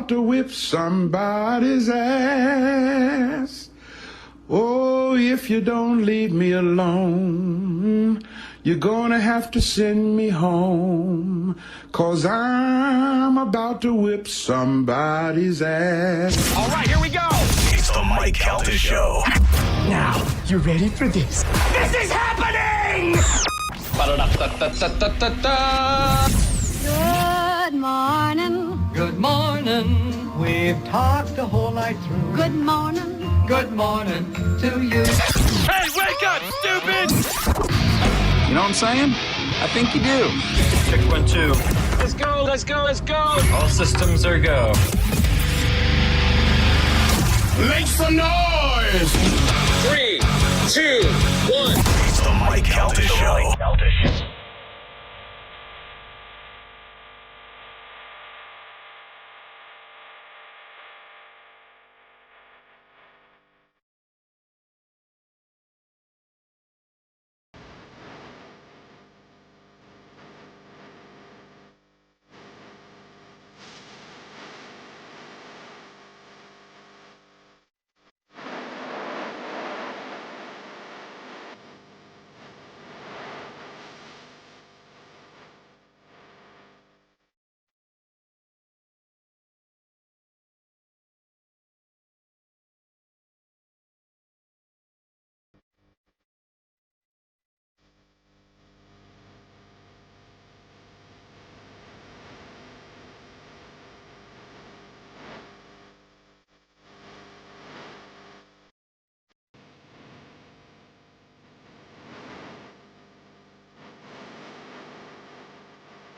about to whip somebody's ass. Oh, if you don't leave me alone, you're gonna have to send me home, 'cause I'm about to whip somebody's ass. All right, here we go. It's the Mike Calta Show. Now, you ready for this? This is happening! Ba-da-da-da-da-da-da-da. Good morning. Good morning. We've talked the whole night through. Good morning. Good morning to you. Hey, wake up, stupid! You know what I'm saying? I think you do. Check 1, 2. Let's go, let's go, let's go! All systems are go. Make some noise! 3, 2, 1. It's the Mike Calta Show.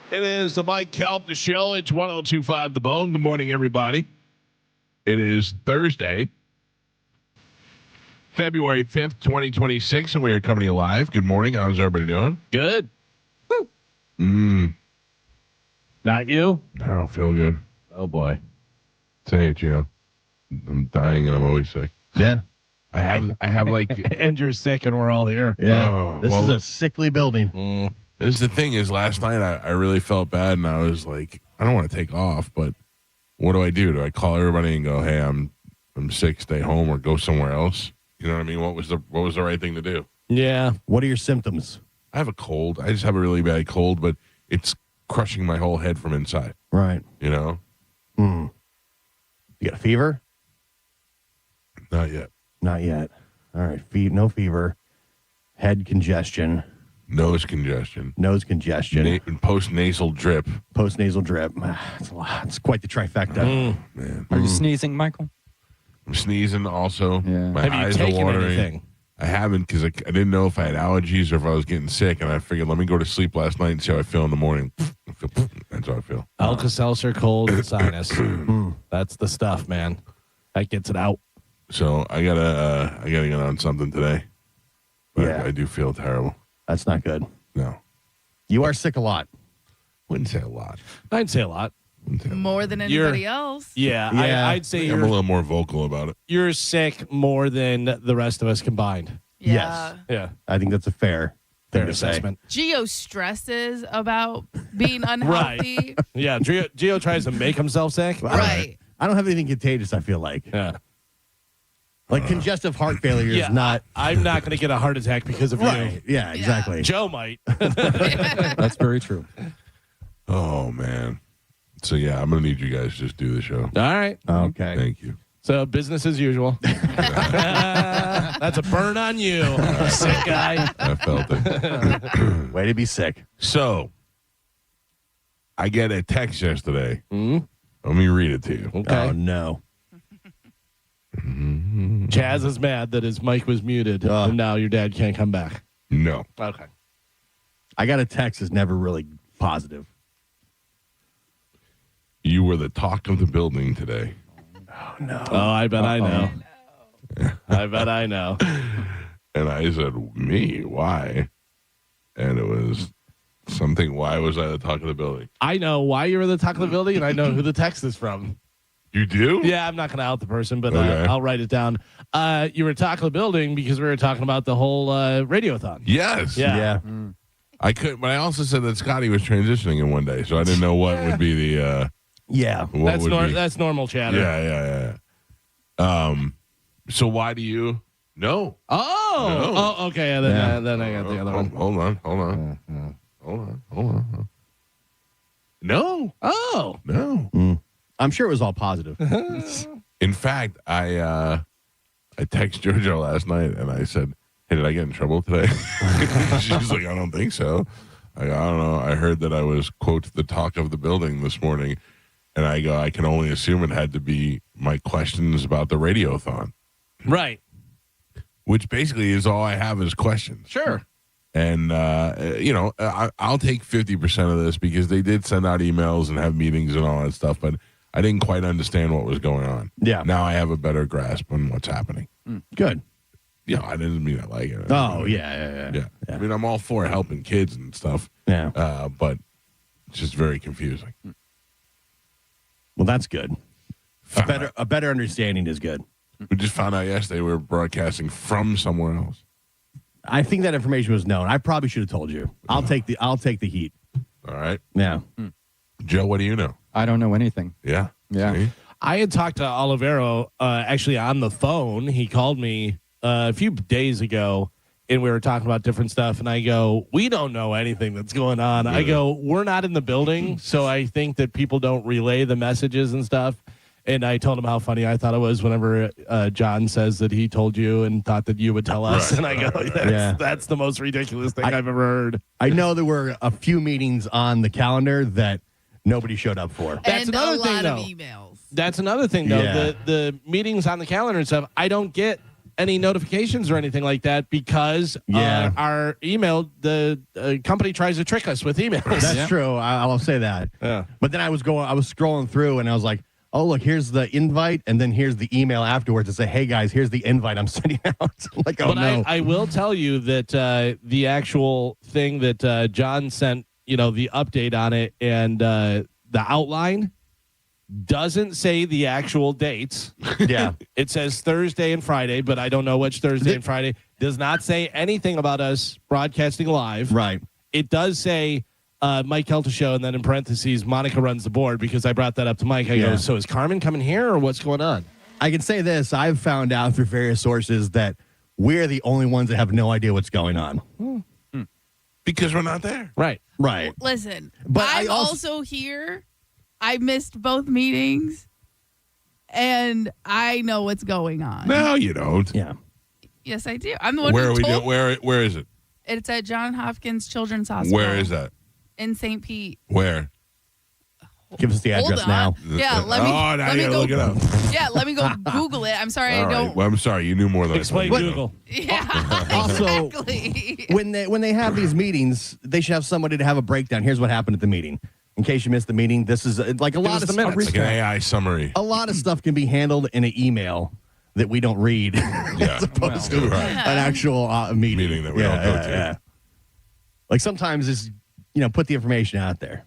It is the Mike Calta Show. It's 1025 The Bone. Good morning, everybody. It is Thursday, February 5th, 2026, and we are coming to you live. Good morning. How's everybody doing? Good. Woo. Not you? I don't feel good. Oh, boy. Say it, Gio. I'm dying and I'm always sick. Yeah. I have like... And you're sick and we're all here. Yeah. Oh, This is a sickly building. This is the thing is last night I really felt bad and I was like, I don't want to take off, but what do? Do I call everybody and go, hey, I'm sick, stay home, or go somewhere else? You know what I mean? What was the right thing to do? Yeah. What are your symptoms? I have a cold. I just have a really bad cold, but it's crushing my whole head from inside. Right. You know? You got a fever? Not yet. Not yet. All right. No fever. Head congestion. Nose congestion. Nose congestion. Post-nasal drip. Post-nasal drip. It's a lot. It's quite the trifecta. Man. Are you sneezing, Michael? I'm sneezing also. Yeah. My Have you eyes are taken watering. anything? I haven't because I didn't know if I had allergies or if I was getting sick, and I figured let me go to sleep last night and see how I feel in the morning. That's how I feel. Alka-Seltzer, cold, and sinus. That's the stuff, man. That gets it out. So I gotta get on something today. But Yeah. I do feel terrible. That's not good. No. You are sick a lot. Wouldn't say a lot. I'd say a lot. More than anybody else. Yeah, Yeah. I'd say I'm a little more vocal about it. you're sick more than the rest of us combined. Yeah. Yes. Yeah. I think that's a fair thing to say. assessment. Gio stresses about being unhealthy. Yeah, Gio tries to make himself sick. Right. I don't have anything contagious, I feel like. Yeah. Like congestive heart failure is not. I'm not going to get a heart attack because of Right. Yeah, exactly. you. Joe might. That's very true. Oh man. So yeah, I'm gonna need you guys to just do the show. All right. Okay. Thank you. So business as usual. That's a burn on you, sick guy. I felt it. Way to be sick. So I get a text yesterday. Let me read it to you. Okay. Oh, no. Chaz is mad that his mic was muted, and now your dad can't come back. No. Okay. I got a text is never really positive. You were the talk of the building today. Oh, no. Oh, I bet I know. I bet I know. And I said, me? Why? And it was something, why was I the talk of the building? I know why you were the talk of the building, and I know who the text is from. You do? Yeah, I'm not going to out the person, but Okay. I'll write it down. You were talking the building because we were talking about the whole radiothon. Yes. Yeah. I could, but I also said that Scotty was transitioning in one day, so I didn't know what would be the Yeah. what would be? That's normal chatter. Yeah. So why do you? No. Oh, okay. Then I got the other one. Hold on. No. Oh. No. I'm sure it was all positive. In fact, I texted JoJo last night and I said, "Hey, did I get in trouble today?" She's like, "I don't think so." I don't know. I heard that I was, quote, the talk of the building this morning. And I go, I can only assume it had to be my questions about the radiothon. Right. Which basically is all I have is questions. Sure. And, I'll take 50% of this because they did send out emails and have meetings and all that stuff. But I didn't quite understand what was going on. Yeah. Now I have a better grasp on what's happening. Good. I didn't mean I like it. Oh, yeah. I mean, I'm all for helping kids and stuff. Yeah. But it's just very confusing. Well, that's good. A better understanding is good. We just found out yesterday we were broadcasting from somewhere else. I think that information was known. I probably should have told you. I'll take the heat. All right. Yeah. Joe, what do you know? I don't know anything. Yeah. Yeah. See? I had talked to Olivero actually on the phone. He called me a few days ago, and we were talking about different stuff. And I go, we don't know anything that's going on. I go, we're not in the building, so I think that people don't relay the messages and stuff. And I told him how funny I thought it was whenever John says that he told you and thought that you would tell us. Right, and I go, that's the most ridiculous thing I've ever heard. I know there were a few meetings on the calendar that nobody showed up for. That's and another a thing, lot though. of emails. That's another thing, though. Yeah. The meetings on the calendar and stuff, I don't get any notifications or anything like that because our email, the company tries to trick us with emails. That's true. I'll say that. Yeah. But then I was scrolling through and I was like, oh, look, here's the invite. And then here's the email afterwards to say, hey, guys, here's the invite I'm sending out. Like, oh, but no. I will tell you that the actual thing that John sent, the update on it and the outline doesn't say the actual dates. Yeah. It says Thursday and Friday, but I don't know which Thursday and Friday. Does not say anything about us broadcasting live. Right. It does say Mike Calta show, and then in parentheses, Monica runs the board, because I brought that up to Mike. I go, so is Carmen coming here, or what's going on? I can say this. I've found out through various sources that we're the only ones that have no idea what's going on. Because we're not there. Right. Right. Listen, But I'm I also here. I missed both meetings, and I know what's going on. No, you don't. Yeah. Yes, I do. I'm the one Where who are we told. doing? Where is it? It's at John Hopkins Children's Hospital. Where is that? In St. Pete. Where? Give us the address Hold now. on. Yeah, let me. now let me you gotta go. look it up. Yeah, let me go Google it. I'm sorry, All I right. don't. Well, I'm sorry. You knew more than Explain I thought. Google. Yeah, Also, exactly. when they have these meetings, they should have somebody to have a breakdown. Here's what happened at the meeting. In case you missed the meeting, this is like a lot of the stuff. minutes. Like an AI summary. A lot of stuff can be handled in an email that we don't read, as opposed to right. an actual meeting. Meeting that we don't go to. Yeah. Like sometimes it's put the information out there.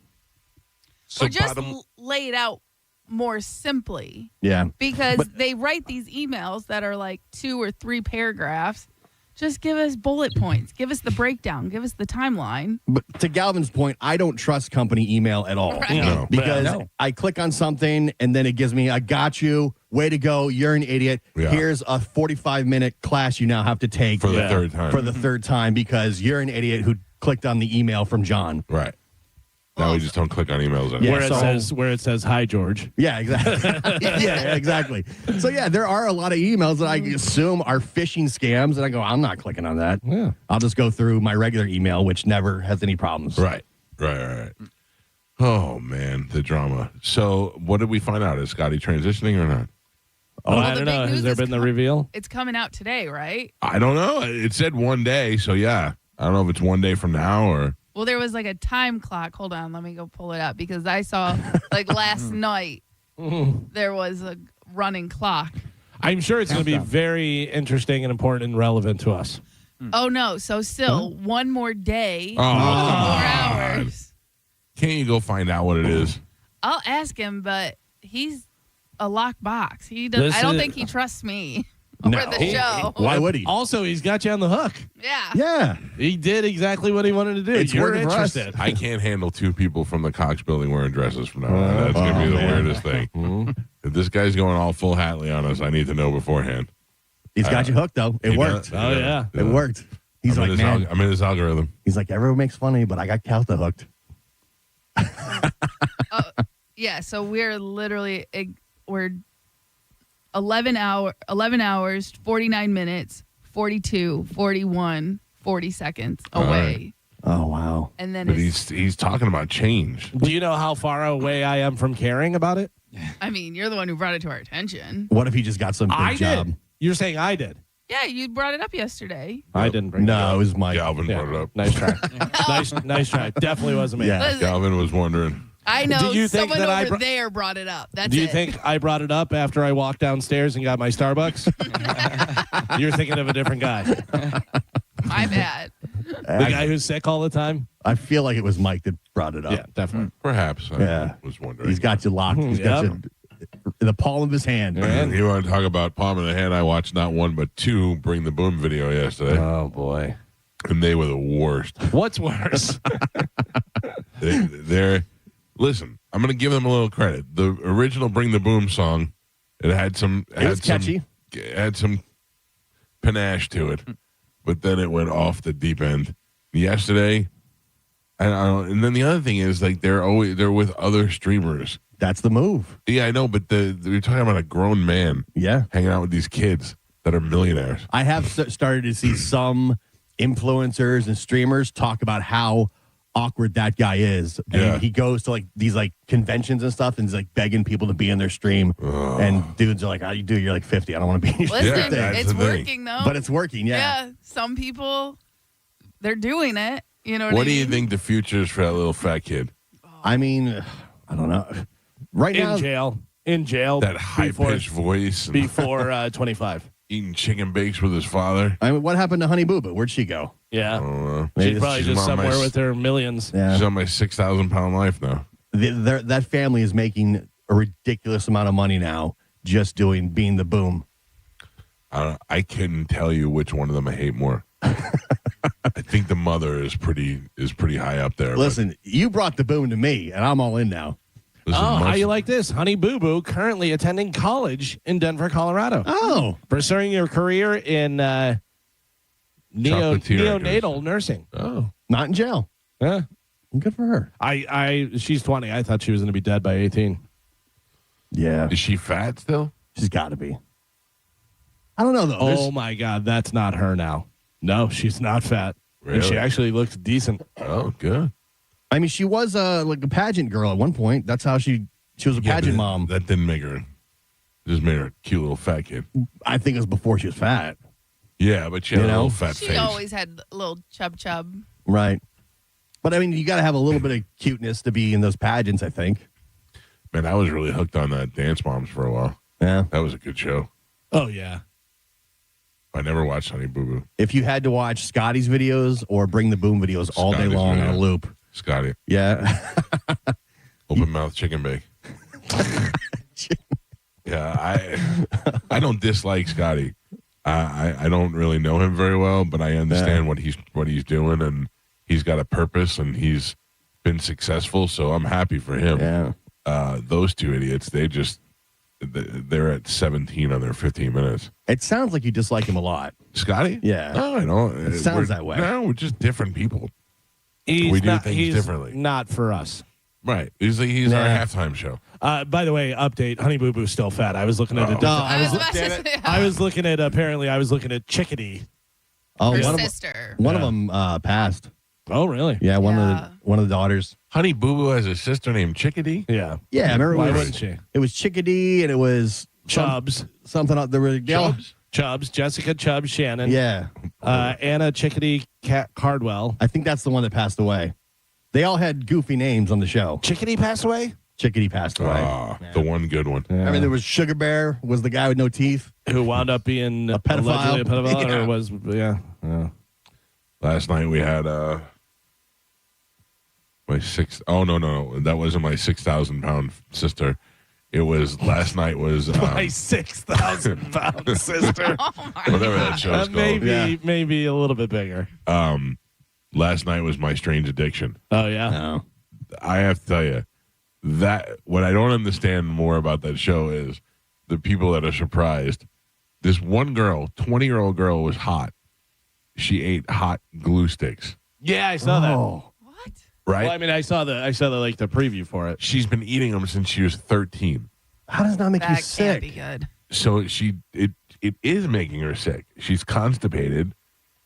So or just bottom, lay it out more simply. Yeah. Because But- they write these emails that are like 2 or 3 paragraphs. Just give us bullet points. Give us the breakdown. Give us the timeline. But to Galvin's point, I don't trust company email at all. Right. No. Because No. I click on something and then it gives me, I got you. Way to go. You're an idiot. Yeah. Here's a 45-minute class you now have to take for the third time. for the third time because you're an idiot who clicked on the email from John. Right. Now we just don't click on emails anymore. Yeah. Where it says hi, George. Yeah, exactly. yeah, exactly. So, yeah, there are a lot of emails that I assume are phishing scams, and I go, I'm not clicking on that. Yeah. I'll just go through my regular email, which never has any problems. Right. Oh, man, the drama. So what did we find out? Is Scotty transitioning or not? Oh, Well, I the don't know. big Has news there is been the com- reveal? It's coming out today, right? I don't know. It said one day, so yeah. I don't know if it's one day from now or... Well, there was like a time clock. Hold on, let me go pull it up because I saw like last night there was a running clock. I'm sure it's going to be very interesting and important and relevant to us. Oh no! So still one more day, Oh, 4 God. hours. Can't you go find out what it is? I'll ask him, but he's a locked box. He does. This I don't is- think he trusts me. for the show. Why would he? Also, he's got you on the hook. Yeah. Yeah. He did exactly what he wanted to do. It's You're working for us. interested. I can't handle two people from the Cox building wearing dresses from now on. That's going to be the weirdest thing. If this guy's going all full Hatley on us, I need to know beforehand. He's got you hooked, though. It He worked. does. Oh, yeah. It worked. He's I'm like, in his man. I'm in his algorithm. He's like, everyone makes fun of me, but I got Calta hooked. Yeah, so we're literally we're 11 hours, 49 minutes, 42, 41, 40 seconds away. Oh, wow. And then But it's, he's talking about change. Do you know how far away I am from caring about it? I mean, you're the one who brought it to our attention. What if he just got some big I job? did. You're saying I did. Yeah, you brought it up yesterday. I didn't bring it No, up. it was Mike. Galvin Yeah. brought it up. Nice try. nice try. Definitely wasn't me. Yeah. Listen, Galvin was wondering. I know Do you think someone that I over br- there brought it up. That's Do you it. think I brought it up after I walked downstairs and got my Starbucks? You're thinking of a different guy. The My bad. guy who's sick all the time? I feel like it was Mike that brought it up. Yeah, definitely. Perhaps. Yeah. I was wondering. He's got you locked. He's got Yep. you in the palm of his hand. And you want to talk about palm in the hand? I watched not one but two Bring the Boom video yesterday, Oh, boy. and they were the worst. What's worse? They're listen. I'm going to give them a little credit. The original Bring the Boom song, it had some. It was catchy. Had some panache to it, but then it went off the deep end. Yesterday, and then the other thing is like they're with other streamers. That's the move. Yeah, I know, but they're talking about a grown man Yeah. hanging out with these kids that are millionaires. I have started to see some influencers and streamers talk about how awkward that guy is. And Yeah. he goes to like these like conventions and stuff and he's like begging people to be in their stream. And dudes are like, "How you do? You're like 50. I don't want to be in your Listen, Yeah, that's it's the thing. working though. But it's working, yeah. Some people, they're doing it. You know What I do you mean? think the future is for that little fat kid? I mean, I don't know. Right now, In jail. That high pitched voice and Before 25. eating chicken bakes with his father. I mean, what happened to Honey Boo Boo? Where'd she go? Yeah. Maybe She's probably she's just on my somewhere s- with her millions. Yeah. She's on my 6,000-pound life now. That family is making a ridiculous amount of money now just being the boom. I couldn't tell you which one of them I hate more. I think the mother is pretty high up there. but Listen, you brought the boom to me, and I'm all in now. listen, Oh, how most- you like this? Honey Boo Boo currently attending college in Denver, Colorado. Oh, Pursuing your career in Chocolatier, neonatal nursing. Oh, not in jail. Yeah. Good for her. She's 20. I thought she was going to be dead by 18. Yeah, is she fat still? she's got to be. I don't know though. Oh my God, that's not her now. No, she's not fat. And Really? she actually looks decent. Oh, good. I mean, she was like a pageant girl at one point. That's how she was a Yeah, pageant but mom. That didn't make her. Just made her a cute little fat kid. I think it was before she was fat. Yeah, but she had You a know? little fat She face. always had a little chub. Right. But I mean, you got to have a little bit of cuteness to be in those pageants, I think. Man, I was really hooked on that Dance Moms for a while. Yeah. That was a good show. Oh, yeah. I never watched Honey Boo Boo. If you had to watch Scotty's videos or Bring the Boom videos all day Scotty's long on video. a loop. Scotty, Yeah. open mouth chicken bake. Yeah, I don't dislike Scotty. I don't really know him very well, but I understand what he's doing, and he's got a purpose, and he's been successful. So I'm happy for him. Yeah. Those two idiots, they're at 17 on their 15 minutes. It sounds like you dislike him a lot. Scotty? Yeah. Oh, I know. It sounds that way. No, we're just different people. He's We do not, things he's differently. Not for us. Right. He's our halftime show. By the way, update: Honey Boo Boo's still fat. I was looking at it. No, I was about to say, I was looking at Chickadee. Oh, her one of sister. them passed. Oh, really? Yeah, one of the daughters. Honey Boo Boo has a sister named Chickadee. Yeah. Yeah, I remember Why it was, wouldn't she? It was Chickadee and it was Chubbs. something else. There were Chubbs. Jessica Chubbs Shannon. Yeah, Anna Chickadee Cardwell. I think that's the one that passed away. They all had goofy names on the show. Chickadee passed away? Chickadee passed away. The one good one. I mean, there was Sugar Bear, was the guy with no teeth. Who wound up being A pedophile. allegedly a pedophile, Yeah. or was, yeah. Last night we had my six. Oh no, that wasn't my 6,000-pound sister. It was last night was My 6,000 pound sister. whatever that show's called. Maybe a little bit bigger. Last night was My Strange Addiction. Oh yeah. No. I have to tell you that what I don't understand more about that show is the people that are surprised. This one girl, 20-year-old girl, was hot. She ate hot glue sticks. Yeah, I saw that. What? Right? Well, I mean, I saw the like the preview for it. She's been eating them since she was 13. How does that make you That sick? can't be good. So it is making her sick. She's constipated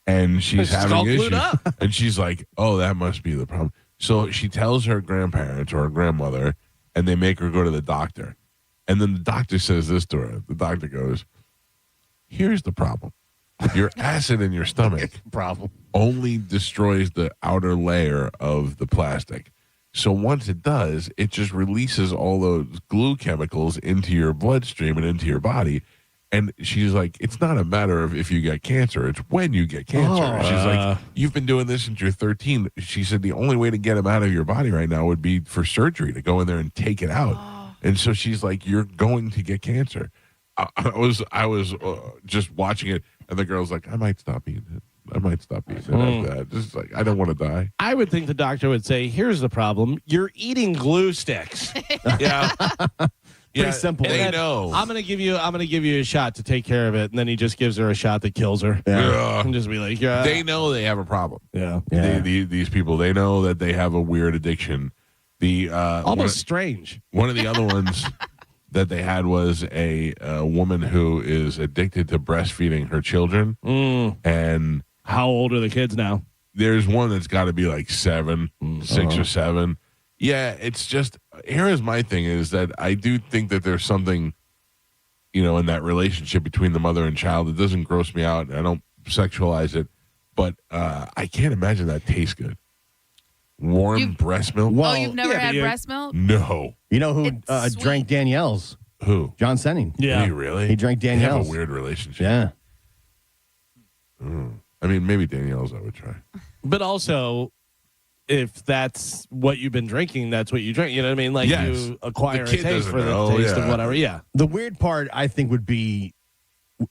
and she's She's all having glued issues. up. And she's like, "Oh, that must be the problem." So she tells her grandparents or her grandmother, and they make her go to the doctor. And then the doctor says this to her. The doctor goes, "Here's the problem. Your acid in your stomach Problem. only destroys the outer layer of the plastic. So once it does, it just releases all those glue chemicals into your bloodstream and into your body." And she's like, "It's not a matter of if you get cancer, it's when you get cancer." She's like, "You've been doing this since you're 13. She said, "The only way to get them out of your body right now would be for surgery, to go in there and take it out." And so she's like, "You're going to get cancer." I was just watching it, and the girl's like, "I might stop eating it. I might stop eating it after that." Just like, I don't want to die. I would think the doctor would say, "Here's the problem: you're eating glue sticks." Yeah. Pretty simple. They know. I'm gonna give you a shot to take care of it, and then he just gives her a shot that kills her. Yeah. And just be like, yeah. They know they have a problem. Yeah. These people, they know that they have a weird addiction. The Almost strange. one of the other ones that they had was a woman who is addicted to breastfeeding her children. And How old are the kids now? there's one that's got to be like 6 or 7. Yeah, it's just, here is my thing, is that I do think that there's something, in that relationship between the mother and child that doesn't gross me out. I don't sexualize it, but I can't imagine that tastes good. Warm breast milk? Well, You've never yeah, had but breast milk? No. You know who It's drank sweet. Danielle's? Who? John Senning. Yeah. Do you really? He drank They have Danielle's. a weird relationship. Yeah. I mean, maybe Danielle's I would try. But also, if that's what you've been drinking, that's what you drink. You know what I mean? Like Yes. you acquire a The kid taste doesn't for the know, taste of yeah. whatever. Yeah. The weird part, I think, would be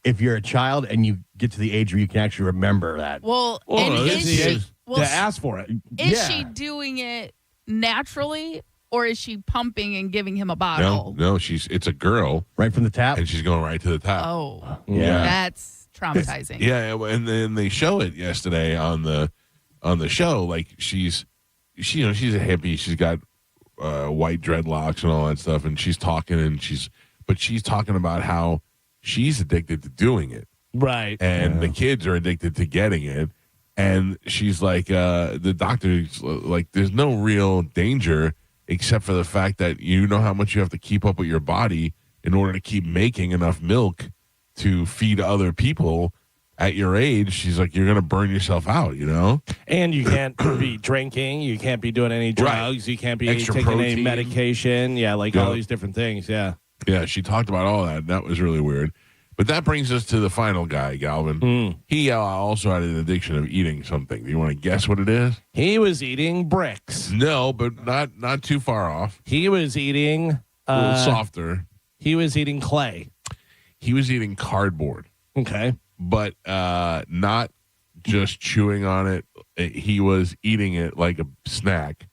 if you're a child and you get to the age where you can actually remember that. Well, Well, and it's is the she, age well, to ask for it. is yeah. she doing it naturally, or is she pumping and giving him a bottle? No, it's a girl, Right from the tap. and she's going right to the top. Oh, Yeah. that's traumatizing. Yeah, and then they show it yesterday on the show. Like she's a hippie. She's got white dreadlocks and all that stuff, and she's talking she's talking about how she's addicted to doing it, Right. and the kids are addicted to getting it. And she's like, the doctor's like, there's no real danger except for the fact that you know how much you have to keep up with your body in order to keep making enough milk to feed other people at your age. She's like, you're going to burn yourself out, And you can't be drinking. You can't be doing any drugs. You can't be Extra taking any protein. medication. Yeah, like all these different things. Yeah. Yeah, she talked about all that. That was really weird. But that brings us to the final guy, Galvin. He also had an addiction of eating something. Do you want to guess what it is? He was eating bricks. No, but not too far off. He was eating A little softer. He was eating clay. He was eating cardboard, Okay. but not just chewing on it. He was eating it like a snack,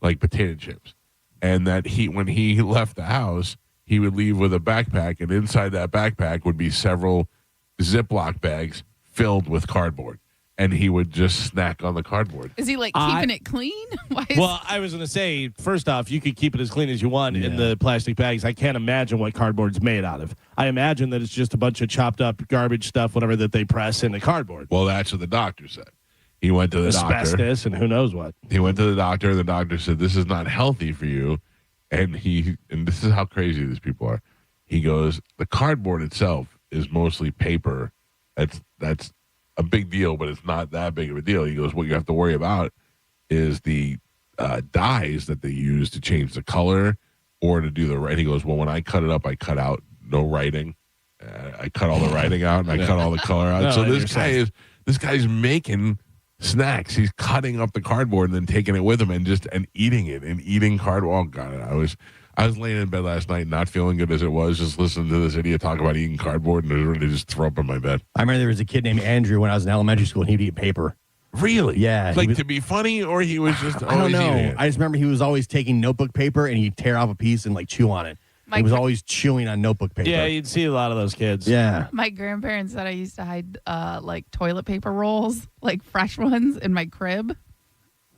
like potato chips. And that when he left the house, he would leave with a backpack, and inside that backpack would be several Ziploc bags filled with cardboard. And he would just snack on the cardboard. Is he like keeping it clean? Why is Well, I was going to say, first off, you could keep it as clean as you want in the plastic bags. I can't imagine what cardboard's made out of. I imagine that it's just a bunch of chopped up garbage stuff, whatever that they press into cardboard. Well, that's what the doctor said. He went to the doctor. Asbestos and who knows what. He went to the doctor, and the doctor said, "This is not healthy for you." And this is how crazy these people are. He goes, "The cardboard itself is mostly paper. That's a big deal, but it's not that big of a deal." He goes, "What you have to worry about is the dyes that they use to change the color or to do the writing." He goes, "Well, when I cut it up, I cut out no writing. I cut all the writing out, and I cut all the color out." No, So I this guy's making snacks. He's cutting up the cardboard and then taking it with him and eating it and eating cardboard. Oh God, I was laying in bed last night, not feeling good as it was, just listening to this idiot talk about eating cardboard, and I was ready to just throw up in my bed. I remember there was a kid named Andrew when I was in elementary school, and he'd eat paper. Really? Yeah. Like to be funny, or he was just I don't always eating know. it? I just remember he was always taking notebook paper, and he'd tear off a piece and like chew on it. He was always chewing on notebook paper. Yeah, you'd see a lot of those kids. Yeah. My grandparents said I used to hide like toilet paper rolls, like fresh ones, in my crib.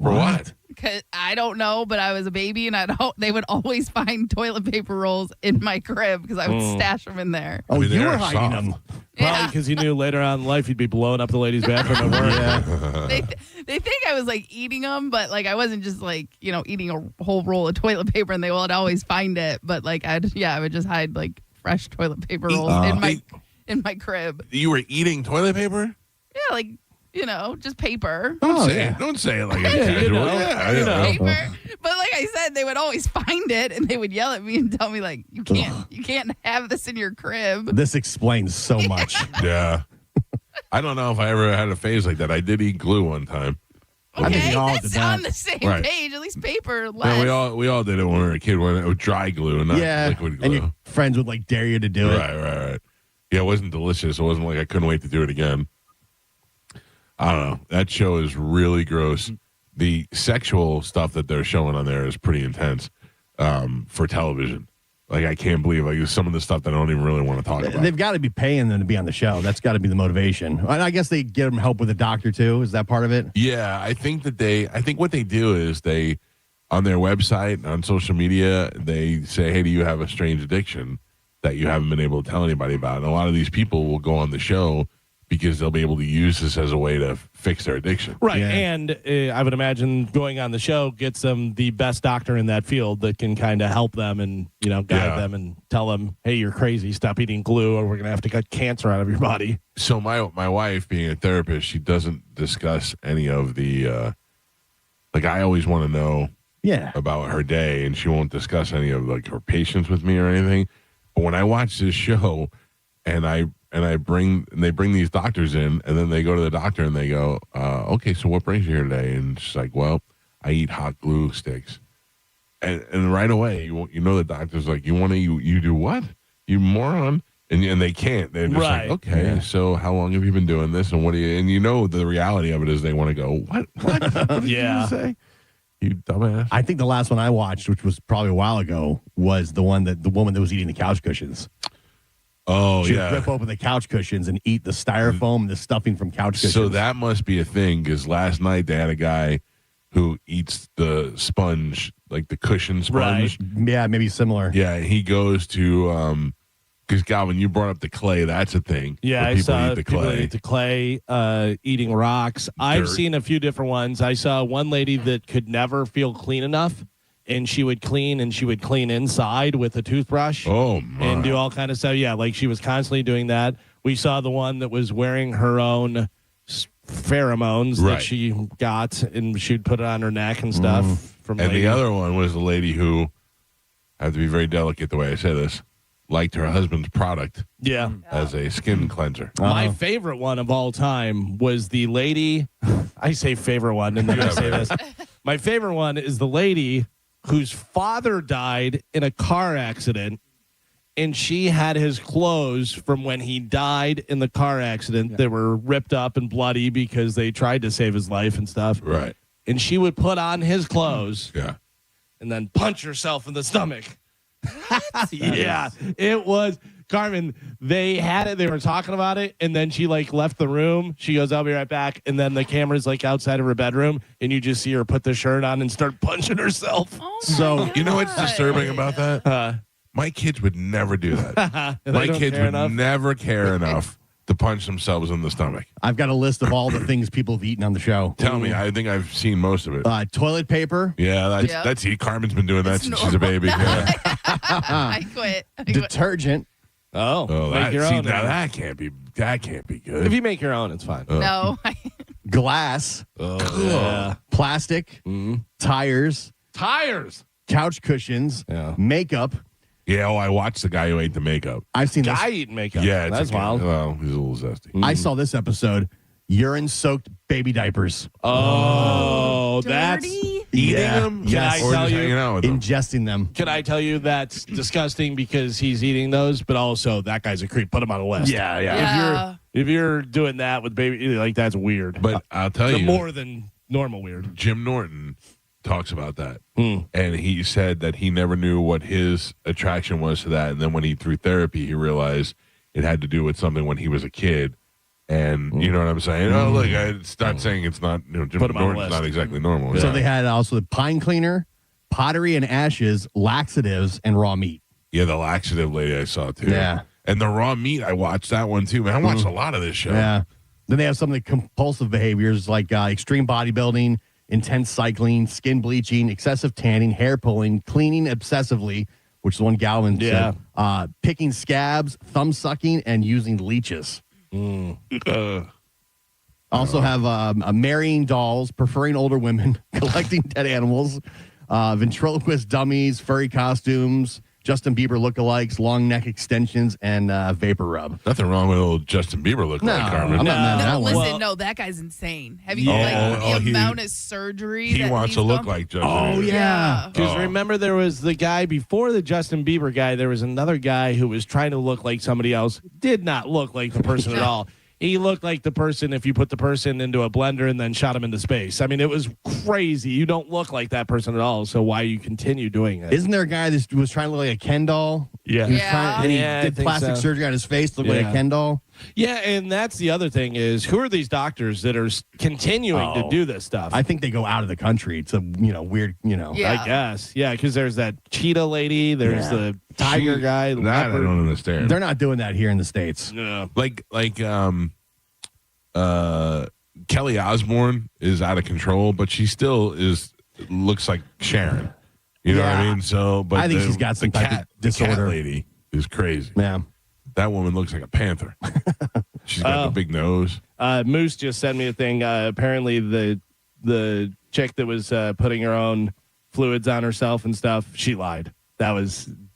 For what? Cause I don't know, but I was a baby, and they would always find toilet paper rolls in my crib because I would stash them in there. Oh, I mean, you they were are hiding soft. them. Probably because you knew later on in life you'd be blowing up the ladies' bathroom at work. They think I was like eating them, but like I wasn't just like eating a whole roll of toilet paper, and they would always find it. But like I would just hide like fresh toilet paper rolls in my crib. You were eating toilet paper? Yeah, like just paper. Don't say it like a casual. Paper. But like I said, they would always find it, and they would yell at me and tell me like, you can't have this in your crib. This explains so much. Yeah. I don't know if I ever had a phase like that. I did eat glue one time. I think Okay, we all did that's that. on the same Right. page. At least paper. Less. Yeah, we all did it when we were a kid. When it was dry glue, not liquid glue. And your friends would like dare you to do it. Right. Yeah, it wasn't delicious. It wasn't like I couldn't wait to do it again. I don't know. That show is really gross. The sexual stuff that they're showing on there is pretty intense for television. Like, I can't believe some of the stuff that I don't even really want to talk about. They've got to be paying them to be on the show. That's got to be the motivation. And I guess they get them help with a doctor too. Is that part of it? Yeah, I think what they do is they, on their website, on social media, they say, hey, do you have a strange addiction that you haven't been able to tell anybody about? And a lot of these people will go on the show because they'll be able to use this as a way to fix their addiction. Right. Yeah. And I would imagine going on the show gets them the best doctor in that field that can kind of help them and, guide them and tell them, hey, you're crazy. Stop eating glue or we're going to have to cut cancer out of your body. So my wife, being a therapist, she doesn't discuss any of the, I always want to know about her day, and she won't discuss any of her patients with me or anything. But when I watch this show and they bring these doctors in, and then they go to the doctor and they go, okay, so what brings you here today? And she's like, well, I eat hot glue sticks. And right away, the doctor's like, you do what? You moron? And they can't. They're just like, okay, so how long have you been doing this? And what do you, and the reality of it is they want to go, what? What did you say? You dumbass. I think the last one I watched, which was probably a while ago, was the woman that was eating the couch cushions. Oh, She'd yeah. rip open the couch cushions and eat the styrofoam and the stuffing from couch cushions. So that must be a thing, because last night they had a guy who eats the sponge, like the cushion sponge. Right. Yeah, maybe similar. Yeah, he goes to, because Galvin, you brought up the clay. That's a thing. Yeah, where I people saw eat the people clay. eat the clay, eating rocks. I've seen a few different ones. I saw one lady that could never feel clean enough, and she would clean inside with a toothbrush. Oh, my. And do all kind of stuff. Yeah, like she was constantly doing that. We saw the one that was wearing her own pheromones that she got, and she'd put it on her neck and stuff. And the other one was the lady who, I have to be very delicate the way I say this, liked her husband's product as a skin cleanser. My favorite one of all time was the lady. I say favorite one, and then I say this. My favorite one is the lady whose father died in a car accident, and she had his clothes from when he died in the car accident that were ripped up and bloody because they tried to save his life and stuff. Right. And she would put on his clothes and then punch herself in the stomach. Yeah, it was Carmen. They had it. They were talking about it, and then she left the room. She goes, "I'll be right back." And then the camera's outside of her bedroom, and you just see her put the shirt on and start punching herself. Oh So you know what's disturbing about that? My kids would never do that. My kids would never care enough to punch themselves in the stomach. I've got a list of all the things people have eaten on the show. Tell me, I think I've seen most of it. Toilet paper. Yeah, that's Carmen's been doing that since she's a baby. Yeah. I quit. Detergent. Oh, make your own. Now that can't be good. If you make your own, it's fine. No. Glass. Yeah. Plastic. Tires. Couch cushions. Yeah. Makeup. Yeah, I watched the guy who ate the makeup. I've seen Guy this. eating makeup. Yeah, that's wild. Well, he's a little zesty. I saw this episode. urine-soaked baby diapers. Oh, that's Dirty? Eating Yeah. them? Yes. Or Tell just you- hanging out with them? Ingesting them. Can I tell you that's disgusting because he's eating those, but also that guy's a creep. Put him on a list. Yeah. Yeah. If you're doing that with baby, like that's weird. But I'll tell The you, more than normal weird. Jim Norton talks about that. And he said that he never knew what his attraction was to that. And then when he, through therapy, he realized it had to do with something when he was a kid. And you know what I'm saying? Oh, look, it's not saying it's not, Jim Put him on the Norton's list. not exactly normal. So they had also the pine cleaner, pottery and ashes, laxatives, and raw meat. Yeah, the laxative lady I saw too. Yeah. And the raw meat, I watched that one too. Man, I watched a lot of this show. Yeah. Then they have some of the compulsive behaviors like extreme bodybuilding, intense cycling, skin bleaching, excessive tanning, hair pulling, cleaning obsessively, which is one Galvin said, picking scabs, thumb sucking, and using leeches. Also have marrying dolls, preferring older women, collecting dead animals, ventriloquist dummies, furry costumes, Justin Bieber lookalikes, long neck extensions, and vapor rub. Nothing wrong with old Justin Bieber looking like Carmen. I'm not mad at that No, one. listen, no, that guy's insane. Have you Yeah. the amount of surgery? He that wants he's to look gone- like Justin Oh, Bieber. yeah. Because remember, there was the guy before the Justin Bieber guy. There was another guy who was trying to look like somebody else. Did not look like the person at all. He looked like the person if you put the person into a blender and then shot him into space. I mean, it was crazy. You don't look like that person at all. So why you continue doing it? Isn't there a guy that was trying to look like a Ken doll? Yeah. He was Yeah. trying- and he Yeah, I did think plastic so. surgery on his face to look like Yeah. a Ken doll. Yeah, and that's the other thing is who are these doctors that are continuing to do this stuff? I think they go out of the country. It's a weird, Yeah. I guess. Yeah, because there's that cheetah lady. There's the tiger She- guy. That I leopard. don't understand. They're not doing that here in the States. No. like Kelly Osbourne is out of control, but she still looks like Sharon. You know what I Yeah. mean? So, but I think she's got some the type of disorder. The cat lady is crazy. Yeah. That woman looks like a panther. She's got the big nose. Moose just sent me a thing. Apparently, the chick that was putting her own fluids on herself and stuff, she lied.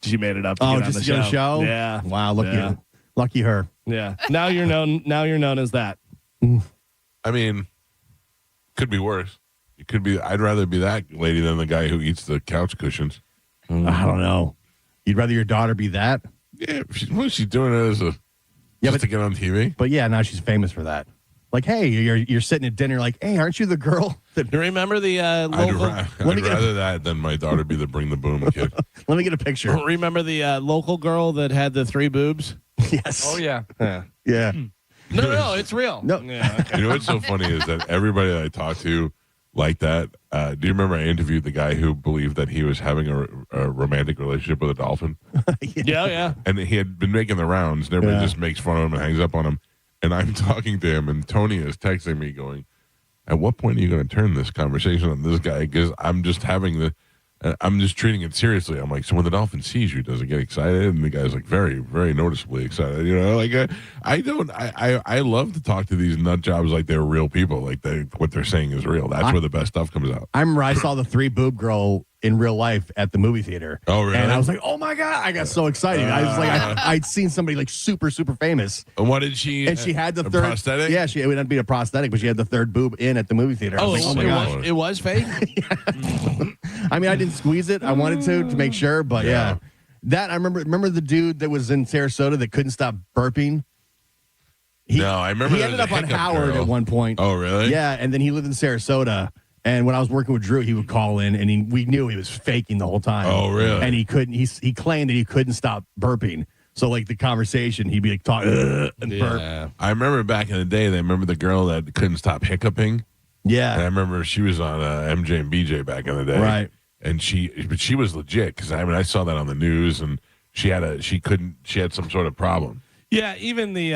She made it up. To Oh, get on just the to get a show? Yeah. Wow, Yeah. lucky her. Yeah. Now you're known. Now you're known as that. I mean, could be worse. It could be. I'd rather be that lady than the guy who eats the couch cushions. I don't know. You'd rather your daughter be that? Yeah, she's doing it as just to get on TV. But yeah, now she's famous for that. Like, hey, you're sitting at dinner, like, hey, aren't you the girl that? You remember the local? I'd rather that than my daughter be the bring the boom kid. Let me get a picture. Remember the local girl that had the 3 boobs? Yes. Oh, yeah. Yeah. No, it's real. No. Yeah, okay. You know what's so funny is that everybody that I talk to like that. Do you remember I interviewed the guy who believed that he was having a romantic relationship with a dolphin? Yeah. And he had been making the rounds, and everybody just makes fun of him and hangs up on him. And I'm talking to him, and Tony is texting me going, at what point are you going to turn this conversation on this guy? Because I'm just I'm just treating it seriously. I'm like, so when the dolphin sees you, does it get excited? And the guy's like, very, very noticeably excited. You know, like I love to talk to these nut jobs like they're real people. Like what they're saying is real. That's where the best stuff comes out. I remember I saw the 3 boob girl in real life at the movie theater. Oh, really? And I was like, oh my God. I got so excited. I was like, I'd seen somebody like super, super famous. And what did she? And she had the a third prosthetic. Yeah, it would not be a prosthetic, but she had the 3rd boob in at the movie theater. I was like, oh my gosh. It was fake. I mean, I didn't squeeze it. I wanted to make sure, but yeah. That I remember the dude that was in Sarasota that couldn't stop burping. No, I remember He there ended was up a on hiccup Howard girl. at one point. Oh, really? Yeah, and then he lived in Sarasota. And when I was working with Drew, he would call in, and we knew he was faking the whole time. Oh, really? And he couldn't. He claimed that he couldn't stop burping. So like the conversation, he'd be like talking and burp. I remember back in the day. They remember the girl that couldn't stop hiccuping. Yeah, And I remember she was on MJ and BJ back in the day. Right. And but she was legit because I saw that on the news, and she had some sort of problem. Yeah, even the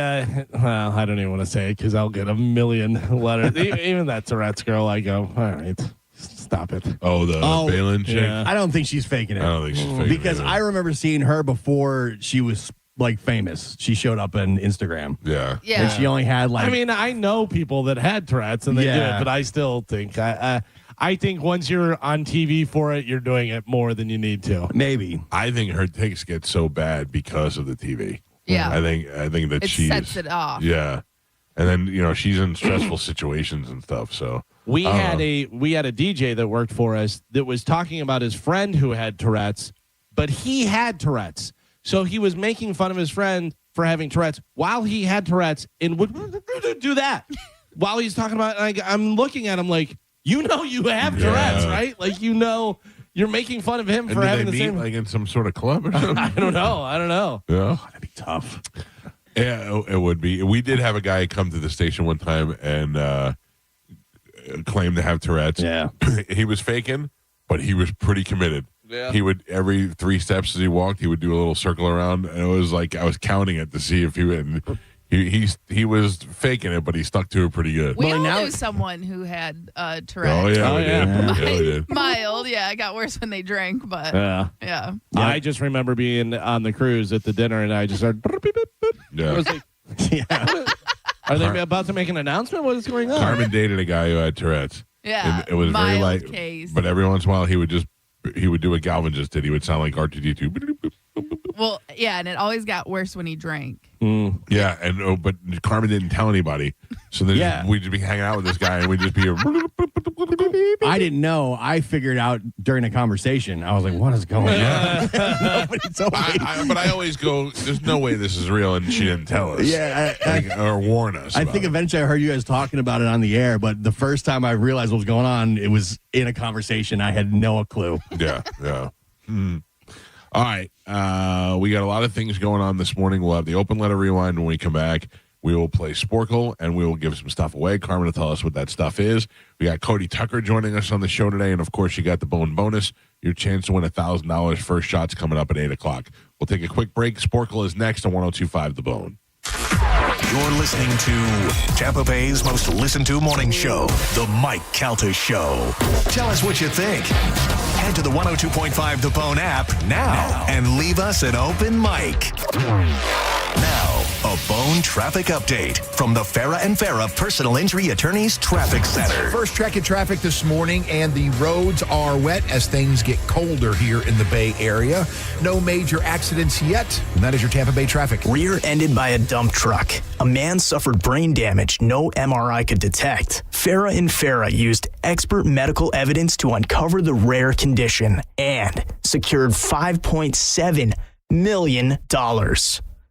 well, I don't even want to say it because I'll get a million letters. Even that Tourette's girl, I go, all right, stop it. Oh, the Balin chick. yeah. I don't think she's faking it. I don't think she's faking because it. I remember seeing her before she was like famous. She showed up on Instagram. Yeah. Yeah. And she only had like. I mean, I know people that had Tourette's and they do Yeah. it, but I still think I think once you're on TV for it, you're doing it more than you need to. Maybe. I think her takes get so bad because of the TV. Yeah. I think that It she sets it off. Yeah. And then, she's in stressful situations and stuff. So we had a DJ that worked for us that was talking about his friend who had Tourette's, but he had Tourette's. So he was making fun of his friend for having Tourette's while he had Tourette's and would do that while he's talking about it. I'm looking at him like, you have Tourette's, right? Like, you're making fun of him for having the same. Like in some sort of club or something? I don't know. Yeah. That'd be tough. Yeah, it would be. We did have a guy come to the station one time and claim to have Tourette's. Yeah. He was faking, but he was pretty committed. Yeah. He would, every 3 steps as he walked, he would do a little circle around, and it was like I was counting it to see if he would. He was faking it, but he stuck to it pretty good. We all knew someone who had Tourette's. Oh yeah, we did. Yeah, we did. Mild, yeah. It got worse when they drank, but yeah. I just remember being on the cruise at the dinner, and I just started. Yeah. I was like, are they about to make an announcement? What is going on? Carmen dated a guy who had Tourette's. Yeah, and it was very mild light. case. But every once in a while, he would do what Galvin just did. He would sound like R2D2. Well, yeah, and it always got worse when he drank. Yeah, and but Carmen didn't tell anybody, so then we'd just be hanging out with this guy, and we'd just be. I didn't know. I figured out during a conversation. I was like, "What is going on?" Nobody told me. But I always go, "There's no way this is real," and she didn't tell us. Yeah, or warn us. I think eventually I heard you guys talking about it on the air, but the first time I realized what was going on, it was in a conversation. I had no clue. Yeah. All right. We got a lot of things going on this morning. We'll have the open letter rewind when we come back. We will play Sporkle, and we will give some stuff away. Carmen will tell us what that stuff is. We got Cody Tucker joining us on the show today, and, of course, you got the Bone Bonus. Your chance to win $1,000. First shot's coming up at 8 o'clock. We'll take a quick break. Sporkle is next on 102.5 The Bone. You're listening to Tampa Bay's most listened to morning show, The Mike Calta Show. Tell us what you think. Head to the 102.5 The Bone app now and leave us an open mic. Now, a Bone traffic update from the Farah and Farah Personal Injury Attorneys Traffic Center. First check of traffic this morning, and the roads are wet as things get colder here in the Bay Area. No major accidents yet, and that is your Tampa Bay traffic. Rear-ended by a dump truck. A man suffered brain damage no MRI could detect. Farah and Farah used expert medical evidence to uncover the rare condition and secured $5.7 million.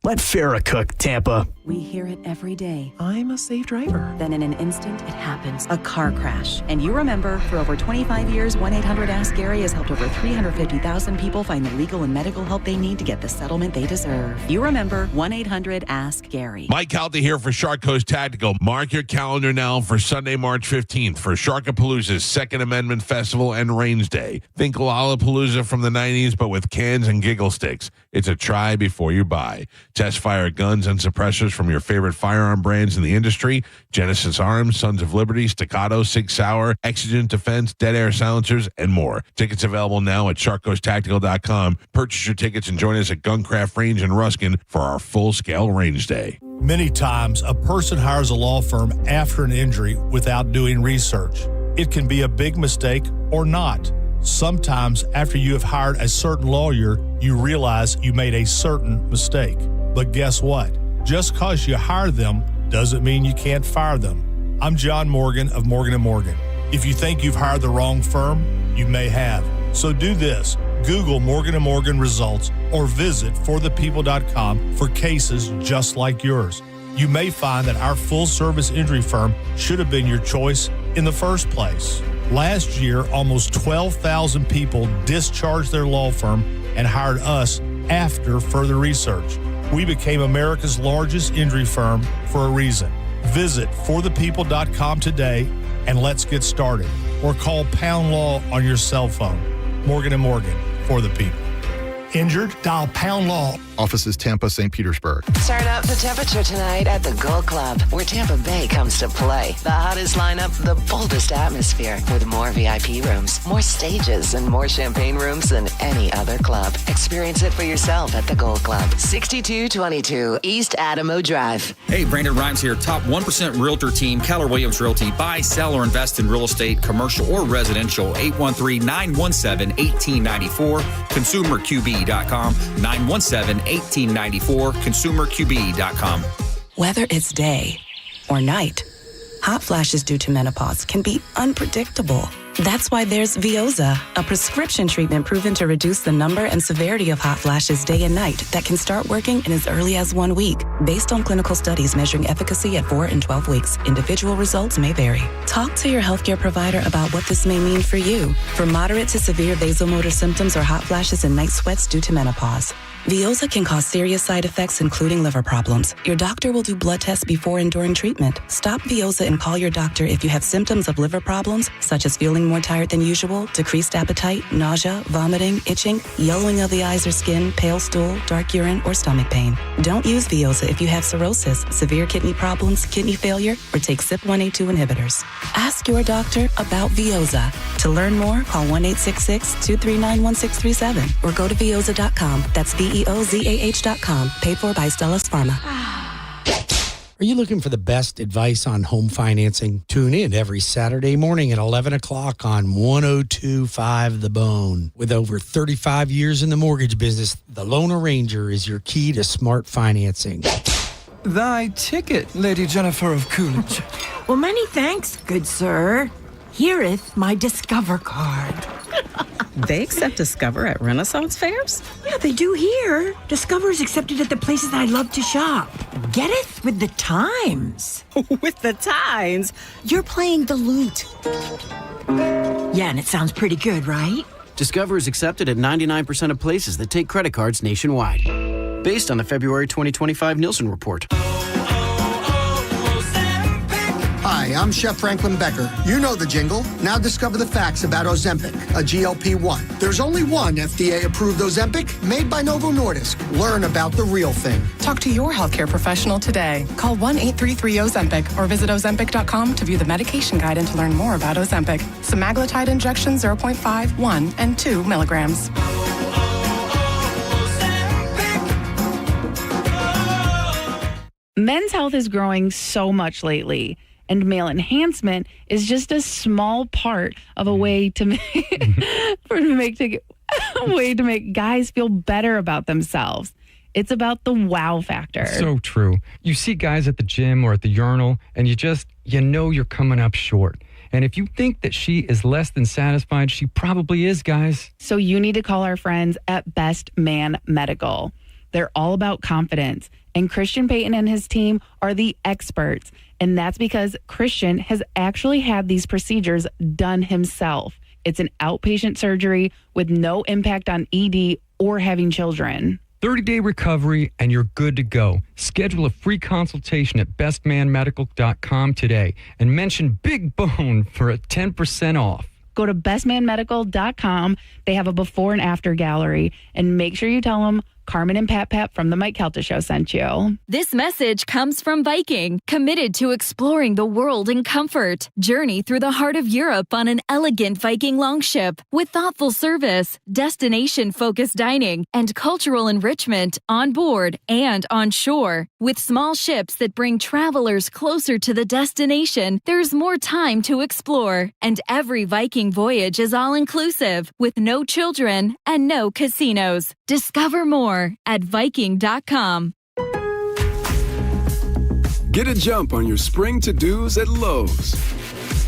Let Farah cook, Tampa. We hear it every day. I'm a safe driver. Then in an instant, it happens. A car crash. And you remember, for over 25 years, 1-800-ASK-GARY has helped over 350,000 people find the legal and medical help they need to get the settlement they deserve. You remember 1-800-ASK-GARY. Mike Calta here for Shark Coast Tactical. Mark your calendar now for Sunday, March 15th for Sharkapalooza's Second Amendment Festival and Range Day. Think Lollapalooza from the 90s, but with cans and giggle sticks. It's a try before you buy. Test fire guns and suppressors from your favorite firearm brands in the industry: Genesis Arms, Sons of Liberty, Staccato, Sig Sauer, Exigent Defense, Dead Air Silencers, and more. Tickets available now at sharkcoasttactical.com. Purchase your tickets and join us at Guncraft Range in Ruskin for our full-scale range day. Many times, a person hires a law firm after an injury without doing research. It can be a big mistake or not. Sometimes, after you have hired a certain lawyer, you realize you made a certain mistake. But guess what? Just because you hire them doesn't mean you can't fire them. I'm John Morgan of Morgan & Morgan. If you think you've hired the wrong firm, you may have. So do this. Google Morgan & Morgan results or visit forthepeople.com for cases just like yours. You may find that our full-service injury firm should have been your choice in the first place. Last year, almost 12,000 people discharged their law firm and hired us after further research. We became America's largest injury firm for a reason. Visit forthepeople.com today and let's get started. Or call Pound Law on your cell phone. Morgan & Morgan, for the people. Injured? Dial Pound Law. Offices Tampa, St. Petersburg. Turn up the temperature tonight at the Gold Club, where Tampa Bay comes to play. The hottest lineup, the boldest atmosphere, with more VIP rooms, more stages, and more champagne rooms than any other club. Experience it for yourself at the Gold Club, 6222 East Adamo Drive. Hey, Brandon Rhymes here, top 1% realtor team, Keller Williams Realty. Buy, sell, or invest in real estate, commercial or residential. 813-917-1894. ConsumerQB.com. 917-1894. ConsumerQB.com. Whether it's day or night. Hot flashes due to menopause can be unpredictable. That's why there's Veoza, a prescription treatment proven to reduce the number and severity of hot flashes day and night that can start working in as early as 1 week. Based on clinical studies measuring efficacy at 4 and 12 weeks, individual results may vary. Talk to your healthcare provider about what this may mean for you. For moderate to severe vasomotor symptoms or hot flashes and night sweats due to menopause, Veoza can cause serious side effects, including liver problems. Your doctor will do blood tests before and during treatment. Stop Veoza and call your doctor if you have symptoms of liver problems, such as feeling more tired than usual, decreased appetite, nausea, vomiting, itching, yellowing of the eyes or skin, pale stool, dark urine, or stomach pain. Don't use Veoza if you have cirrhosis, severe kidney problems, kidney failure, or take CYP1A2 inhibitors. Ask your doctor about Veoza. To learn more, call 1-866-239-1637 or go to Veoza.com. That's VEOZAH.com. Paid for by Stellus Pharma. Are you looking for the best advice on home financing? Tune in every Saturday morning at 11 o'clock on 102.5 The Bone. With over 35 years in the mortgage business, the Loan Arranger is your key to smart financing. Thy ticket, Lady Jennifer of Coolidge. Well, many thanks, good sir. Here'th my Discover card. They accept Discover at Renaissance fairs? Yeah, they do here. Discover's accepted at the places I love to shop. Getteth with the times. With the times? You're playing the lute. Yeah, and it sounds pretty good, right? Discover is accepted at 99% of places that take credit cards nationwide. Based on the February 2025 Nielsen report. Hi, I'm Chef Franklin Becker. You know the jingle. Now discover the facts about Ozempic, a GLP-1. There's only one FDA-approved Ozempic made by Novo Nordisk. Learn about the real thing. Talk to your healthcare professional today. Call 1-833-OZEMPIC or visit Ozempic.com to view the medication guide and to learn more about Ozempic. Semaglutide injection 0.5, 1, and 2 milligrams. Men's health is growing so much lately, and male enhancement is just a small part of a way to make guys feel better about themselves. It's about the wow factor. So true. You see guys at the gym or at the urinal, and you know you're coming up short. And if you think that she is less than satisfied, she probably is, guys. So you need to call our friends at Best Man Medical. They're all about confidence. And Christian Payton and his team are the experts. And that's because Christian has actually had these procedures done himself. It's an outpatient surgery with no impact on ED or having children. 30-day recovery and you're good to go. Schedule a free consultation at bestmanmedical.com today and mention Big Bone for a 10% off. Go to bestmanmedical.com. They have a before and after gallery. And make sure you tell them Carmen and Pat from the Mike Calta Show sent you. This message comes from Viking, committed to exploring the world in comfort. Journey through the heart of Europe on an elegant Viking longship with thoughtful service, destination-focused dining, and cultural enrichment on board and on shore. With small ships that bring travelers closer to the destination, there's more time to explore. And every Viking voyage is all-inclusive, with no children and no casinos. Discover more at Viking.com. Get a jump on your spring to-dos at Lowe's.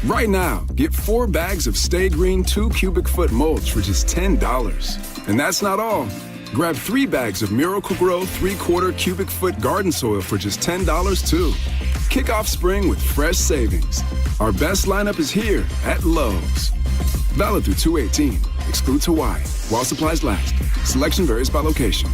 Right now, get 4 bags of Stay Green 2 cubic foot mulch for just $10. And that's not all. Grab 3 bags of Miracle Grow 3/4 cubic foot garden soil for just $10 too. Kick off spring with fresh savings. Our best lineup is here at Lowe's. Valid through 2/18. Excludes Hawaii. While supplies last. Selection varies by location.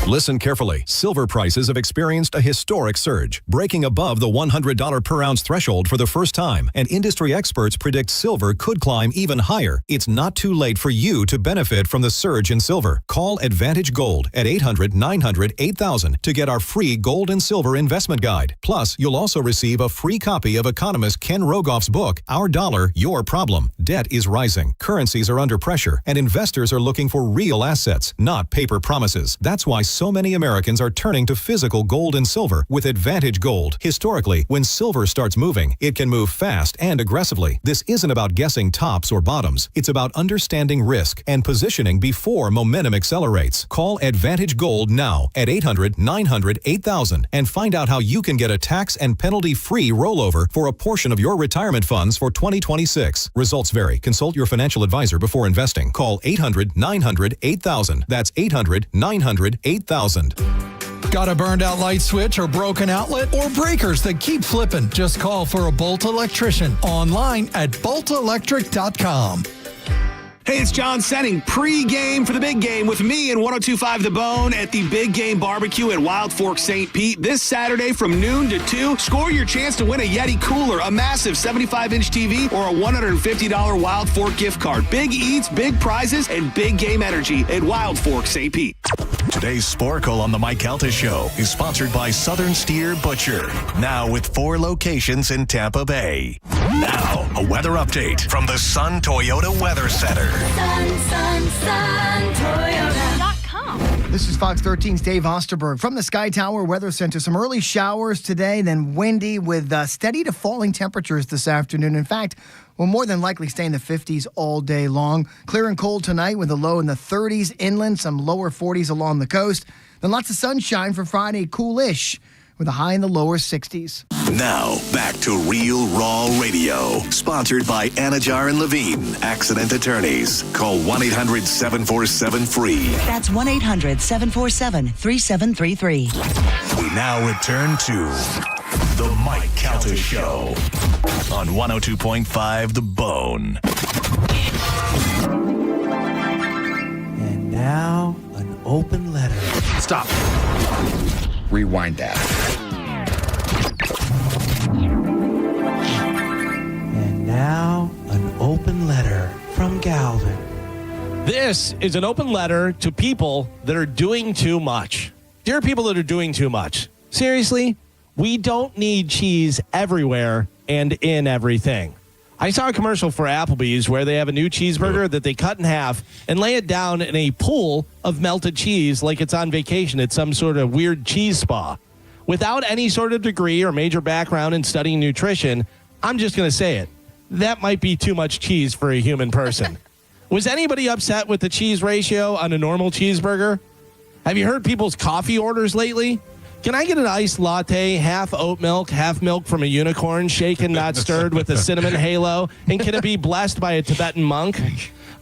Listen carefully. Silver prices have experienced a historic surge, breaking above the $100 per ounce threshold for the first time, and industry experts predict silver could climb even higher. It's not too late for you to benefit from the surge in silver. Call Advantage Gold at 800-900-8000 to get our free gold and silver investment guide. Plus, you'll also receive a free copy of economist Ken Rogoff's book, Our Dollar, Your Problem. Debt is rising, currencies are under pressure, and investors are looking for real assets, not paper promises. That's why so many Americans are turning to physical gold and silver with Advantage Gold. Historically, when silver starts moving, it can move fast and aggressively. This isn't about guessing tops or bottoms. It's about understanding risk and positioning before momentum accelerates. Call Advantage Gold now at 800-900-8000 and find out how you can get a tax and penalty-free rollover for a portion of your retirement funds for 2026. Results vary. Consult your financial advisor before investing. Call 800-900-8000. That's 800-900-8000. Got a burned out light switch or broken outlet or breakers that keep flipping? Just call for a Bolt electrician online at boltelectric.com. Hey, it's John Senning, pre-game for the big game with me and 102.5 The Bone at the Big Game Barbecue at Wild Fork St. Pete this Saturday from noon to 2. Score your chance to win a Yeti cooler, a massive 75-inch TV, or a $150 Wild Fork gift card. Big eats, big prizes, and big game energy at Wild Fork St. Pete. Today's Sporkle on the Mike Calta Show is sponsored by Southern Steer Butcher, now with 4 locations in Tampa Bay. Now, a weather update from the Sun Toyota Weather Center. Toyota.com. This is Fox 13's Dave Osterberg from the Sky Tower Weather Center. Some early showers today, then windy with steady to falling temperatures this afternoon. In fact, we'll more than likely stay in the 50s all day long. Clear and cold tonight with a low in the 30s inland, some lower 40s along the coast. Then lots of sunshine for Friday, coolish with a high in the lower 60s. Now, back to Real Raw Radio, sponsored by Anajar and Levine, accident attorneys. Call 1-800-747-FREE. That's 1-800-747-3733. We now return to The Mike Calta Show on 102.5 The Bone. And now, an open letter. Stop. Rewind that. And now, an open letter from Galvin. This is an open letter to people that are doing too much. Dear people that are doing too much, seriously, we don't need cheese everywhere and in everything. I saw a commercial for Applebee's where they have a new cheeseburger that they cut in half and lay it down in a pool of melted cheese like it's on vacation at some sort of weird cheese spa. Without any sort of degree or major background in studying nutrition, I'm just going to say it. That might be too much cheese for a human person. Was anybody upset with the cheese ratio on a normal cheeseburger? Have you heard people's coffee orders lately? Can I get an iced latte, half oat milk, half milk from a unicorn, shaken, not stirred with a cinnamon halo? And can it be blessed by a Tibetan monk?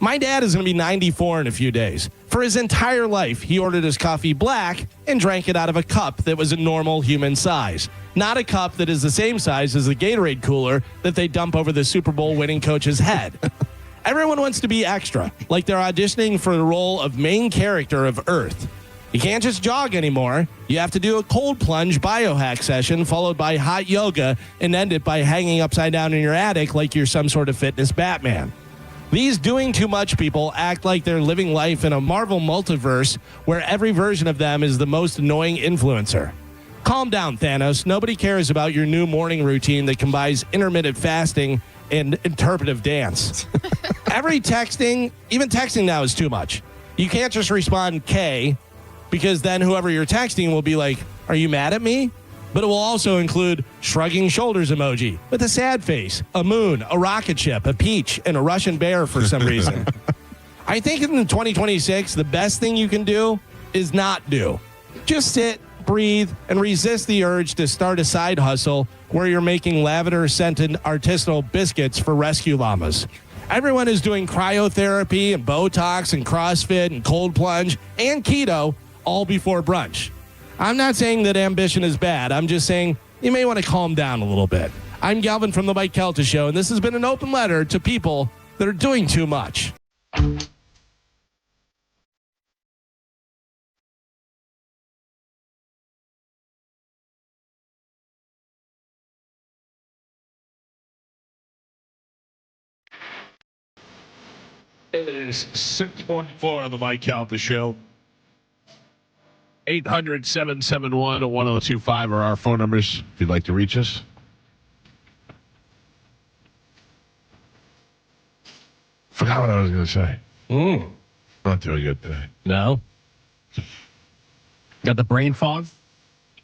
My dad is going to be 94 in a few days. For his entire life, he ordered his coffee black and drank it out of a cup that was a normal human size. Not a cup that is the same size as the Gatorade cooler that they dump over the Super Bowl winning coach's head. Everyone wants to be extra, like they're auditioning for the role of main character of Earth. You can't just jog anymore. You have to do a cold plunge biohack session followed by hot yoga and end it by hanging upside down in your attic like you're some sort of fitness Batman. These doing too much people act like they're living life in a Marvel multiverse where every version of them is the most annoying influencer. Calm down, Thanos. Nobody cares about your new morning routine that combines intermittent fasting and interpretive dance. Every texting, even texting now is too much. You can't just respond K, because then whoever you're texting will be like, are you mad at me? But it will also include shrugging shoulders emoji with a sad face, a moon, a rocket ship, a peach, and a Russian bear for some reason. I think in 2026, the best thing you can do is not do. Just sit, breathe, and resist the urge to start a side hustle where you're making lavender-scented artisanal biscuits for rescue llamas. Everyone is doing cryotherapy and Botox and CrossFit and cold plunge and keto all before brunch. I'm not saying that ambition is bad. I'm just saying you may want to calm down a little bit. I'm Galvin from the Mike Calta Show, and this has been an open letter to people that are doing too much. It is 6:44 on the Mike Calta Show. 800-771-1025 are our phone numbers if you'd like to reach us. Forgot what I was going to say. Not doing good today. No? Got the brain fog?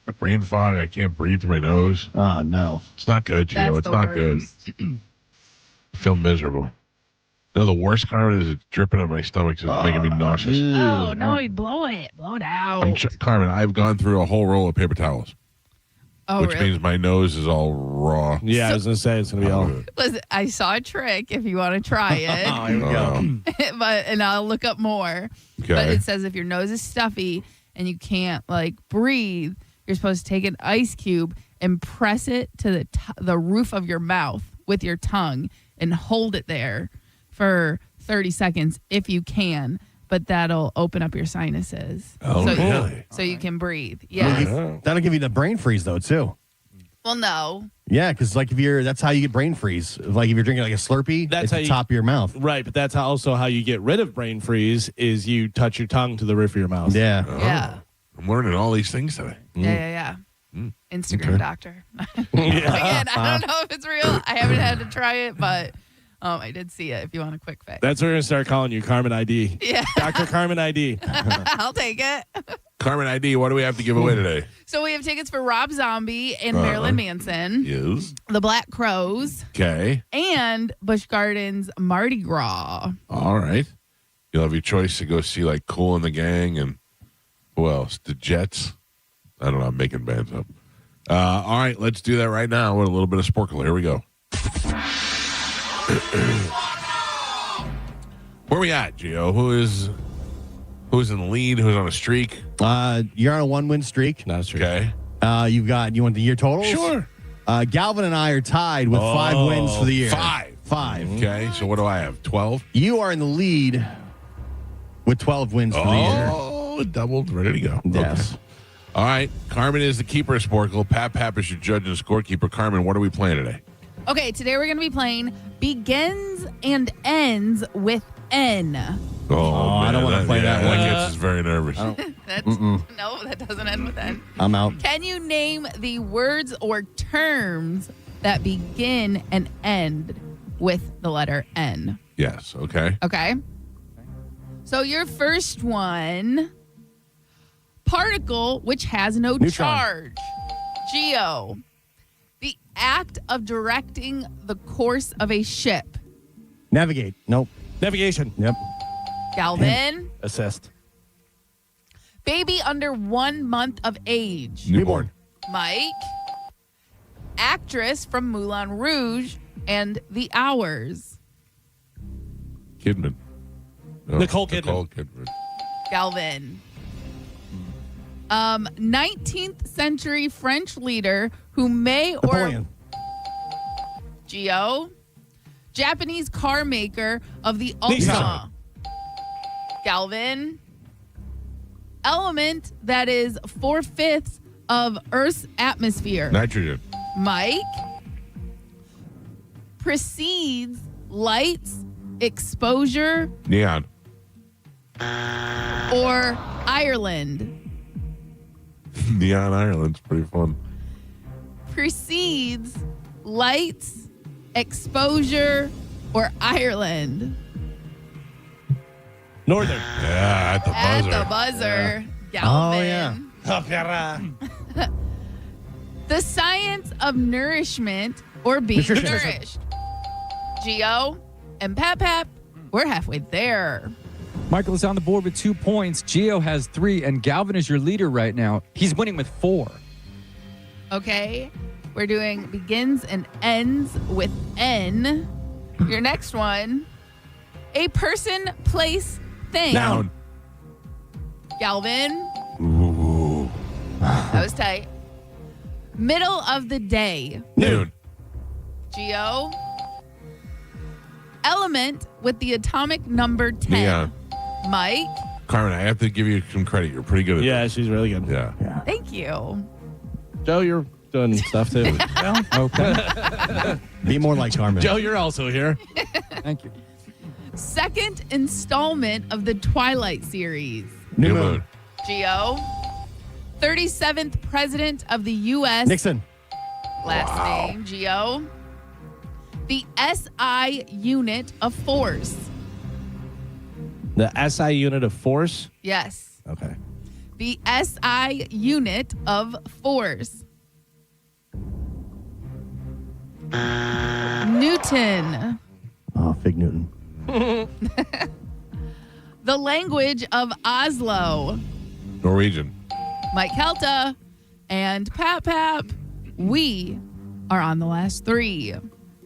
A brain fog. I can't breathe through my nose. Oh, no. It's not good, Gio. It's not good. I feel miserable. No, the worst, Carmen, is it's dripping on my stomach. So it's making me nauseous. Oh, no, you blow it. Blow it out. Carmen, I've gone through a whole roll of paper towels. Oh, which really? means my nose is all raw. Yeah, I was going to say it's going to be all. Listen, I saw a trick if you want to try it. Oh, here we go. And I'll look up more. Okay. But it says if your nose is stuffy and you can't like breathe, you're supposed to take an ice cube and press it to the roof of your mouth with your tongue and hold it there for 30 seconds if you can. But that'll open up your sinuses. Oh, really? So you can breathe. Yeah. That'll give you the brain freeze, though, too. Well, no. Yeah, because like that's how you get brain freeze. Like if you're drinking like a Slurpee, That's it's how the you- top of your mouth. Right, but that's also how you get rid of brain freeze is you touch your tongue to the roof of your mouth. Yeah. Yeah. I'm learning all these things today. Yeah. Instagram Okay. doctor. Again, I don't know if it's real. I haven't had to try it, but I did see it if you want a quick fix. That's what we're going to start calling you, Carmen ID. Yeah. Dr. Carmen ID. I'll take it. Carmen ID, what do we have to give away today? So we have tickets for Rob Zombie and Marilyn Manson, Yes. The Black Crows, Okay. and Busch Gardens Mardi Gras. All right. You'll have your choice to go see like Cool and the Gang and who else? The Jets. I don't know. I'm making bands up. All right. Let's do that right now with a little bit of Sporkle. Here we go. Where we at, Gio? Who's in the lead? Who's on a streak? You're on a 1-win streak. Not a streak. Okay. You want the year totals? Sure. Galvin and I are tied with 5 wins for the year. Five. Okay. So what do I have? 12? You are in the lead with 12 wins for the year. Oh, doubled. Ready to go. Yes. Okay. All right. Carmen is the keeper of Sporkle. Pap is your judge and scorekeeper. Carmen, what are we playing today? Okay, today we're going to be playing Begins and Ends with N. Oh, man, I don't want to play that one. That gets us very nervous. No, that doesn't end with N. I'm out. Can you name the words or terms that begin and end with the letter N? Yes. Okay. Okay. So your first one, particle which has no Neutron. charge. Geo, the act of directing the course of a ship. Navigate. Nope. Navigation. Yep. Galvin, Assist. baby under 1 month of age. Newborn. Mike, actress from Moulin Rouge and The Hours. Kidman. No, Nicole Kidman. Nicole Kidman. Galvin. 19th century French leader who may Napoleon. Geo, Japanese car maker of the Nissan. Ultima. Galvin, element that is 4/5 of Earth's atmosphere. Nitrogen. Mike, precedes lights, exposure, Neon. or Ireland. Neon Ireland's pretty fun. Precedes lights, exposure, or Ireland. Northern. Yeah, at the At buzzer. the buzzer. Oh, Galvin. yeah. The science of nourishment or being Nutrition. nourished. Geo and Pap, we're halfway there. Michael is on the board with 2 points. Gio has 3, and Galvin is your leader right now. He's winning with 4. Okay. We're doing begins and ends with N. Your next one, a person, place, thing. Noun. Galvin, Ooh. that was tight. Middle of the day. Noon. Geo. Element with the atomic number 10. Neon. Mike, Carmen, I have to give you some credit. You're pretty good at Yeah, this. she's really good. Yeah. thank you. Joe, you're doing stuff too. Okay. Be more like Carmen. Joe, you're also here. Thank you. Second installment of the Twilight series. New Moon. Geo. 37th president of the U.S. Nixon. Last name, Geo. The SI unit of force. The SI unit of force. Yes. Okay. The SI unit of force. Newton. Oh, Fig Newton. The language of Oslo. Norwegian. Mike Calta and Pap. We are on the last 3.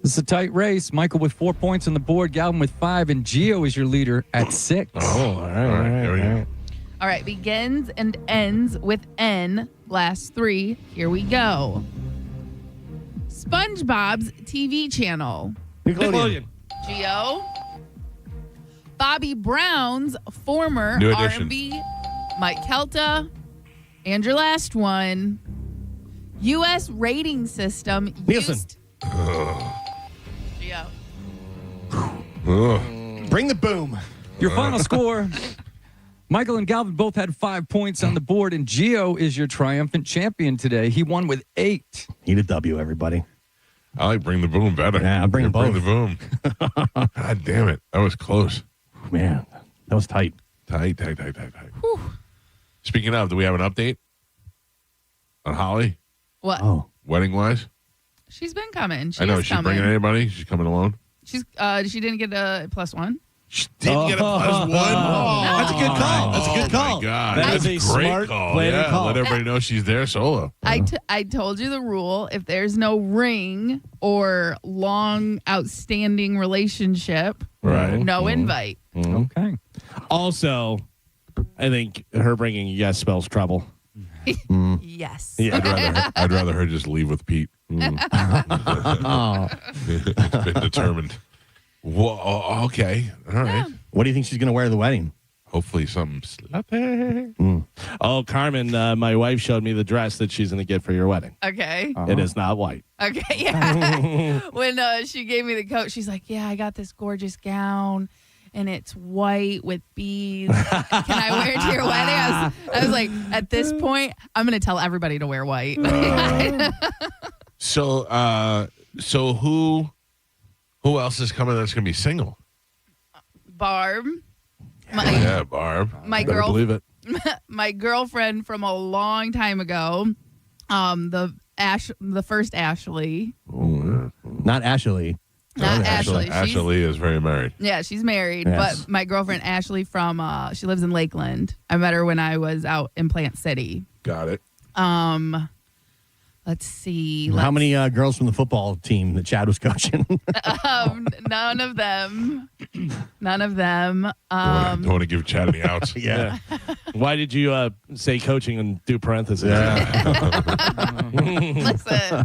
This is a tight race. Michael with 4 points on the board, Galvin with 5, and Gio is your leader at 6. Oh, all right. There we go. All right, begins and ends with N. Last 3. Here we go. SpongeBob's TV channel. Nickelodeon. Gio. Bobby Brown's former New Edition. R&B. Mike Kelta. And your last one. U.S. rating system. Nielsen. Gio. Bring the boom. Your final score. Michael and Galvin both had 5 points on the board, and Gio is your triumphant champion today. He won with 8. Need a W, everybody. I like Bring the Boom better. Yeah, Bring the Bring the Boom. God damn it. That was close. Man, that was tight. Tight. Speaking of, do we have an update on Holly? What? Oh. Oh. Wedding-wise? She's been coming. I know. Is she bringing anybody? She's coming alone? She didn't get a +1. She didn't get a +1? Oh, that's a good call. That's a good call. Oh, my God. That That's is a great smart call. plan to call. Let everybody know she's there solo. I told you the rule. If there's no ring or long outstanding relationship, Right. no invite. Okay. Also, I think her bringing yes spells trouble. Yes. Yeah. I'd rather her just leave with Pete. It's been determined. Whoa, okay. All right. What do you think she's going to wear to the wedding? Hopefully something sloppy. Oh, Carmen, my wife showed me the dress that she's going to get for your wedding. Okay. It is not white. Okay. Yeah. When she gave me the coat, she's like, "Yeah, I got this gorgeous gown, and it's white with beads. Can I wear it to your wedding?" I was like, at this point, I'm going to tell everybody to wear white. So who else is coming that's going to be single? Barb. Yeah, Barb. My Better girl, believe it. my girlfriend from a long time ago, the first Ashley. Not Ashley. Not Ashley. Ashley is very married. Yeah, she's married. Yes. But my girlfriend Ashley from she lives in Lakeland. I met her when I was out in Plant City. Got it. Let's see. How many girls from the football team that Chad was coaching? None of them. None of them. Don't want to give Chad any outs. Yeah. Why did you say coaching and do parentheses? Listen,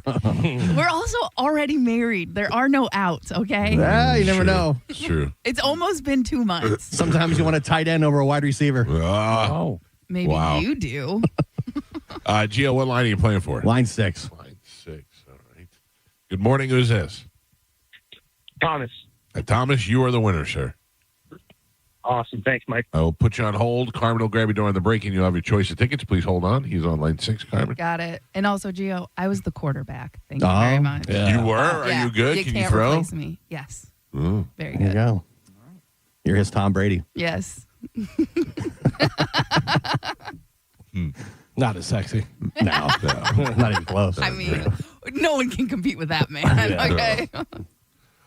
we're also already married. There are no outs, okay? Yeah, you never know. It's true. It's almost been 2 months. Sometimes you want a tight end over a wide receiver. Oh. Maybe Wow. you do. Gio, what line are you playing for? Line 6. Line 6. All right. Good morning. Who's this? Thomas. Thomas, you are the winner, sir. Awesome. Thanks, Mike. I will put you on hold. Carmen will grab you during the break, and you'll have your choice of tickets. Please hold on. He's on line 6, Carmen. Got it. And also, Gio, I was the quarterback. Thank you very much. You were? Are Yeah, you good? You Can can't you throw? replace me. Yes. Mm. Very There you good. go. You're his Tom Brady. Yes. Not as sexy. No, not even close. I mean, no one can compete with that man. Yeah. Okay.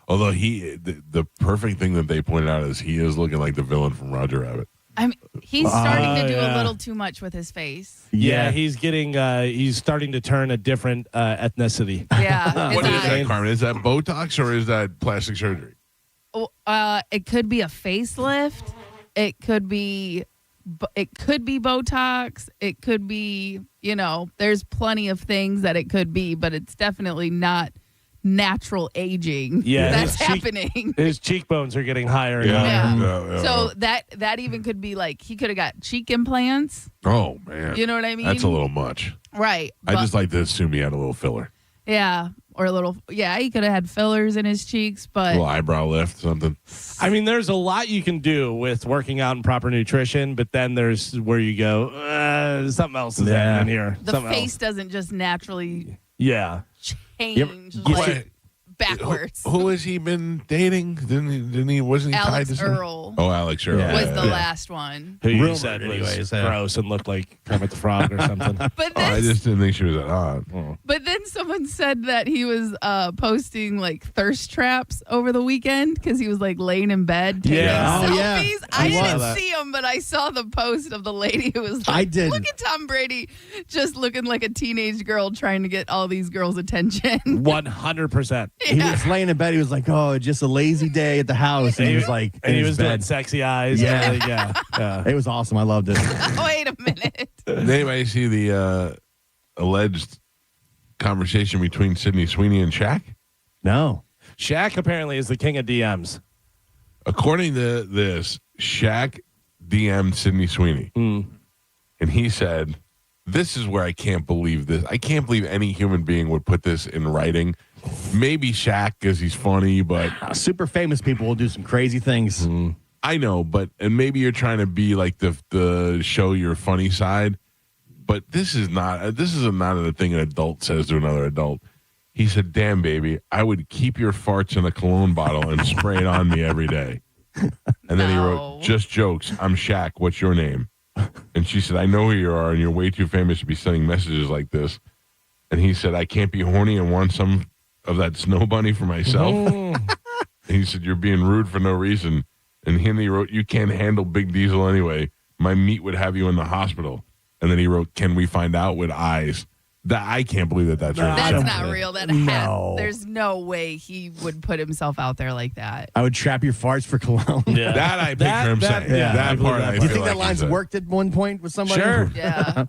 Although the perfect thing that they pointed out is he is looking like the villain from Roger Rabbit. I mean, he's starting to do yeah. a little too much with his face. Yeah, he's getting. He's starting to turn a different ethnicity. Yeah. What is that, Carmen? Is that Botox or is that plastic surgery? It could be a facelift. It could be Botox. It could be, there's plenty of things that it could be, but it's definitely not natural aging. Yeah, that's happening. His cheekbones are getting higher. And Yeah. higher. So that even could be like he could have got cheek implants. Oh man, You know what I mean? That's a little much. Right. I just like to assume he had a little filler, Yeah. Or a little, he could have had fillers in his cheeks, a but little eyebrow lift, something. I mean, there's a lot you can do with working out and proper nutrition, but then there's where you go, something else is happening here. the Something face else. doesn't just naturally Yeah. change. backwards. Who has he been dating? Wasn't he tied Alex to someone? Earl. Oh, Alex Earl. Was the last one. Who you Rumored said was anyways, gross and looked like Kermit the Frog or something. But Oh, I just didn't think she was that hot. But then someone said that he was posting like thirst traps over the weekend because he was like laying in bed taking selfies. I didn't see him, but I saw the post of the lady who was like, look at Tom Brady just looking like a teenage girl trying to get all these girls' attention. 100%. He was laying in bed. He was like, oh, just a lazy day at the house. And he was like, and he was doing bed. sexy eyes. Yeah. Yeah. It was awesome. I loved it. Wait a minute. Did anybody see the alleged conversation between Sydney Sweeney and Shaq? No. Shaq apparently is the king of DMs. According to this, Shaq DM'd Sydney Sweeney. And he said, this is where I can't believe this. I can't believe any human being would put this in writing. Maybe Shaq because he's funny, but super famous people will do some crazy things. I know, and maybe you're trying to be like the show your funny side, but this is not a thing an adult says to another adult. He said, damn, baby, I would keep your farts in a cologne bottle and spray it on me every day. And then he wrote, just jokes. I'm Shaq. What's your name? And she said, I know who you are, and you're way too famous to be sending messages like this. And he said, I can't be horny and want some of that snow bunny for myself. And he said, you're being rude for no reason. And he wrote, you can't handle Big Diesel anyway. My meat would have you in the hospital. And then he wrote, can we find out with eyes? I can't believe that's real. That's not real. There's no way he would put himself out there like that. I would trap your farts for cologne. Yeah. That I picture him saying. That part I Do you think that line's worked at one point with somebody? Sure. Yeah.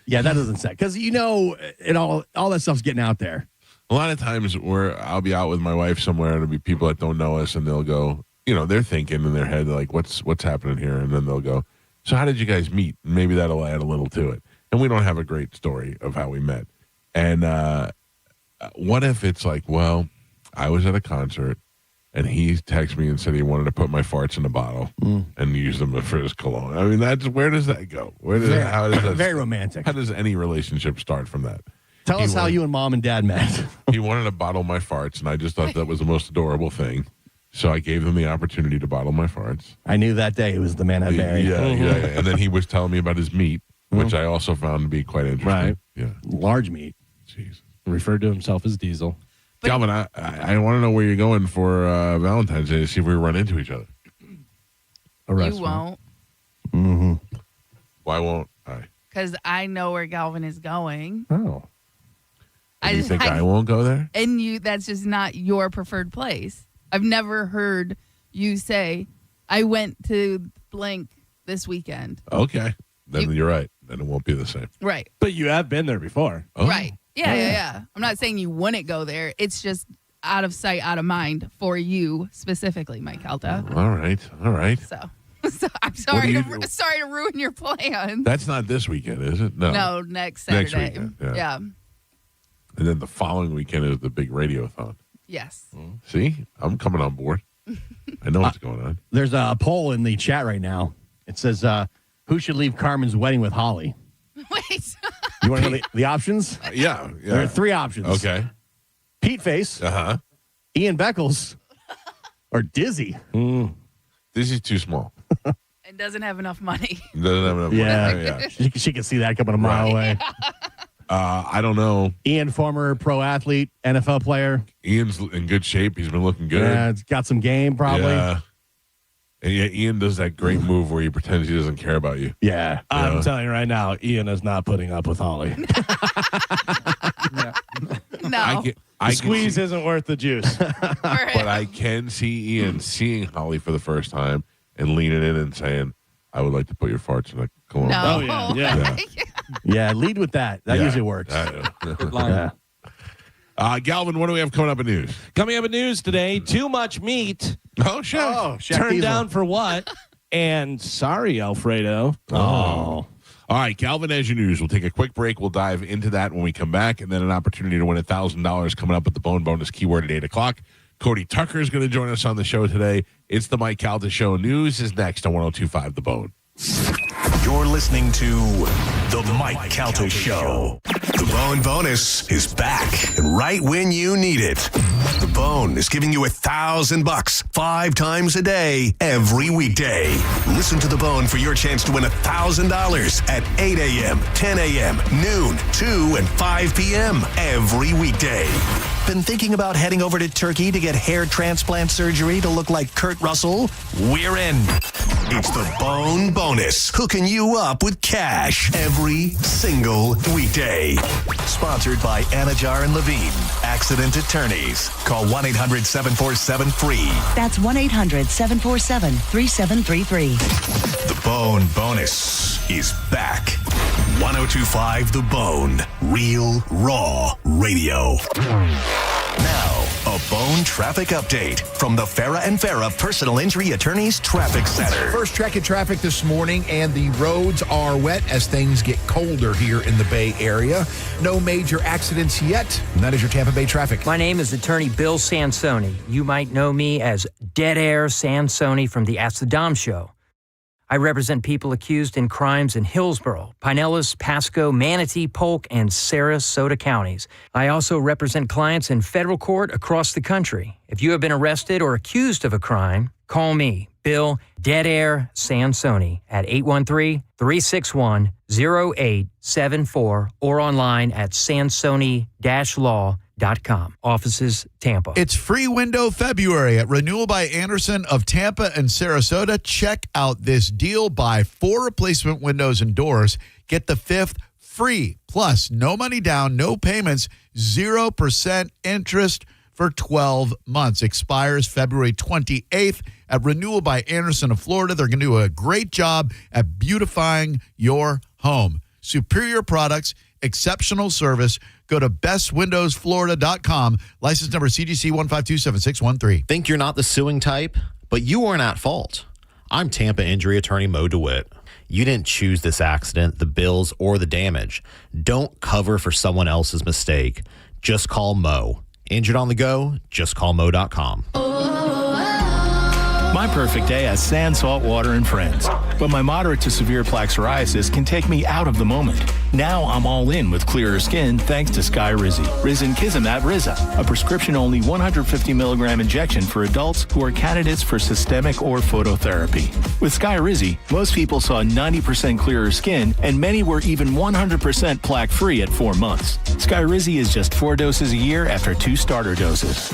Yeah, that doesn't say. Because, all that stuff's getting out there. A lot of times I'll be out with my wife somewhere and there'll be people that don't know us and they'll go, they're thinking in their head, like, what's happening here? And then they'll go, so how did you guys meet? And maybe that'll add a little to it. And we don't have a great story of how we met. And what if it's like, well, I was at a concert and he texted me and said he wanted to put my farts in a bottle and use them for his cologne. I mean, where does that go? How does that very romantic. How does any relationship start from that? Tell us how you and mom and dad met. He wanted to bottle my farts, and I just thought that was the most adorable thing. So I gave him the opportunity to bottle my farts. I knew that day it was the man I married. Yeah. And then he was telling me about his meat, which I also found to be quite interesting. Right. Yeah. Large meat. Jeez. Referred to himself as Diesel. Calvin, I want to know where you're going for Valentine's Day to see if we run into each other. You won't. Mm-hmm. Why won't I? Because I know where Galvin is going. Oh. You think I won't go there? And that's just not your preferred place. I've never heard you say, I went to blank this weekend. Okay. Then you're right. Then it won't be the same. Right. But you have been there before. Oh. Right. Yeah. I'm not saying you wouldn't go there. It's just out of sight, out of mind for you specifically, Mike Calta. All right. So I'm sorry to ruin your plans. That's not this weekend, is it? No, next Saturday. Next weekend, yeah. And then the following weekend is the big radiothon. Yes. See? I'm coming on board. I know what's going on. There's a poll in the chat right now. It says, who should leave Carmen's wedding with Holly? Wait. You want to know the options? Yeah. There are three options. Okay. Pete Face, Ian Beckles, or Dizzy. Dizzy's too small. And doesn't have enough money. Doesn't have enough money. Yeah. She can see that coming a mile away. I don't know. Ian, former pro athlete, NFL player. Ian's in good shape. He's been looking good. Yeah, it's got some game probably. Yeah. And Ian does that great move where he pretends he doesn't care about you. Yeah. I'm telling you right now, Ian is not putting up with Holly. No. The squeeze isn't worth the juice. But I can see Ian seeing Holly for the first time and leaning in and saying, I would like to put your farts in a cologne. No. Oh, yeah. Yeah, lead with that. That usually works. Good line. Galvin, what do we have coming up in news? Coming up in news today, too much meat. Oh, Shaq. Turned down for what? And sorry, Alfredo. Oh. All right, Galvin, as your news. We'll take a quick break. We'll dive into that when we come back, and then an opportunity to win $1,000 coming up with the Bone Bonus keyword at 8 o'clock. Cody Tucker is going to join us on the show today. It's the Mike Calta Show. News is next on 102.5 The Bone. You're listening to The Mike Calta Show. The The Bone Bonus is back and right when you need it. The Bone is giving you $1,000 5 times a day, every weekday. Listen to The Bone for your chance to win $1,000 at 8 a.m., 10 a.m., noon, 2, and 5 p.m. every weekday. Been thinking about heading over to Turkey to get hair transplant surgery to look like Kurt Russell? We're in. It's the Bone Bonus, hooking you up with cash every single weekday. Sponsored by Anajar and Levine, Accident Attorneys. Call 1-800-747-FREE. That's 1-800-747-3733. The Bone Bonus is back. 1025 The Bone. Real, raw radio. Now, a Bone traffic update from the Farah and Farah Personal Injury Attorneys Traffic Center. First check of traffic this morning, and the roads are wet as things get colder here in the Bay Area. No major accidents yet, and that is your Tampa Bay traffic. My name is Attorney Bill Sansoni. You might know me as Dead Air Sansoni from the Ask the Dom show. I represent people accused in crimes in Hillsborough, Pinellas, Pasco, Manatee, Polk, and Sarasota counties. I also represent clients in federal court across the country. If you have been arrested or accused of a crime, call me, Bill Dead Air Sansoni, at 813-361-0874 or online at sansoni-law.com. Offices, Tampa. It's free window February at Renewal by Anderson of Tampa and Sarasota. Check out this deal. Buy 4 replacement windows and doors. Get the 5th free. Plus, no money down, no payments, 0% interest for 12 months. Expires February 28th at Renewal by Anderson of Florida. They're going to do a great job at beautifying your home. Superior products, exceptional service. Go to bestwindowsflorida.com. License number CGC 1527613. Think you're not the suing type, but you weren't at fault. I'm Tampa injury attorney Mo DeWitt. You didn't choose this accident, the bills, or the damage. Don't cover for someone else's mistake. Just call Mo. Injured on the go? Just call Mo.com. My perfect day has sand, salt water, and friends. But my moderate to severe plaque psoriasis can take me out of the moment. Now I'm all in with clearer skin thanks to Skyrizi. Risankizumab Riza, a prescription-only 150 milligram injection for adults who are candidates for systemic or phototherapy. With Skyrizi, most people saw 90% clearer skin, and many were even 100% plaque-free at 4 months. Skyrizi is just 4 doses a year after 2 starter doses.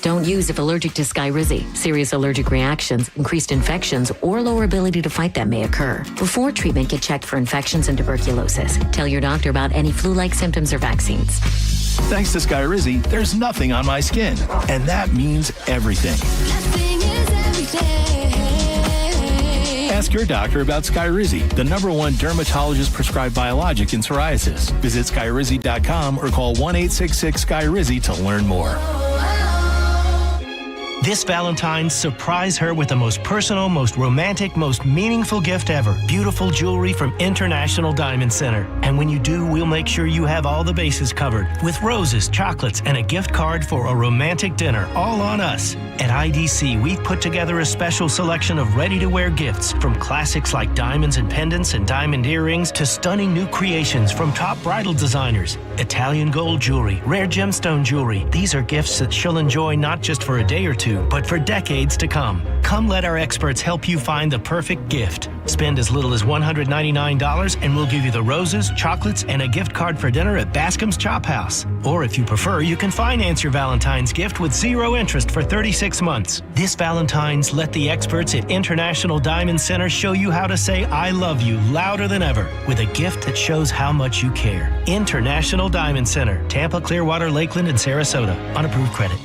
Don't use if allergic to Skyrizi. Serious allergic reactions, increased infections, or lower ability to fight them may occur. Before treatment, get checked for infections and tuberculosis. Tell your doctor about any flu-like symptoms or vaccines. Thanks to Skyrizi, there's nothing on my skin. And that means everything. Ask your doctor about Skyrizi, the #1 dermatologist-prescribed biologic in psoriasis. Visit Skyrizi.com or call 1-866-SKYRIZI to learn more. This Valentine's, surprise her with the most personal, most romantic, most meaningful gift ever. Beautiful jewelry from International Diamond Center. And when you do, we'll make sure you have all the bases covered with roses, chocolates, and a gift card for a romantic dinner, all on us. At IDC, we've put together a special selection of ready-to-wear gifts, from classics like diamonds and pendants and diamond earrings to stunning new creations from top bridal designers. Italian gold jewelry, rare gemstone jewelry. These are gifts that she'll enjoy not just for a day or two, but for decades to come. Come let our experts help you find the perfect gift. Spend as little as $199 and we'll give you the roses, chocolates, and a gift card for dinner at Bascom's Chop House. Or if you prefer, you can finance your Valentine's gift with 0 interest for 36 months. This Valentine's, let the experts at International Diamond Center show you how to say I love you louder than ever with a gift that shows how much you care. International Diamond Center, Tampa, Clearwater, Lakeland, and Sarasota. Unapproved credit.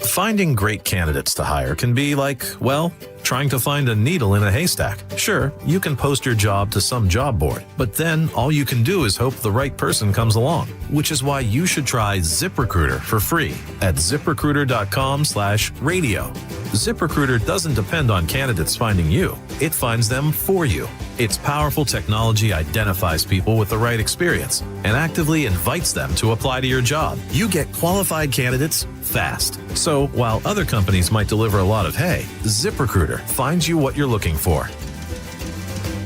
Finding great candidates to hire can be like, well, trying to find a needle in a haystack. Sure, you can post your job to some job board, but then all you can do is hope the right person comes along, which is why you should try ZipRecruiter for free at ZipRecruiter.com/radio. ZipRecruiter doesn't depend on candidates finding you. It finds them for you. Its powerful technology identifies people with the right experience and actively invites them to apply to your job. You get qualified candidates fast. So while other companies might deliver a lot of hay, ZipRecruiter finds you what you're looking for.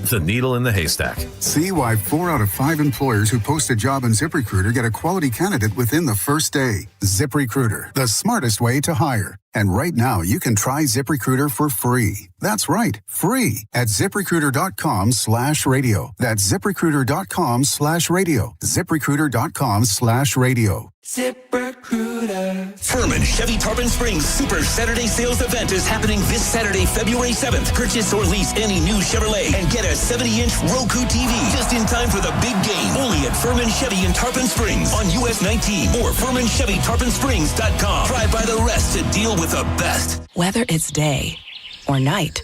the needle in the haystack. See why 4 out of 5 employers who post a job on ZipRecruiter get a quality candidate within the first day. ZipRecruiter, the smartest way to hire. And right now, you can try ZipRecruiter for free. That's right, free at ZipRecruiter.com/radio. That's ZipRecruiter.com/radio. ZipRecruiter.com/radio. ZipRecruiter. Furman Chevy Tarpon Springs Super Saturday Sales Event is happening this Saturday, February 7th. Purchase or lease any new Chevrolet and get a 70-inch Roku TV just in time for the big game. Only at Furman Chevy in Tarpon Springs on US 19 or FurmanChevyTarponSprings.com. Drive by the rest to deal with the best. Whether it's day or night,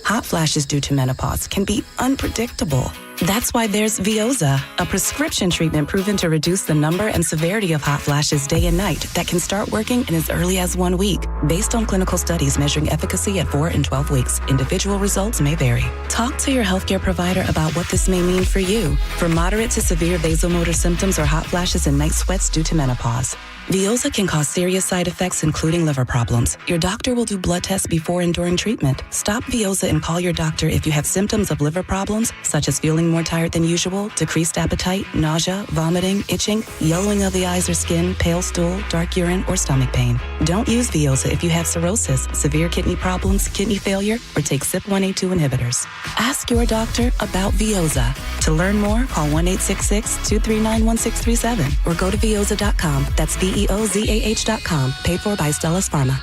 hot flashes due to menopause can be unpredictable. That's why there's Veoza, a prescription treatment proven to reduce the number and severity of hot flashes day and night that can start working in as early as 1 week. Based on clinical studies measuring efficacy at 4 and 12 weeks, individual results may vary. Talk to your healthcare provider about what this may mean for you. For moderate to severe vasomotor symptoms or hot flashes and night sweats due to menopause, Veoza can cause serious side effects, including liver problems. Your doctor will do blood tests before and during treatment. Stop Veoza and call your doctor if you have symptoms of liver problems, such as feeling more tired than usual, decreased appetite, nausea, vomiting, itching, yellowing of the eyes or skin, pale stool, dark urine, or stomach pain. Don't use Veoza if you have cirrhosis, severe kidney problems, kidney failure, or take CYP1A2 inhibitors. Ask your doctor about Veoza. To learn more, call 1-866-239-1637 or go to Veoza.com. That's VEOZAH.com. Paid for by Stellus Pharma.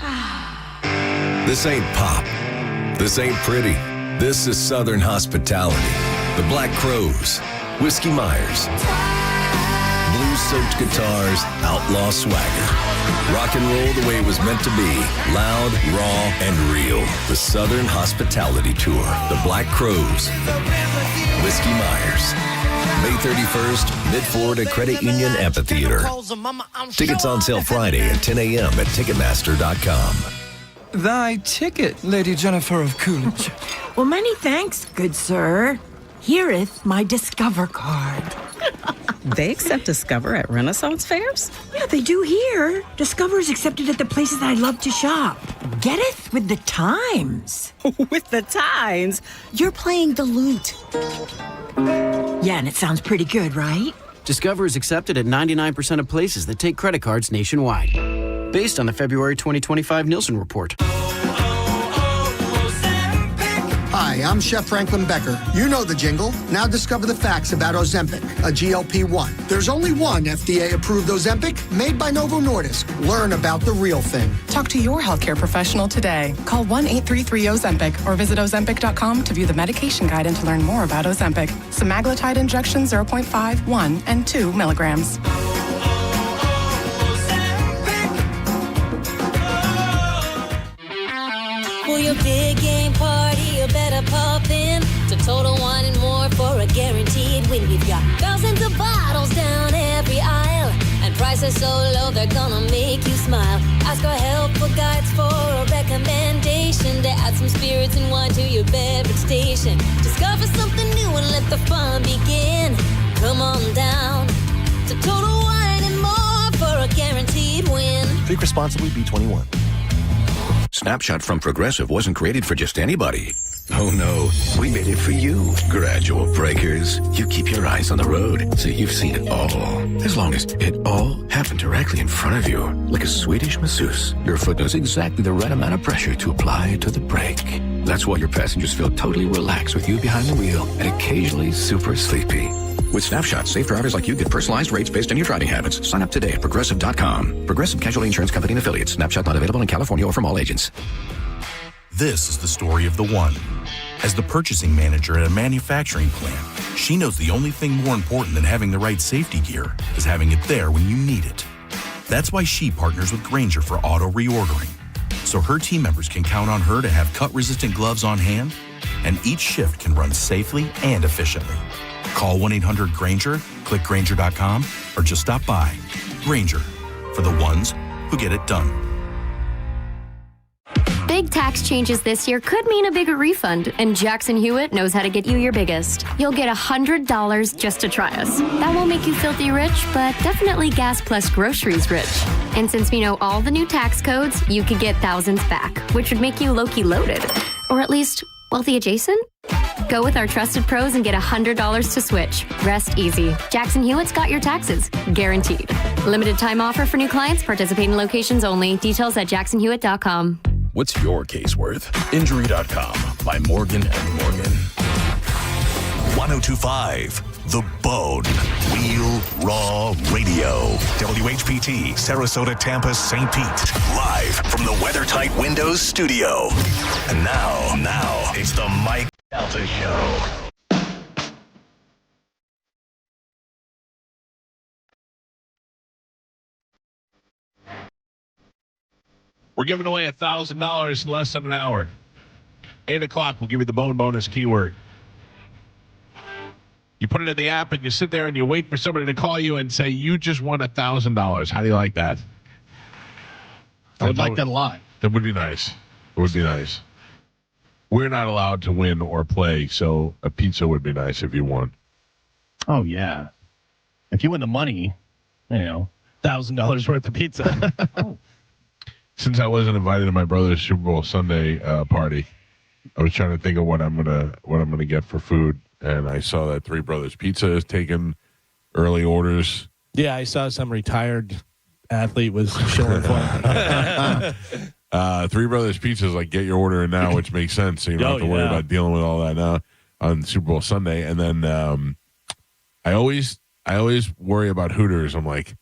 This ain't pop. This ain't pretty. This is Southern hospitality. The Black Crows, Whiskey Myers, blues-soaked guitars, outlaw swagger. Rock and roll the way it was meant to be. Loud, raw, and real. The Southern Hospitality Tour. The Black Crows, Whiskey Myers. May 31st, Mid-Florida Credit Union Amphitheater. Tickets on sale Friday at 10 a.m. at Ticketmaster.com. Thy ticket, Lady Jennifer of Coolidge. Well, many thanks, good sir. Hereeth my Discover card. They accept Discover at Renaissance fairs? Yeah, they do here. Discover is accepted at the places I love to shop. Getteth with the times. With the times? You're playing the lute. Yeah, and it sounds pretty good, right? Discover is accepted at 99% of places that take credit cards nationwide. Based on the February 2025 Nielsen report. Hi, I'm Chef Franklin Becker. You know the jingle. Now discover the facts about Ozempic, a GLP-1. There's only one FDA-approved Ozempic made by Novo Nordisk. Learn about the real thing. Talk to your healthcare professional today. Call 1-833-OZEMPIC or visit Ozempic.com to view the medication guide and to learn more about Ozempic. Semaglutide injection 0.5, 1, and 2 milligrams. For your big game party, you better pop in to Total Wine and More for a guaranteed win. We've got thousands of bottles down every aisle, and prices so low they're gonna make you smile. Ask our helpful guides for a recommendation to add some spirits and wine to your beverage station. Discover something new and let the fun begin. Come on down to Total Wine and More for a guaranteed win. Drink responsibly, B21. Snapshot from Progressive wasn't created for just anybody. Oh no, we made it for you. Gradual breakers. You keep your eyes on the road, so you've seen it all. As long as it all happened directly in front of you, like a Swedish masseuse, your foot knows exactly the right amount of pressure to apply to the brake. That's why your passengers feel totally relaxed with you behind the wheel and occasionally super sleepy. With Snapshot, safe drivers like you get personalized rates based on your driving habits. Sign up today at Progressive.com. Progressive Casualty Insurance Company and Affiliates. Snapshot not available in California or from all agents. This is the story of the one. As the purchasing manager at a manufacturing plant, she knows the only thing more important than having the right safety gear is having it there when you need it. That's why she partners with Grainger for auto reordering, so her team members can count on her to have cut-resistant gloves on hand, and each shift can run safely and efficiently. Call 1-800-GRAINGER, click Grainger.com, or just stop by. Grainger, for the ones who get it done. Big tax changes this year could mean a bigger refund, and Jackson Hewitt knows how to get you your biggest. You'll get $100 just to try us. That won't make you filthy rich, but definitely gas plus groceries rich. And since we know all the new tax codes, you could get thousands back, which would make you low-key loaded. Or at least wealthy adjacent. Go with our trusted pros and get $100 to switch. Rest easy. Jackson Hewitt's got your taxes. Guaranteed. Limited time offer for new clients. Participating locations only. Details at jacksonhewitt.com. What's your case worth? Injury.com by Morgan & Morgan. 1025 The Bone. Real Raw Radio. WHPT, Sarasota, Tampa, St. Pete. Live from the WeatherTight Windows studio. And now, it's the Mike Calta Show. We're giving away $1,000 in less than an hour. 8 o'clock, we'll give you the bone bonus keyword. You put it in the app and you sit there and you wait for somebody to call you and say, you just won $1,000. How do you like that? I would like that a lot. That would be nice. It would be nice. We're not allowed to win or play, so a pizza would be nice if you won. Oh, yeah. If you win the money, $1,000 worth of pizza. Since I wasn't invited to my brother's Super Bowl Sunday party, I was trying to think of what I'm gonna get for food, and I saw that Three Brothers Pizza is taking early orders. Yeah, I saw some retired athlete was shilling for Three Brothers Pizza is like, get your order in now, which makes sense, so you don't have to worry about dealing with all that now on Super Bowl Sunday. And then I always worry about Hooters. I'm like,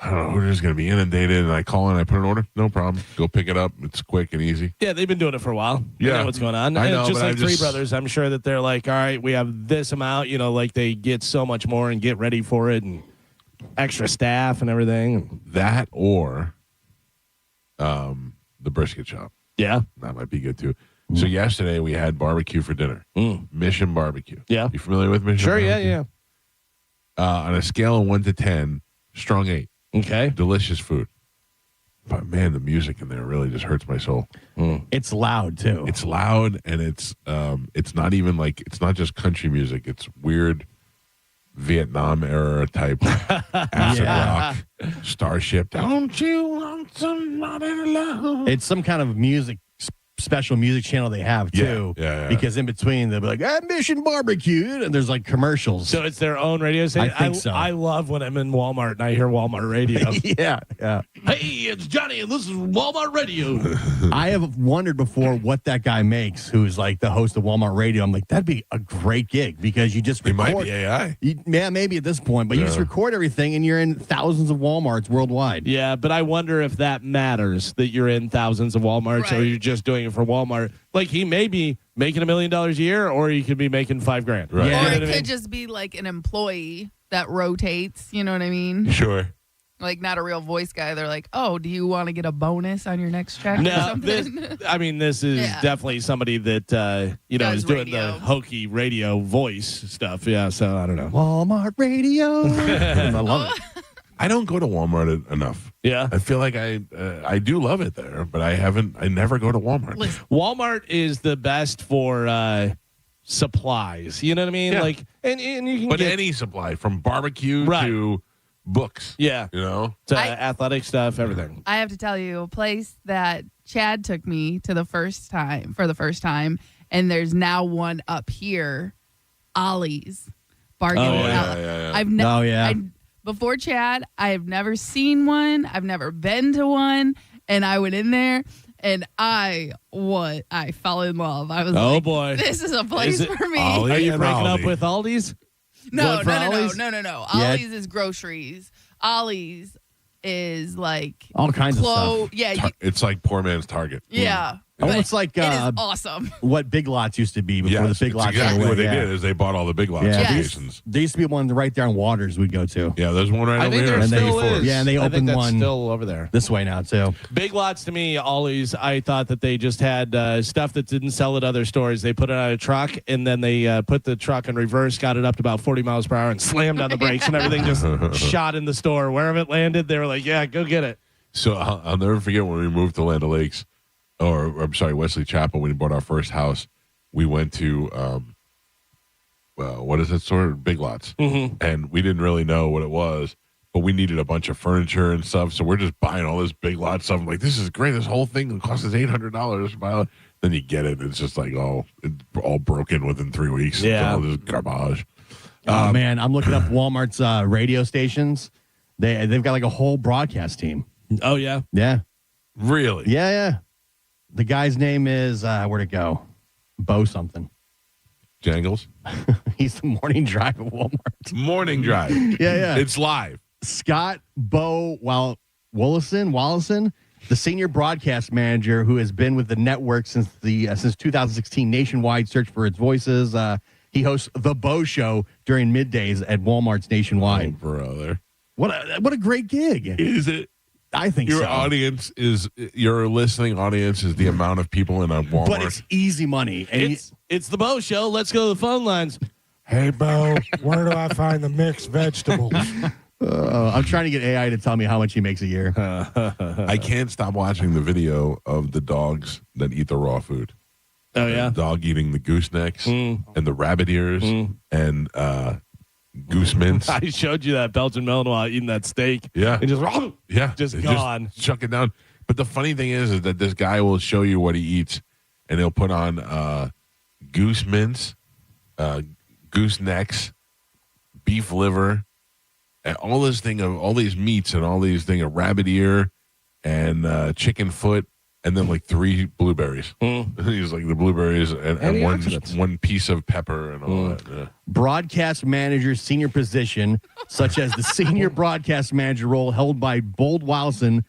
I don't know, Hooters is going to be inundated, and I call in, I put an order, no problem. Go pick it up. It's quick and easy. Yeah, they've been doing it for a while. Yeah. I know what's going on. I know, just but like Three Brothers, I'm sure that they're like, all right, we have this amount, like they get so much more and get ready for it and extra staff and everything. That or the brisket shop. Yeah. That might be good too. So yesterday we had barbecue for dinner. Mission Barbecue. Yeah. You familiar with Mission Sure, Barbecue? yeah. On a scale of 1 to 10, strong 8. Okay. Delicious food. But man, the music in there really just hurts my soul. It's loud too. It's loud, and it's not even like, it's not just country music. It's weird Vietnam era type acid rock, Starship. Don't you want somebody to love? It's some kind of special music channel they have too. Yeah. Because in between they'll be like, Mission Barbecue, and there's like commercials. So it's their own radio station? I think so. I love when I'm in Walmart and I hear Walmart radio. yeah. Hey, it's Johnny, and this is Walmart radio. I have wondered before what that guy makes, who's like the host of Walmart Radio. I'm like, that'd be a great gig because you just record. It might be AI. Yeah, maybe at this point, but you just record everything and you're in thousands of Walmarts worldwide. Yeah, but I wonder if that matters, that you're in thousands of Walmarts or you're just doing it for Walmart. Like, he may be making $1 million a year, or he could be making $5,000. Right. Yeah. Or it could just be like an employee that rotates. You know what I mean? Sure. Like, not a real voice guy. They're like, oh, do you want to get a bonus on your next check or something? This is definitely somebody that, is doing the hokey radio voice stuff. Yeah, so I don't know. Walmart Radio. I love it. I don't go to Walmart enough. Yeah. I feel like I do love it there, but I never go to Walmart. Walmart is the best for supplies. You know what I mean? Yeah. Like, and you can But get any supply, from barbecue to books. Yeah. To athletic stuff, everything. I have to tell you, a place that Chad took me to for the first time, and there's now one up here, Ollie's. Bargain. Yeah. Before Chad, I have never seen one. I've never been to one. And I went in there and I fell in love. I was like, boy. This is a place for me. Are you breaking up with Aldi's? No. Ollie's? Ollie's is groceries. Ollie's is like all kinds of stuff. Yeah. It's like poor man's Target. Yeah. Almost like it is awesome. What Big Lots used to be before the Big Lots. Exactly what they did is they bought all the Big Lots locations. There used to be one right there on Waters we'd go to. Yeah, there's one right over here. There still is. Yeah, and they opened one still over there this way now too. Big Lots to me, always. I thought that they just had stuff that didn't sell at other stores. They put it on a truck and then they put the truck in reverse, got it up to about 40 miles per hour, and slammed on the brakes and everything just shot in the store. Wherever it landed, they were like, "Yeah, go get it." So I'll never forget when we moved to Land O'Lakes. Wesley Chapel, when we bought our first house, we went to, what is that store? Big Lots. Mm-hmm. And we didn't really know what it was. but we needed a bunch of furniture and stuff, so we're just buying all this big lot stuff. I'm like, this is great. This whole thing costs us $800. Then you get it. It's just like, it's all broken within 3 weeks. Yeah. It's all just garbage. Oh, man, I'm looking up Walmart's radio stations. They've got like a whole broadcast team. Oh, yeah? Yeah. Really? Yeah. The guy's name is, where'd it go? Bo something. Jangles? He's the morning drive at Walmart. Morning drive. Yeah. It's live. Scott Bo Wallison, the senior broadcast manager who has been with the network since 2016 nationwide search for its voices. He hosts The Bo Show during middays at Walmart's nationwide. Oh, brother. What a great gig. Is it? I think your so. Your listening audience is the amount of people in a Walmart. But it's easy money. And It's The Bo Show. Let's go to the phone lines. Hey, Bo, where do I find the mixed vegetables? I'm trying to get AI to tell me how much he makes a year. I can't stop watching the video of the dogs that eat the raw food. Oh, yeah? The dog eating the goosenecks and the rabbit ears and goose mince. I showed you that Belgian Malinois eating that steak. Yeah. And just gone. Just chuck it down. But the funny thing is that this guy will show you what he eats, and he'll put on goose mince, goose necks, beef liver, and all these meats and all these things, a rabbit ear and chicken foot, and then like 3 blueberries. He's like the blueberries and one piece of pepper and all that. Yeah. Broadcast manager senior position, such as the senior broadcast manager role held by Bold Wowson,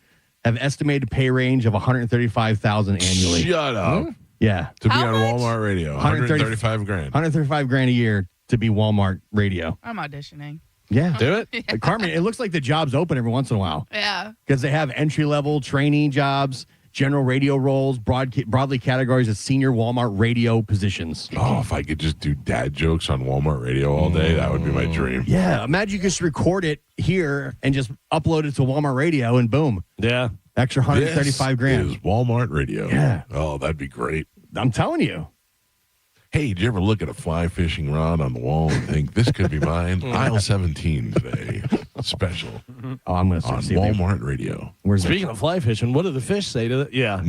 have estimated pay range of $135,000 annually. Shut up. Yeah. To be on Walmart radio. $135,000. $135,000 a year to be Walmart radio. I'm auditioning. Yeah. Do it. Yeah. Carmen, it looks like the job's open every once in a while. Yeah. Because they have entry-level training jobs, general radio roles, broadly categories as senior Walmart radio positions. Oh, if I could just do dad jokes on Walmart radio all day, that would be my dream. Yeah. Imagine you just record it here and just upload it to Walmart radio and boom. Yeah. Extra $135,000. This is Walmart radio. Yeah. Oh, that'd be great. I'm telling you. Hey, did you ever look at a fly fishing rod on the wall and think this could be mine? Aisle 17 today. Special. Oh, I'm going to on see Walmart radio. Speaking of fly fishing, what do the fish say to that? Yeah. I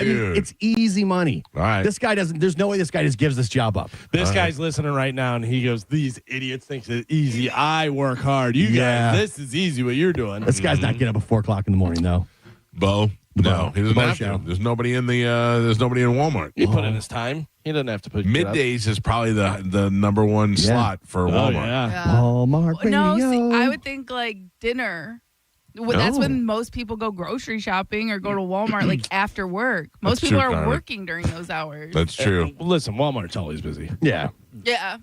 mean, it's easy money. All right. This guy doesn't, there's no way this guy just gives this job up. This guy's listening right now, and he goes, these idiots think it's easy. I work hard. You guys, this is easy what you're doing. This guy's not getting up at 4 o'clock in the morning, though. Bo? No, he doesn't Bo have show. to. There's nobody in Walmart. He put in his time. He doesn't have to put Middays is probably the number one slot for Walmart. Yeah. Walmart radio. No, see, I would think like dinner. That's when most people go grocery shopping or go to Walmart like after work. Most That's people true, are Carmen. working during those hours. That's true. Listen, Walmart's always busy. Yeah. Yeah.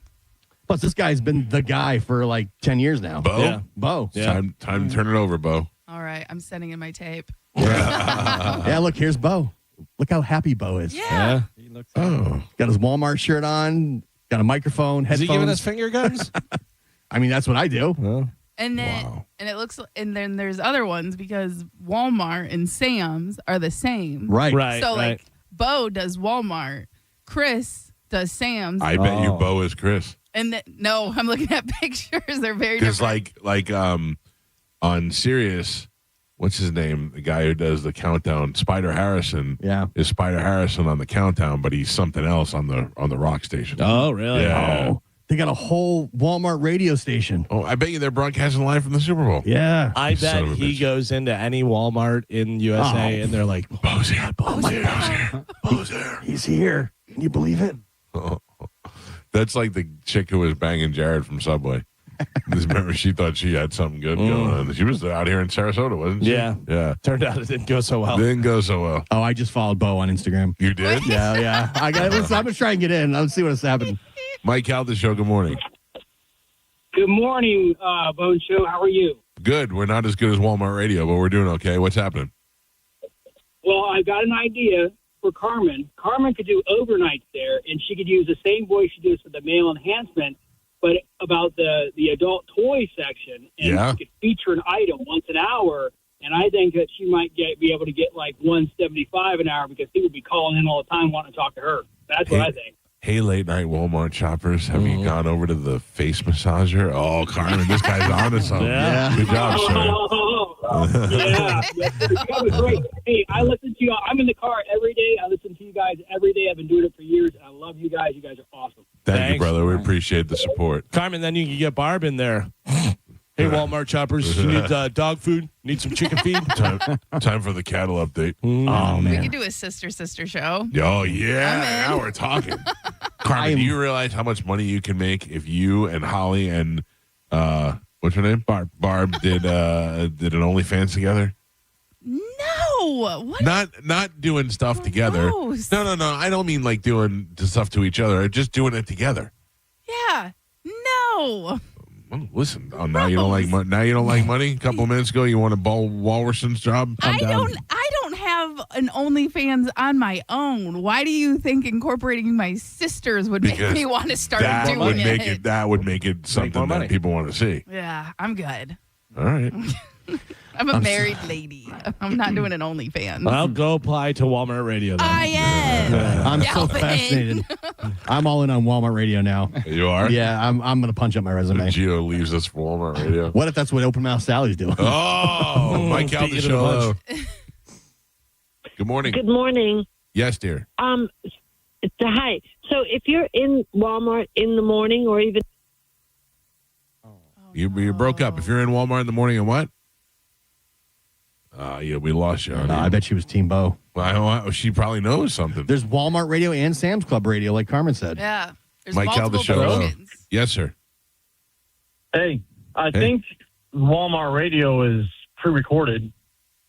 Plus, this guy's been the guy for like 10 years now. Bo? Yeah. Bo. It's time to turn it over, Bo. All right. I'm sending in my tape. Yeah, look, here's Bo. Look how happy Bo is. Yeah. He looks Got his Walmart shirt on, got a microphone, Is headphones. he giving us finger guns? I mean, that's what I do. And then and then there's other ones because Walmart and Sam's are the same. Right. So like Bo does Walmart, Chris does Sam's. I bet you Bo is Chris. And no, I'm looking at pictures. They're very Because different. on Sirius, what's his name? The guy who does the countdown, Spider Harrison. Yeah. Is Spider Harrison on the countdown, but he's something else on the rock station. Oh, really? Yeah. Oh, they got a whole Walmart radio station. Oh, I bet you they're broadcasting live from the Super Bowl. Yeah. I Son bet of a he bitch. goes into any Walmart in USA and they're like, Bo's here. Bo's here. Bo's here. He's here. Can you believe it? That's like the chick who was banging Jared from Subway. Remember, she thought she had something good going on. She was out here in Sarasota, wasn't she? Yeah. Yeah. Turned out it didn't go so well. Didn't go so well. Oh, I just followed Bo on Instagram. You did? Yeah. I'm gonna try and get in. Let's see what's happening. Mike Calta Show, good morning. Good morning, Bone Show. How are you? Good. We're not as good as Walmart Radio, but we're doing okay. What's happening? Well, I got an idea for Carmen. Carmen could do overnights there, and she could use the same voice she does for the male enhancement, but about the adult toy section. And Yeah. she could feature an item once an hour, and I think that she might be able to get like $175 an hour because people be calling in all the time wanting to talk to her. That's what I think. Hey, late night Walmart shoppers, have you gone over to the face massager? Oh, Carmen, this guy's on to something. Yeah. Good job, sir. Yeah, that was great. Hey, I listen to you. I'm in the car every day. I listen to you guys every day. I've been doing it for years. I love you guys. You guys are awesome. Thank you, Thanks. brother. We appreciate the support. Carmen, then you can get Barb in there. Hey, Walmart shoppers, you need dog food? Need some chicken feed? Time for the cattle update. Oh, We man. could do a sister show. Oh, yeah. I'm in. Now we're talking. Carmen, do you realize how much money you can make if you and Holly and, what's her name? Barb did an OnlyFans together? No. What? Not doing stuff together. Gross. No. I don't mean like doing the stuff to each other. Just doing it together. Yeah. No. Well, listen. Oh, now you don't like money. A couple of minutes ago, you want a Walruson's job. I don't have an OnlyFans on my own. Why do you think incorporating my sisters would make me want to start doing it? That would make it something that people want to see. Yeah, I'm good. All right. I'm a married lady. I'm not doing an OnlyFans. Well, go apply to Walmart Radio then. I am. I'm so Galvin. fascinated. I'm all in on Walmart Radio now. You are? Yeah, I'm going to punch up my resume. Gio leaves us for Walmart Radio. What if that's what Open Mouth Sally's doing? Oh, Mike Calta Speaking show. of Good morning. Good morning. Yes, dear. Hi. So if you're in Walmart in the morning or even You broke up. If you're in Walmart in the morning and what? Yeah, we lost you. No, I bet she was Team Bo. Well, she probably knows something. There's Walmart Radio and Sam's Club Radio, like Carmen said. Yeah. There's Mike Calta multiple show. versions. Yes, sir. Hey, I think Walmart Radio is pre-recorded.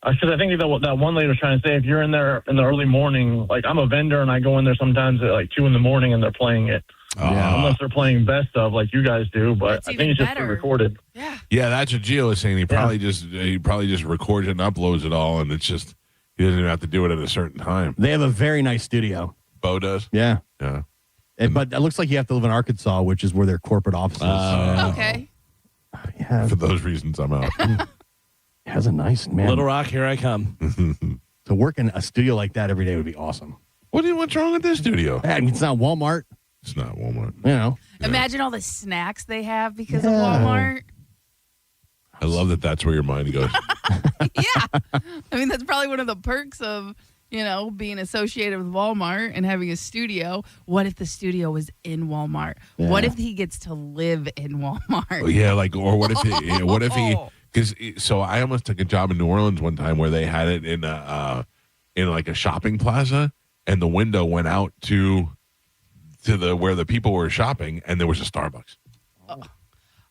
Because I think that one lady was trying to say, if you're in there in the early morning, like I'm a vendor and I go in there sometimes at like 2 a.m. and they're playing it. Unless they're playing best of like you guys do, but I think it's just pre-recorded. Yeah, that's what Gio was saying. He probably just records it and uploads it all, and it's just he doesn't even have to do it at a certain time. They have a very nice studio. Bo does. Yeah. Yeah. But it looks like you have to live in Arkansas, which is where their corporate office is. Okay. Yeah. For those reasons, I'm out. It has a nice man. Little Rock, here I come. To work in a studio like that every day would be awesome. What's wrong with this studio? I mean, it's not Walmart. It's not Walmart. You know. Imagine all the snacks they have because of Walmart. I love that that's where your mind goes. Yeah. I mean, that's probably one of the perks of, being associated with Walmart and having a studio. What if the studio was in Walmart? Yeah. What if he gets to live in Walmart? Yeah, or what if he because so I almost took a job in New Orleans one time where they had it in like a shopping plaza, and the window went out to the where the people were shopping, and there was a Starbucks.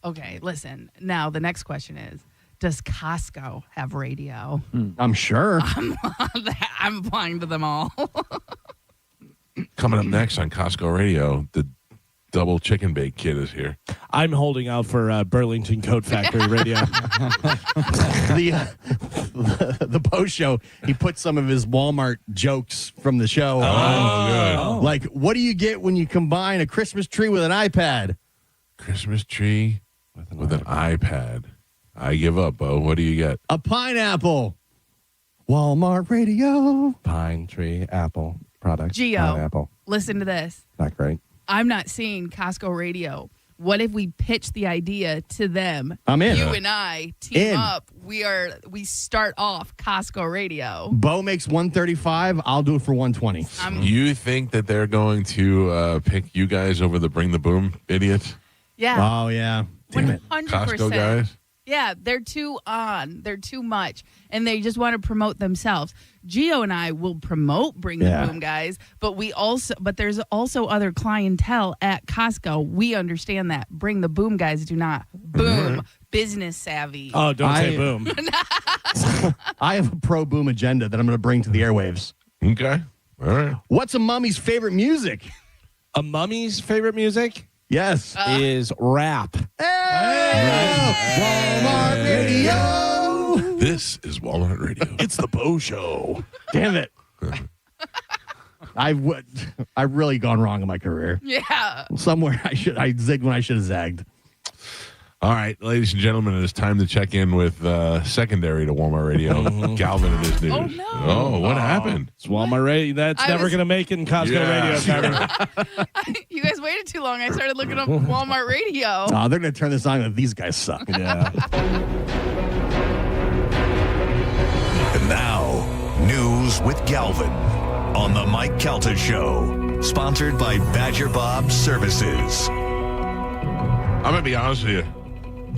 Okay, listen. Now the next question is, does Costco have radio? I'm sure. I'm applying to them all. Coming up next on Costco Radio, the double chicken bake kid is here. I'm holding out for Burlington Coat Factory Radio. The post show, he put some of his Walmart jokes from the show. Good. Like, what do you get when you combine a Christmas tree with an iPad? Christmas tree with an iPad. I give up, Bo. What do you get? A pineapple. Walmart Radio. Pine tree, apple product. Gio, Pineapple. listen to this. Not great. I'm not seeing Costco Radio. What if we pitch the idea to them? I'm in. You and I team up. We start off Costco Radio. Bo makes 135. I'll do it for 120. You think that they're going to pick you guys over the Bring the Boom idiots? Yeah. Oh, yeah. Damn it. 100%. Costco guys? Yeah, they're too on. They're too much. And they just want to promote themselves. Gio and I will promote Bring the Boom guys, but there's also other clientele at Costco. We understand that. Bring the Boom guys do not. Boom. Business savvy. Oh, don't say boom. I have a pro boom agenda that I'm going to bring to the airwaves. Okay. All right. What's a mummy's favorite music? A mummy's favorite music? Yes. Is rap. Walmart Radio. This is Walmart Radio. It's the Bo Show. Damn it. I've really gone wrong in my career. Yeah. Somewhere I zigged when I should have zagged. All right, ladies and gentlemen, it is time to check in with secondary to Walmart Radio, Galvin and his news. Oh, no. Oh, what happened? It's Walmart Radio. That's never going to make it in Costco Radio. You guys waited too long. I started looking up Walmart Radio. Oh, they're going to turn this on and these guys suck. Yeah. And now, news with Galvin on the Mike Calta Show, sponsored by Badger Bob Services. I'm going to be honest with you.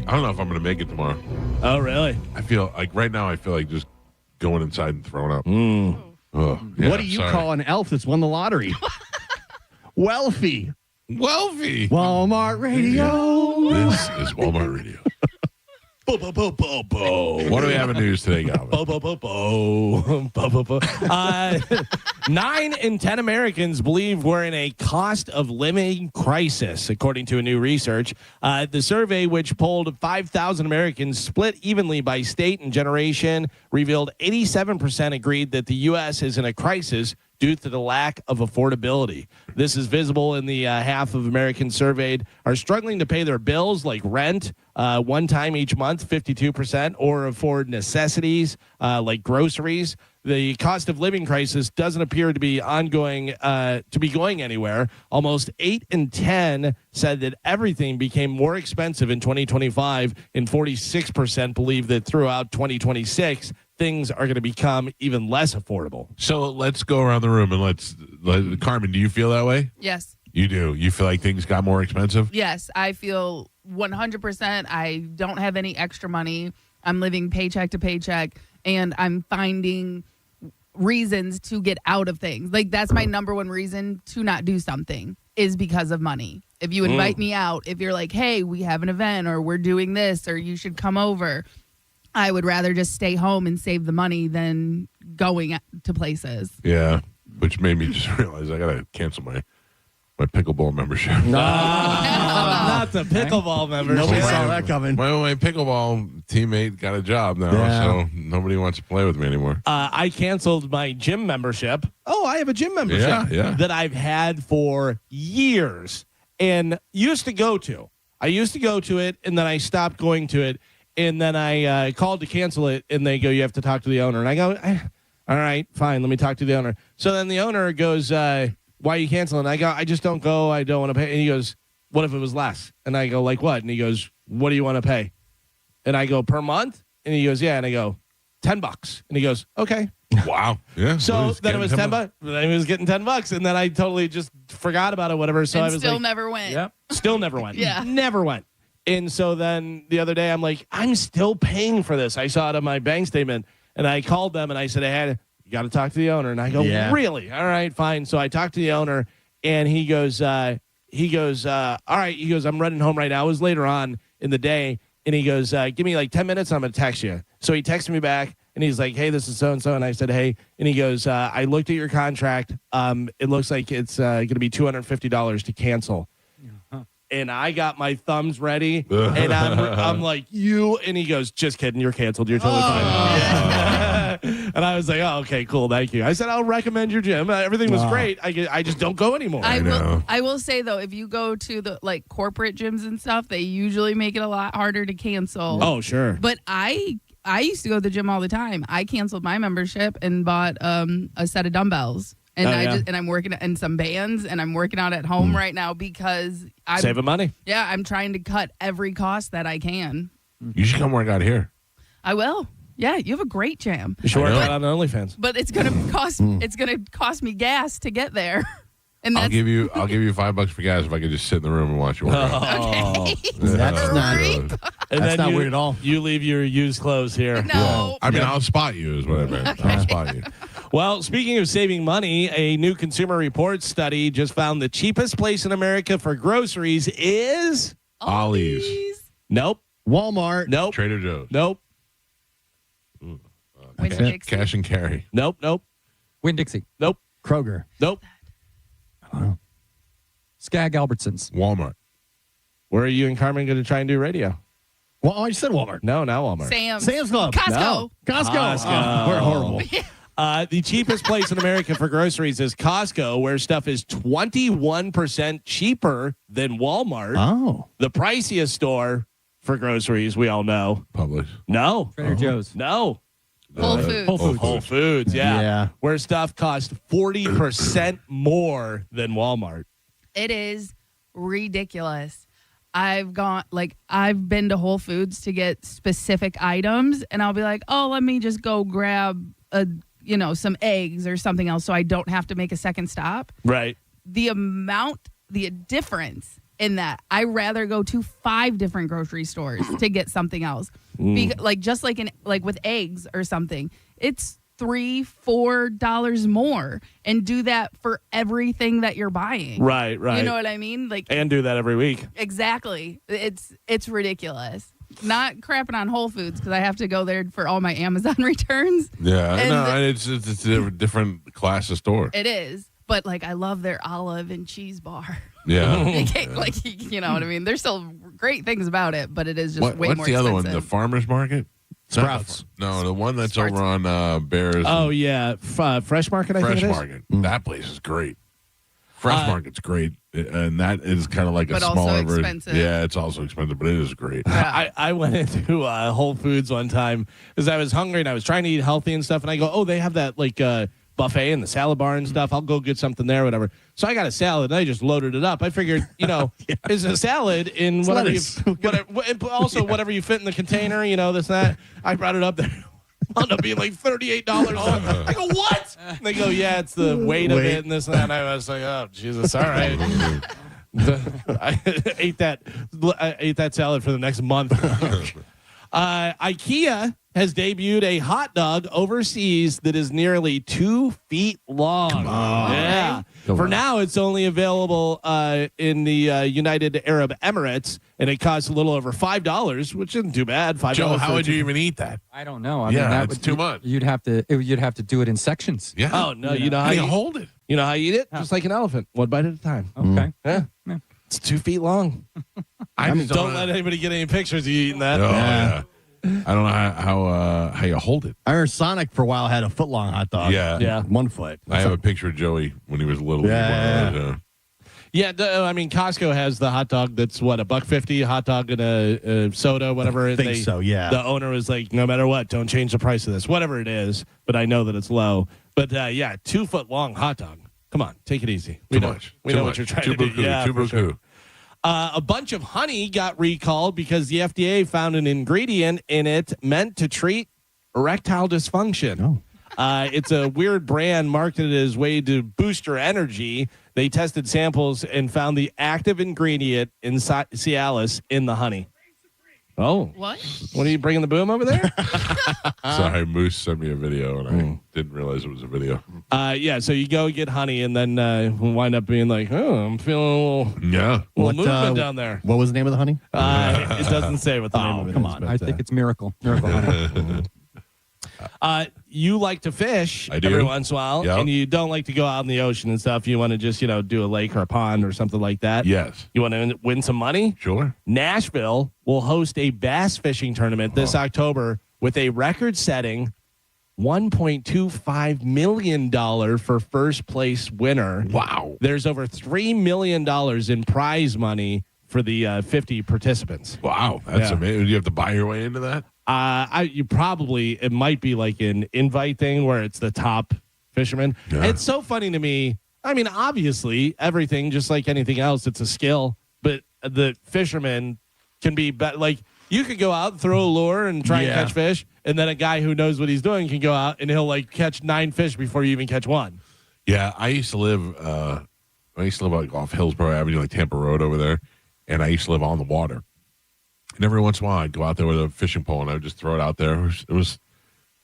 I don't know if I'm going to make it tomorrow. Oh, really? I feel like right now, I feel like just going inside and throwing up. What do you call an elf that's won the lottery? Wealthy. Walmart Radio. This is Walmart Radio. What do we have in news today, Galvin? 9 in 10 Americans believe we're in a cost of living crisis, according to a new research. The survey, which polled 5,000 Americans split evenly by state and generation, revealed 87% agreed that the U.S. is in a crisis due to the lack of affordability. This is visible in the half of Americans surveyed are struggling to pay their bills like rent one time each month, 52%, or afford necessities like groceries. The cost of living crisis doesn't appear to be going anywhere. Almost 8 in 10 said that everything became more expensive in 2025, and 46% believe that throughout 2026, things are going to become even less affordable. So let's go around the room and let's Carmen, do you feel that way? Yes. You do? You feel like things got more expensive? Yes, I feel 100%. I don't have any extra money. I'm living paycheck to paycheck, and I'm finding reasons to get out of things. Like, that's my number one reason to not do something is because of money. If you invite me out, if you're like, hey, we have an event or we're doing this or you should come over, I would rather just stay home and save the money than going to places. Yeah, which made me just realize I got to cancel my pickleball membership. Not the pickleball membership. Nobody saw that coming. My pickleball teammate got a job now, so nobody wants to play with me anymore. I canceled my gym membership. Oh, I have a gym membership that I've had for years and used to go to. I used to go to it, and then I stopped going to it. And then I called to cancel it, and they go, you have to talk to the owner. And I go, all right, fine, let me talk to the owner. So then the owner goes, why are you canceling? I go, I just don't go. I don't want to pay. And he goes, what if it was less? And I go, like what? And he goes, what do you want to pay? And I go, per month? And he goes, yeah. And I go, $10. And he goes, okay. Wow. Yeah. So then it was $10. Then he was getting $10. And then I totally just forgot about it, whatever. So and I was still like, never went. Yep. Still never went. Yeah. Never went. And so then the other day, I'm like, I'm still paying for this. I saw it on my bank statement, and I called them, and I said, you got to talk to the owner. And I go, really? All right, fine. So I talked to the owner, and he goes, all right. He goes, I'm running home right now. It was later on in the day, and he goes, give me like 10 minutes, and I'm going to text you. So he texted me back, and he's like, hey, this is so-and-so. And I said, hey. And he goes, I looked at your contract. It looks like it's going to be $250 to cancel. And I got my thumbs ready, and I'm like, you. And he goes, just kidding, you're canceled. You're totally fine. Yeah. And I was like, oh, okay, cool, thank you. I said, I'll recommend your gym. Everything was great. I just don't go anymore. I will say, though, if you go to the like corporate gyms and stuff, they usually make it a lot harder to cancel. Oh, sure. But I used to go to the gym all the time. I canceled my membership and bought a set of dumbbells. And I'm working in some bands, and I'm working out at home right now because I'm saving money. Yeah, I'm trying to cut every cost that I can. You should come work out here. I will. Yeah, you have a great gym. You should work out on OnlyFans. But it's gonna cost me gas to get there. And I'll give you $5 for gas if I could just sit in the room and watch you work out. Okay. That's not weird at all. You leave your used clothes here. No. I mean, I'll spot you is what I meant. Okay. I'll spot you. Well, speaking of saving money, a new Consumer Reports study just found the cheapest place in America for groceries is Ollie's. Nope. Walmart. Nope. Trader Joe's. Nope. Cash and carry. Nope. Winn-Dixie. Nope. Kroger. Nope. I don't know. Skag Albertsons. Walmart. Where are you and Carmen going to try and do radio? Well, I just said Walmart. No, not Walmart. Sam's Club. Costco. No. Costco. Oh, we're horrible. The cheapest place in America for groceries is Costco, where stuff is 21% cheaper than Walmart. Oh. The priciest store for groceries. We all know. Publix. No. Trader Joe's. No. Whole Foods. Whole Foods, yeah. Yeah. Where stuff costs 40% more than Walmart. It is ridiculous. I've been to Whole Foods to get specific items, and I'll be like, oh, let me just go grab some eggs or something else so I don't have to make a second stop. Right. The difference in that, I rather go to 5 different grocery stores to get something else. With eggs or something, it's $3-4 more, and do that for everything that you're buying. Right. You know what I mean? And do that every week. Exactly. It's ridiculous. Not crapping on Whole Foods because I have to go there for all my Amazon returns. Yeah, no, it's a different class of store. It is, but I love their olive and cheese bar. Yeah, you know what I mean. There's still great things about it, but it is just way more expensive. What's the other one? The farmers market? Sprouts. No, the one that's over on Bears. Oh yeah, Fresh Market. I think it is. Fresh Market. That place is great. Fresh Market's great, and that is kind of like a smaller version. Expensive. Yeah, it's also expensive, but it is great. I went into Whole Foods one time because I was hungry and I was trying to eat healthy and stuff, and I go, oh, they have that buffet and the salad bar and stuff. I'll go get something there, whatever. So I got a salad and I just loaded it up. I figured, is a salad in whatever whatever you fit in the container, this and that. I brought it up there. Wound up being like $38. I go, what? And they go, yeah, it's the weight of it and this and that. And I was like, oh, Jesus, all right. I ate that salad for the next month. IKEA has debuted a hot dog overseas that is nearly 2 feet long. Yeah. For now, it's only available in the United Arab Emirates, and it costs a little over $5, which isn't too bad. $5. Joe, how would you even eat that? I don't know. It's too much. You'd have to do it in sections. Yeah. Oh no, you know how you hold it. You know how you eat it? Just like an elephant, one bite at a time. Okay. Yeah. It's 2 feet long. Don't let anybody get any pictures of you eating that. Oh, yeah. I don't know how you hold it. I heard Sonic for a while had a foot-long hot dog. Yeah. 1 foot. I have a picture of Joey when he was little. Yeah. Costco has the hot dog that's $1.50, a hot dog and a soda, whatever. I think so, yeah. The owner was like, no matter what, don't change the price of this, whatever it is. But I know that it's low. But 2 foot long hot dog. Come on, take it easy. We know what you're trying to do. Yeah, for sure. A bunch of honey got recalled because the FDA found an ingredient in it meant to treat erectile dysfunction. It's a weird brand marketed as a way to boost your energy. They tested samples and found the active ingredient in Cialis in the honey. Oh. What are you bringing the boom over there? Sorry, Moose sent me a video, and I didn't realize it was a video. So you go get honey, and then wind up being like, oh, I'm feeling a little movement down there. What was the name of the honey? It doesn't say what the name of it is. Come on. I think it's Miracle. Miracle honey. You like to fish every once in a while, and you don't like to go out in the ocean and stuff. You want to just, do a lake or a pond or something like that. Yes. You want to win some money? Sure. Nashville will host a bass fishing tournament this October with a record-setting $1.25 million for first place winner. Wow. There's over $3 million in prize money for the 50 participants. Wow. That's amazing. Do you have to buy your way into that? It might be like an invite thing where it's the top fisherman. Yeah. It's so funny to me. I mean, obviously, everything, just like anything else, it's a skill. But the fisherman can be like, you could go out, throw a lure, and try and catch fish. And then a guy who knows what he's doing can go out and he'll catch 9 fish before you even catch one. Yeah, I used to live off Hillsborough Avenue, like Tampa Road over there. And I used to live on the water. And every once in a while, I'd go out there with a fishing pole, and I would just throw it out there. It was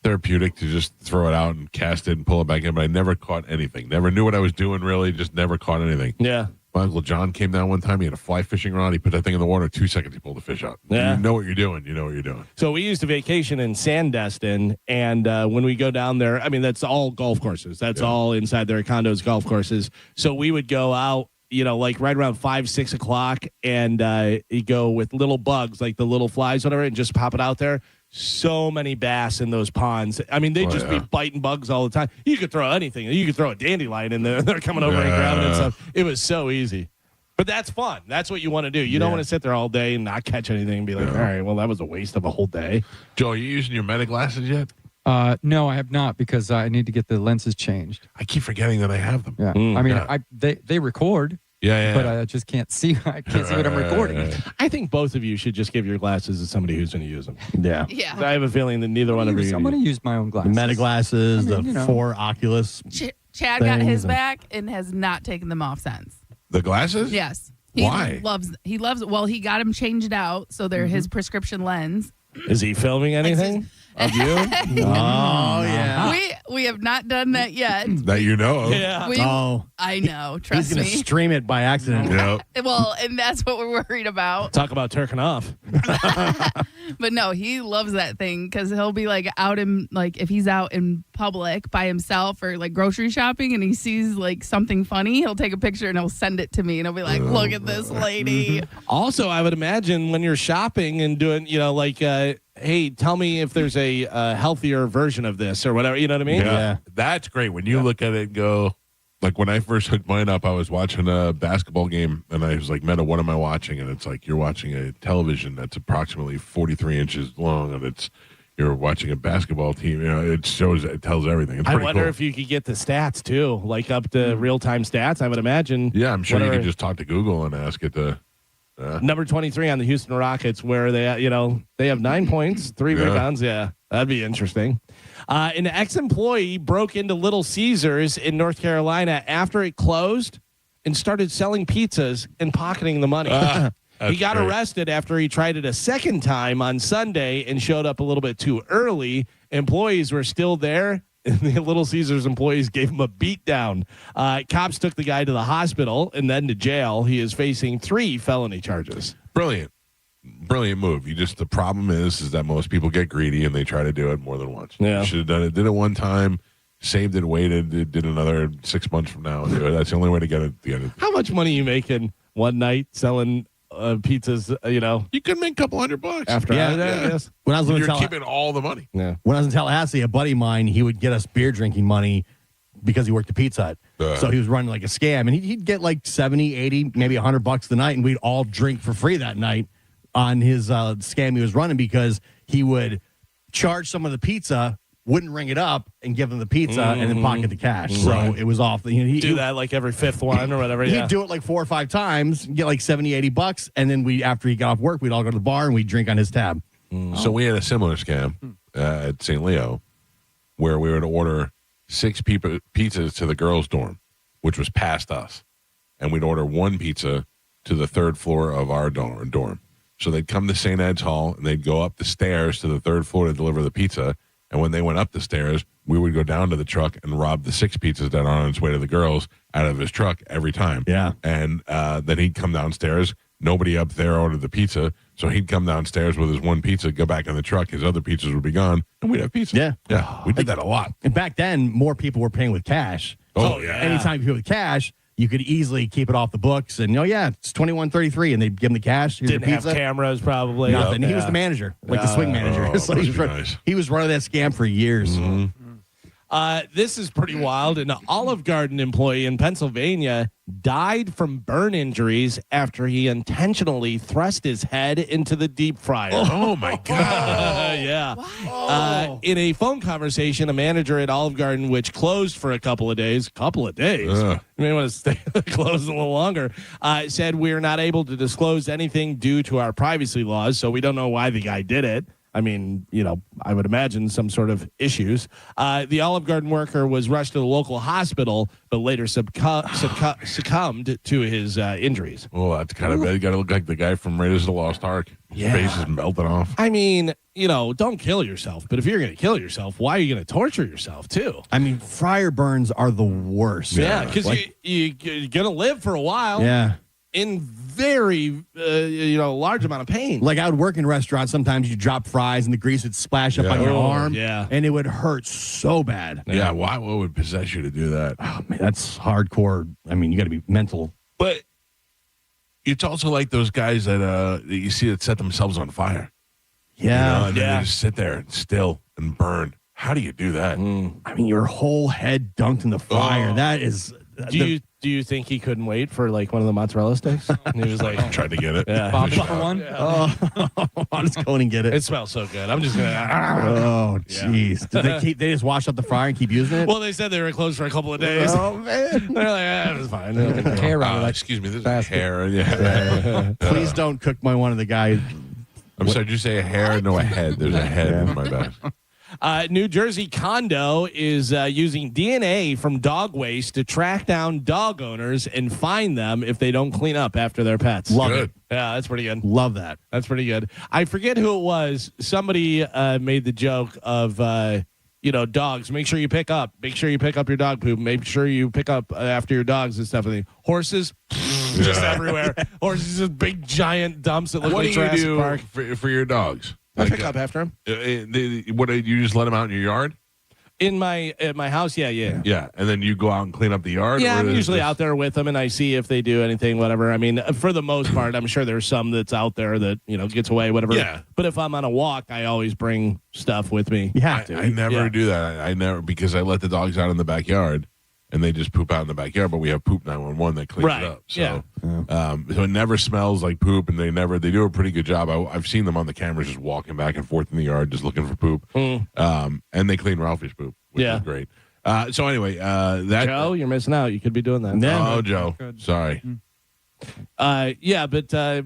therapeutic to just throw it out and cast it and pull it back in, but I never caught anything. Never knew what I was doing, really. Just never caught anything. Yeah. My Uncle John came down one time. He had a fly fishing rod. He put that thing in the water. 2 seconds, he pulled the fish out. Yeah. You know what you're doing. You know what you're doing. So we used to vacation in Sandestin, and when we go down there, I mean, that's all golf courses. That's all inside their condos, golf courses. So we would go out, like right around 5, 6 o'clock, and you go with little bugs, like the little flies, whatever, and just pop it out there. So many bass in those ponds. I mean, they'd just be biting bugs all the time. You could throw anything. You could throw a dandelion in there. They're coming over and grabbing it and stuff. It was so easy. But that's fun. That's what you want to do. You don't want to sit there all day and not catch anything and be like, all right, well, that was a waste of a whole day. Joe, are you using your Meta glasses yet? No, I have not because I need to get the lenses changed. I keep forgetting that I have them. Yeah, I mean, they record. Yeah. But I just can't see. I can't see what I'm recording. I think both of you should just give your glasses to somebody who's going to use them. Yeah. I have a feeling that neither one of you. I'm going to use my own glasses. The Meta glasses, the 4 Oculus. Chad got his back and has not taken them off since. The glasses? Yes. Why? He loves. Well, he got them changed out, so they're his prescription lens. Is he filming anything of you? Oh yeah. We have not done that yet. That you know of. Yeah. I know. Trust He's going me. to stream it by accident. Yep. Well, and that's what we're worried about. Talk about turking off. But no, he loves that thing because he'll be like out in if he's out in public by himself or like grocery shopping and he sees like something funny, he'll take a picture and he'll send it to me and he'll be like, "Look at this lady." Also, I would imagine when you're shopping and doing, hey, tell me if there's a healthier version of this or whatever. You know what I mean? Yeah. That's great. When you look at it and go, like when I first hooked mine up, I was watching a basketball game and I was like, Meta, what am I watching? And it's like, you're watching a television that's approximately 43 inches long and you're watching a basketball team. It tells everything. It's I pretty wonder cool. if you could get the stats too, like up to real-time stats. I would imagine. Yeah, I'm sure you could just talk to Google and ask it to. Number 23 on the Houston Rockets, where they have 9 points, 3 rebounds. Yeah, that'd be interesting. An ex-employee broke into Little Caesars in North Carolina after it closed and started selling pizzas and pocketing the money. He got arrested after he tried it a second time on Sunday and showed up a little bit too early. Employees were still there. And the Little Caesars employees gave him a beat down. Cops took the guy to the hospital and then to jail. He is facing 3 felony charges. Brilliant move. The problem is that most people get greedy and they try to do it more than once. Yeah. You should have done it. Did it one time, saved it, waited, did another 6 months from now. That's the only way to get it. How much money are you making one night selling pizzas? You could make a couple $100 after that. Yes. When I was you're keeping all the money. Yeah. When I was in Tallahassee, a buddy of mine, he would get us beer drinking money because he worked at Pizza Hut. So he was running like a scam, and he'd get like 70, 80, maybe $100 the night, and we'd all drink for free that night on his scam he was running because he would charge someone the pizza, wouldn't ring it up, and give them the pizza, and then pocket the cash. So it was off. He'd do that like every 5th one or whatever. He'd do it like 4 or 5 times, get like 70, $80, and then after he got off work, we'd all go to the bar and we'd drink on his tab. So we had a similar scam at St. Leo where we would order 6 pizzas to the girls' dorm, which was past us. And we'd order 1 pizza to the 3rd floor of our dorm. So they'd come to St. Ed's Hall, and they'd go up the stairs to the 3rd floor to deliver the pizza. And when they went up the stairs, we would go down to the truck and rob the 6 pizzas that are on its way to the girls out of his truck every time. Yeah. And then he'd come downstairs. Nobody up there ordered the pizza. So he'd come downstairs with his 1 pizza, go back in the truck. His other pizzas would be gone, and we'd have pizza. Yeah. Yeah. We did that a lot. And back then, more people were paying with cash. Oh, yeah. Anytime you pay with cash, you could easily keep it off the books. And, it's $21.33, and they'd give him the cash. Here's Didn't your have pizza. cameras probably. Nothing. Yeah. He was the manager, like the swing manager. So he was running that scam for years. This is pretty wild. An Olive Garden employee in Pennsylvania died from burn injuries after he intentionally thrust his head into the deep fryer. Oh, my God. Yeah. In a phone conversation, a manager at Olive Garden, which closed for a couple of days, you may want to stay closed a little longer, said we're not able to disclose anything due to our privacy laws, so we don't know why the guy did it. I mean, I would imagine some sort of issues. The Olive Garden worker was rushed to the local hospital, but later succumbed to his injuries. Oh, that's kind of bad. You got to look like the guy from Raiders of the Lost Ark. His face is melted off. I mean, don't kill yourself. But if you're going to kill yourself, why are you going to torture yourself, too? I mean, fryer burns are the worst. Yeah, because you're going to live for a while. Yeah. In very, large amount of pain. Like I would work in restaurants. Sometimes you drop fries and the grease would splash up on your arm. Yeah. And it would hurt so bad. Yeah. What would possess you to do that? Oh, man, that's hardcore. I mean, you got to be mental. But it's also like those guys that you see that set themselves on fire. Yeah. And then they just sit there and still and burn. How do you do that? I mean, your whole head dunked in the fire. That is Do you think he couldn't wait for like one of the mozzarella sticks? And he was like, tried to get it. Yeah. Bobby for one? Oh, I'll just go in and get it. It smells so good. I'm just gonna. Oh, jeez. Did they just wash out the fryer and keep using it? Well, they said they were closed for a couple of days. Oh, man. They're like, it was fine. Hair out of that. Excuse me, this is a hair. Yeah. Please don't cook one of the guys. I'm sorry, did you say a hair? No, a head. There's a head in my bag. New Jersey condo is using DNA from dog waste to track down dog owners and fine them if they don't clean up after their pets. Love it. Yeah, that's pretty good. Love that. That's pretty good. I forget who it was. Somebody made the joke of, dogs. Make sure you pick up. Make sure you pick up your dog poop. Make sure you pick up after your dogs and stuff. Horses, just everywhere. Horses, just big giant dumps that look What like do you Jurassic do Park. for your dogs? I pick up after them. What do you just let them out in your yard? In my house, yeah. Yeah, and then you go out and clean up the yard? Yeah, or I'm is usually this- out there with them, and I see if they do anything, whatever. I mean, for the most part, I'm sure there's some that's out there that, gets away, whatever. Yeah. But if I'm on a walk, I always bring stuff with me. You have to. I never do that. I never, because I let the dogs out in the backyard, and they just poop out in the backyard, but we have Poop 911 that cleans Right. it up. So, Yeah. So it never smells like poop, and they do a pretty good job. I've seen them on the cameras just walking back and forth in the yard, just looking for poop. And they clean Ralphie's poop, which is great. So anyway, Joe, you're missing out. You could be doing that. Oh, Joe. Sorry. But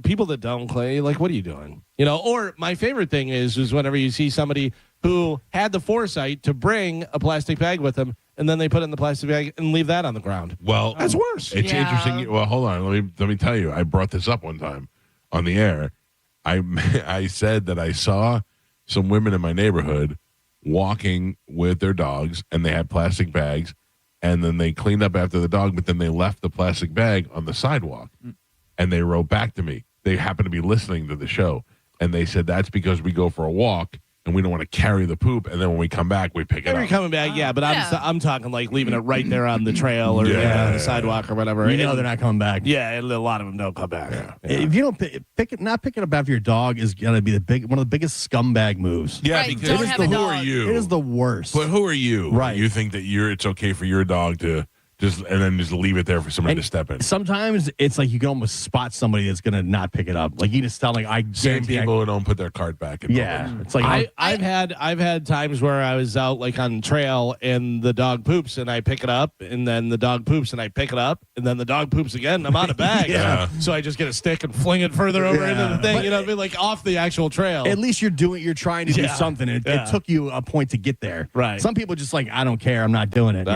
people that don't clean, like, what are you doing? Or my favorite thing is whenever you see somebody who had the foresight to bring a plastic bag with them, and then they put it in the plastic bag and leave that on the ground. Well, that's worse. It's interesting. Well, hold on. Let me tell you. I brought this up one time on the air. I said that I saw some women in my neighborhood walking with their dogs, and they had plastic bags, and then they cleaned up after the dog, but then they left the plastic bag on the sidewalk, and they wrote back to me. They happened to be listening to the show, and they said that's because we go for a walk and we don't want to carry the poop, and then when we come back, we pick it If up. you're coming back, but I'm talking like leaving it right there on the trail or on the sidewalk or whatever. They're not coming back. Yeah, a lot of them don't come back. Yeah. If you don't pick it up after your dog is going to be one of the biggest scumbag moves. Yeah, Right, because don't have a who dog. are you? It is the worst. But who are you? Right. You think that it's okay for your dog to and then just leave it there for somebody to step in. Sometimes it's like you can almost spot somebody that's going to not pick it up. Like you just tell Same people who don't put their cart back. It's like I've had times where I was out like on trail and the dog poops and I pick it up, and then the dog poops and I pick it up, and then the dog poops again and I'm out of bag. So I just get a stick and fling it further over into the thing. But, like off the actual trail. At least you're trying to do something. It took you a point to get there. Right. Some people just like, I don't care. I'm not doing it.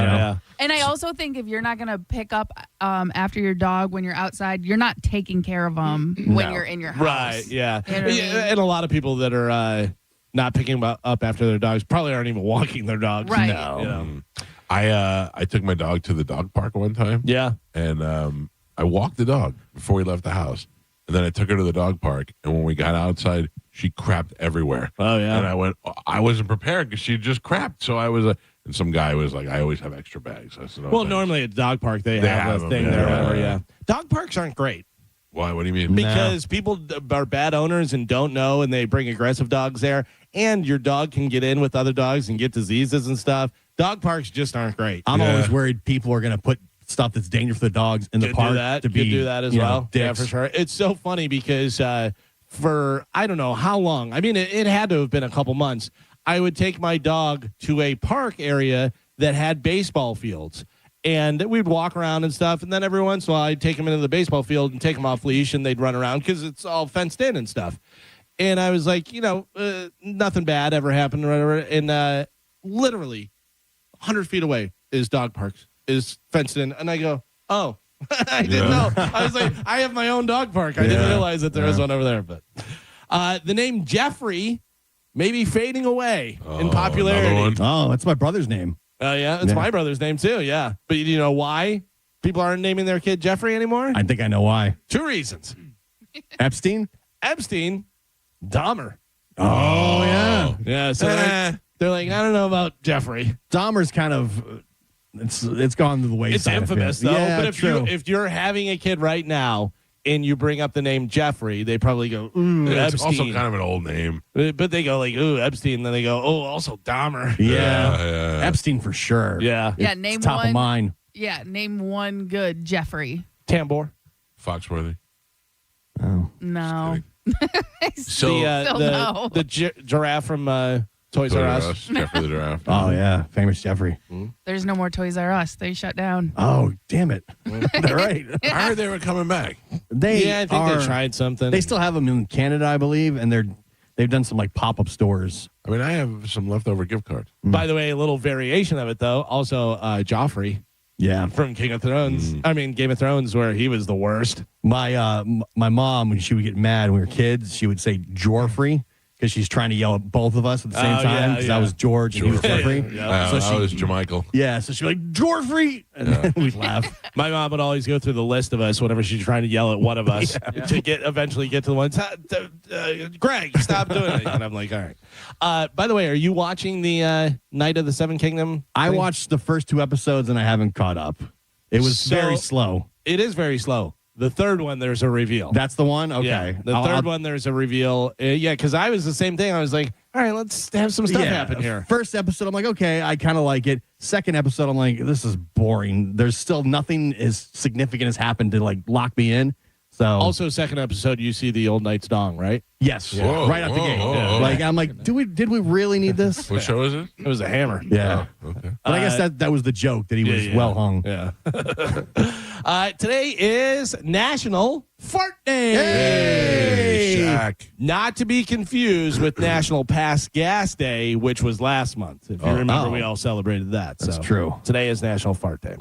And I also think if you're not going to pick up after your dog when you're outside, you're not taking care of them when you're in your house. Right, yeah. You know what I mean? And a lot of people that are not picking up after their dogs probably aren't even walking their dogs. Right. No. I took my dog to the dog park one time. Yeah. And I walked the dog before we left the house. And then I took her to the dog park. And when we got outside, she crapped everywhere. Oh, yeah. And I wasn't prepared because she just crapped. So I was and some guy was like, I always have extra bags. I said, Well, normally at the dog park, they have a them, thing there. Whatever, Dog parks aren't great. Why? What do you mean? Because people are bad owners and don't know, and they bring aggressive dogs there. And your dog can get in with other dogs and get diseases and stuff. Dog parks just aren't great. I'm always worried people are going to put stuff that's dangerous for the dogs in the park. Could do that as well. Yeah, dicks. for sure. It's so funny because for I don't know how long. I mean, it had to have been a couple months. I would take my dog to a park area that had baseball fields. And we'd walk around and stuff. And then every once in a while, I'd take them into the baseball field and take them off leash, and they'd run around because it's all fenced in and stuff. And I was like, nothing bad ever happened or whatever. And literally 100 feet away is dog parks, is fenced in. And I go, oh, I didn't know. I was like, I have my own dog park. I didn't realize that there was one over there. But the name Jeffrey may be fading away in popularity. Oh, that's my brother's name. Yeah, it's my brother's name too. Yeah, but you know why people aren't naming their kid Jeffrey anymore? I think I know why. 2 reasons. Epstein, Dahmer. Oh yeah, yeah. So they're like, I don't know about Jeffrey. Dahmer's kind of it's gone to the wayside. It's infamous though. Yeah, but if you're having a kid right now and you bring up the name Jeffrey, they probably go, ooh, it's Epstein. also kind of an old name. But they go like, ooh, Epstein. Then they go, oh, also Dahmer. Yeah. Epstein for sure. Yeah. Name top one. of mind. Yeah, name one good Jeffrey. Tambor. Foxworthy. Oh. No. So the giraffe from Toys R Us. Jeffrey the giraffe. Oh, yeah. Famous Jeffrey. There's no more Toys R Us. They shut down. Oh, damn it. They're right. I heard they were coming back. I think they tried something. They still have them in Canada, I believe, and they've done some like pop-up stores. I mean, I have some leftover gift cards. By the way, a little variation of it, though. Also, Joffrey. Yeah. From King of Thrones. I mean, Game of Thrones, where he was the worst. My mom, when she would get mad when we were kids, she would say Jorfrey because she's trying to yell at both of us at the same time because I was George and he was Jeffrey. So I was Jermichael. Yeah, so she'd be like, Jorfrey! And then we'd laugh. My mom would always go through the list of us whenever she's trying to yell at one of us to eventually get to the one. Greg, stop doing it. And I'm like, all right. By the way, are you watching the Night of the Seven Kingdom? I watched the first 2 episodes and I haven't caught up. It was very slow. It is very slow. The third one, there's a reveal. That's the one? Okay. Yeah, the third one, there's a reveal. Because I was the same thing. I was like, all right, let's have some stuff happen here. First episode, I'm like, okay, I kind of like it. Second episode, I'm like, this is boring. There's still nothing as significant has happened to like lock me in. So also, second episode, you see the old Knight's Dong, right? Yes, right out the gate. Like I'm like, did we really need this? What show is it? It was a hammer. Yeah. Oh, okay. But I guess that was the joke that he was well hung. Yeah. Today is National Fart Day. Hey, Shaq. Not to be confused with National Pass Gas Day, which was last month. If you remember, we all celebrated that. That's true. Today is National Fart Day.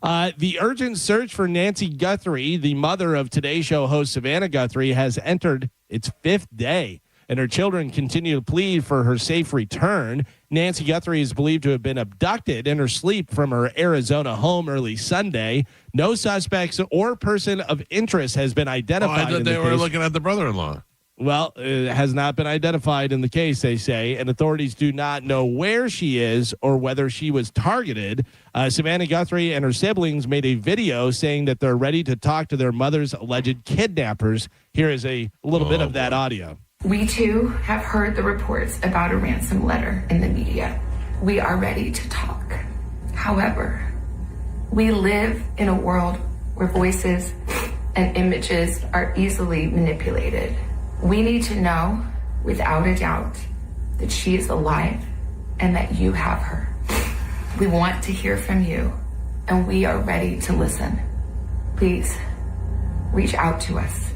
The urgent search for Nancy Guthrie, the mother of Today's Show host Savannah Guthrie, has entered its 5th day, and her children continue to plead for her safe return. Nancy Guthrie is believed to have been abducted in her sleep from her Arizona home early Sunday. No suspects or person of interest has been identified. I thought they were looking at the brother-in-law. Well, it has not been identified in the case, they say, and authorities do not know where she is or whether she was targeted. Savannah Guthrie and her siblings made a video saying that they're ready to talk to their mother's alleged kidnappers. Here is a little bit of that audio. We too have heard the reports about a ransom letter in the media. We are ready to talk. However, we live in a world where voices and images are easily manipulated. We need to know, without a doubt, that she is alive and that you have her. We want to hear from you, and we are ready to listen. Please, reach out to us.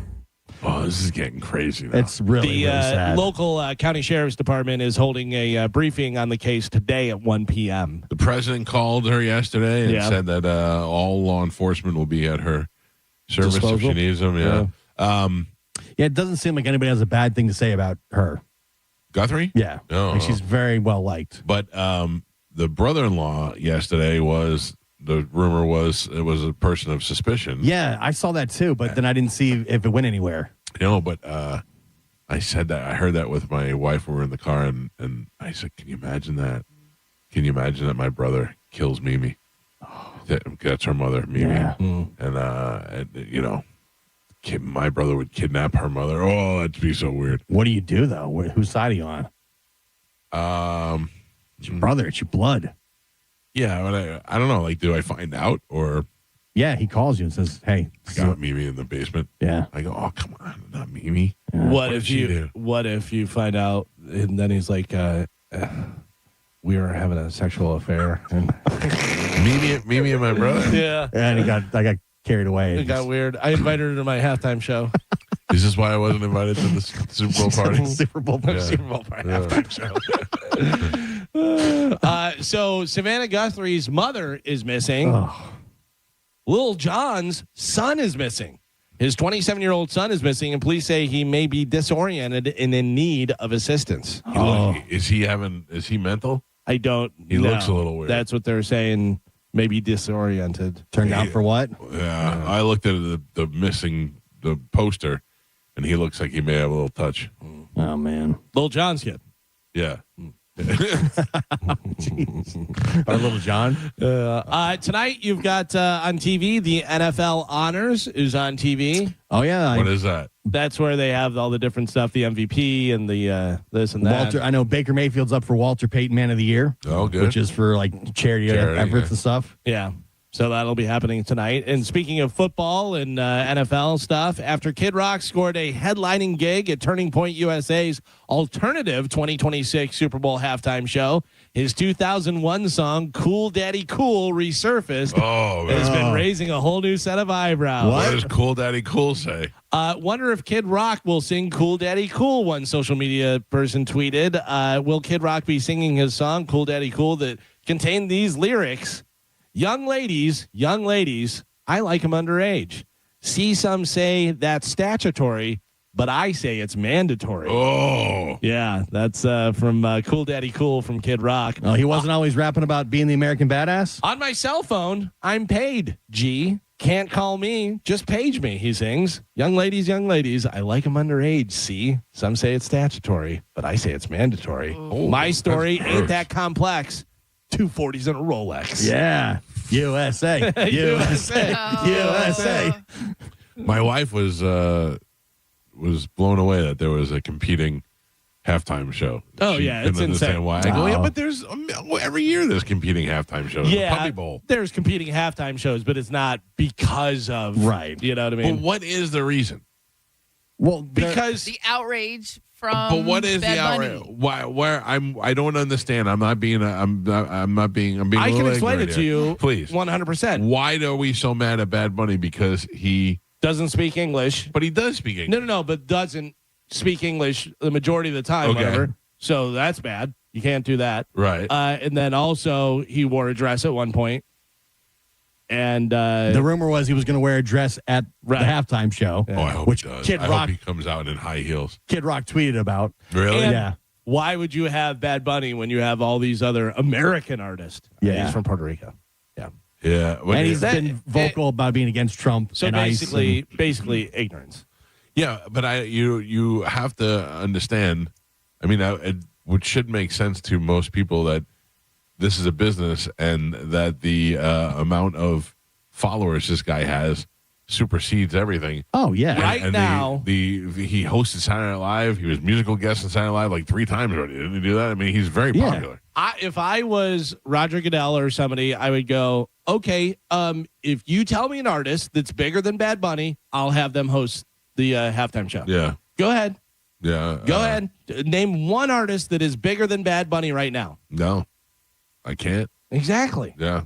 Oh, this is getting crazy now. It's really sad. Local county sheriff's department is holding a briefing on the case today at 1 p.m. The president called her yesterday and said that all law enforcement will be at her service if she needs them. Yeah, it doesn't seem like anybody has a bad thing to say about her. Guthrie? Yeah. Like she's very well liked. But the brother-in-law yesterday the rumor was it was a person of suspicion. Yeah, I saw that too, but then I didn't see if it went anywhere. No, but I said that. I heard that with my wife when we were in the car, and I said, can you imagine that? Can you imagine that my brother kills Mimi? That's her mother, Mimi. Yeah. And you know, my brother would kidnap her mother. Oh, that'd be so weird. What do you do, though? Whose side are you on? It's your brother. It's your blood. Yeah, but I don't know. Like, do I find out or? Yeah, he calls you and says, "Hey, I got Mimi in the basement." Yeah, I go, "Oh, come on, not Mimi." Yeah. What if you find out and then he's like, "We were having a sexual affair." And Mimi and my brother. Yeah, and I got carried away. It got weird. I invited her to my halftime show. Is this why I wasn't invited to the Super Bowl party? Super Bowl party halftime show. So Savannah Guthrie's mother is missing. Oh. Lil Jon's son is missing. His 27-year-old son is missing, and police say he may be disoriented and in need of assistance. Is he mental? I don't know. He looks a little weird. That's what they're saying. Maybe disoriented. Turned out for what? Yeah, I looked at the poster, and he looks like he may have a little touch. Oh, man. Lil Jon's kid. Yeah. Our little John. Tonight you've got on TV the NFL Honors is on TV. Oh yeah, what is that? That's where they have all the different stuff, the MVP and the this and that. I know Baker Mayfield's up for Walter Payton Man of the Year. Oh, good. Which is for like charity efforts and stuff. Yeah. So that'll be happening tonight. And speaking of football and NFL stuff, after Kid Rock scored a headlining gig at Turning Point USA's alternative 2026 Super Bowl halftime show, his 2001 song "Cool Daddy Cool" resurfaced. Oh, man. Has been raising a whole new set of eyebrows. What does Cool Daddy Cool say? Wonder if Kid Rock will sing "Cool Daddy Cool." One social media person tweeted, "Will Kid Rock be singing his song "Cool Daddy Cool" that contained these lyrics? Young ladies, I like them underage. See, some say that's statutory, but I say it's mandatory." Oh. Yeah, that's from Cool Daddy Cool from Kid Rock. Oh, he wasn't always rapping about being the American badass? On my cell phone, I'm paid. G. Can't call me, just page me, he sings. Young ladies, I like them underage. See, some say it's statutory, but I say it's mandatory. Oh, my story that's ain't gross. that complex. 240s and a Rolex. Yeah. USA. USA. USA. My wife was blown away that there was a competing halftime show. Oh, She yeah, couldn't it's understand insane. why. I go, Wow. yeah, but there's every year there's competing halftime shows. Yeah, The Puppy Bowl. there's competing halftime shows, but it's not because of, Right. You know what I But mean? what is the reason? Well, Because The outrage from But what is Bad the Bunny. outrage? Why? Where I don't understand. I'm being. I'm being. I a can little explain it ignorant to here. you, please. 100%. Why are we so mad at Bad Bunny? Because he, Doesn't speak English. but he does speak English. No, but doesn't speak English the majority of the time, Okay. whatever. So that's bad. You can't do that. Right. And then also, he wore a dress at one point. And the rumor was he was going to wear a dress at Right. the halftime show, Oh, I hope which he does. Kid I Rock hope he comes out in high heels. Kid Rock tweeted about. Really? And Yeah. why would you have Bad Bunny when you have all these other American artists? Yeah. He's from Puerto Rico. Yeah. Yeah. And he's been vocal about being against Trump. So and basically ignorance. Yeah, but you have to understand. I mean, it should make sense to most people that this is a business and that the amount of followers this guy has supersedes everything. Oh yeah, Right now- he hosted Saturday Night Live. He was musical guest on Saturday Night Live like 3 times already. Didn't he do that? I mean, he's very Yeah. popular. If I was Roger Goodell or somebody, I would go, okay, if you tell me an artist that's bigger than Bad Bunny, I'll have them host the halftime show. Yeah, Go ahead. yeah. Go ahead. Name one artist that is bigger than Bad Bunny right now. No, I can't. Exactly. Yeah.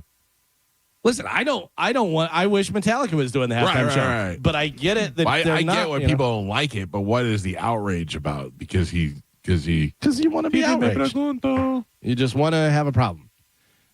Listen, I wish Metallica was doing the halftime show. Right. But I get it that I they're get not, why you know. people don't like it, but what is the outrage about? Because you want to be outraged. You just want to have a problem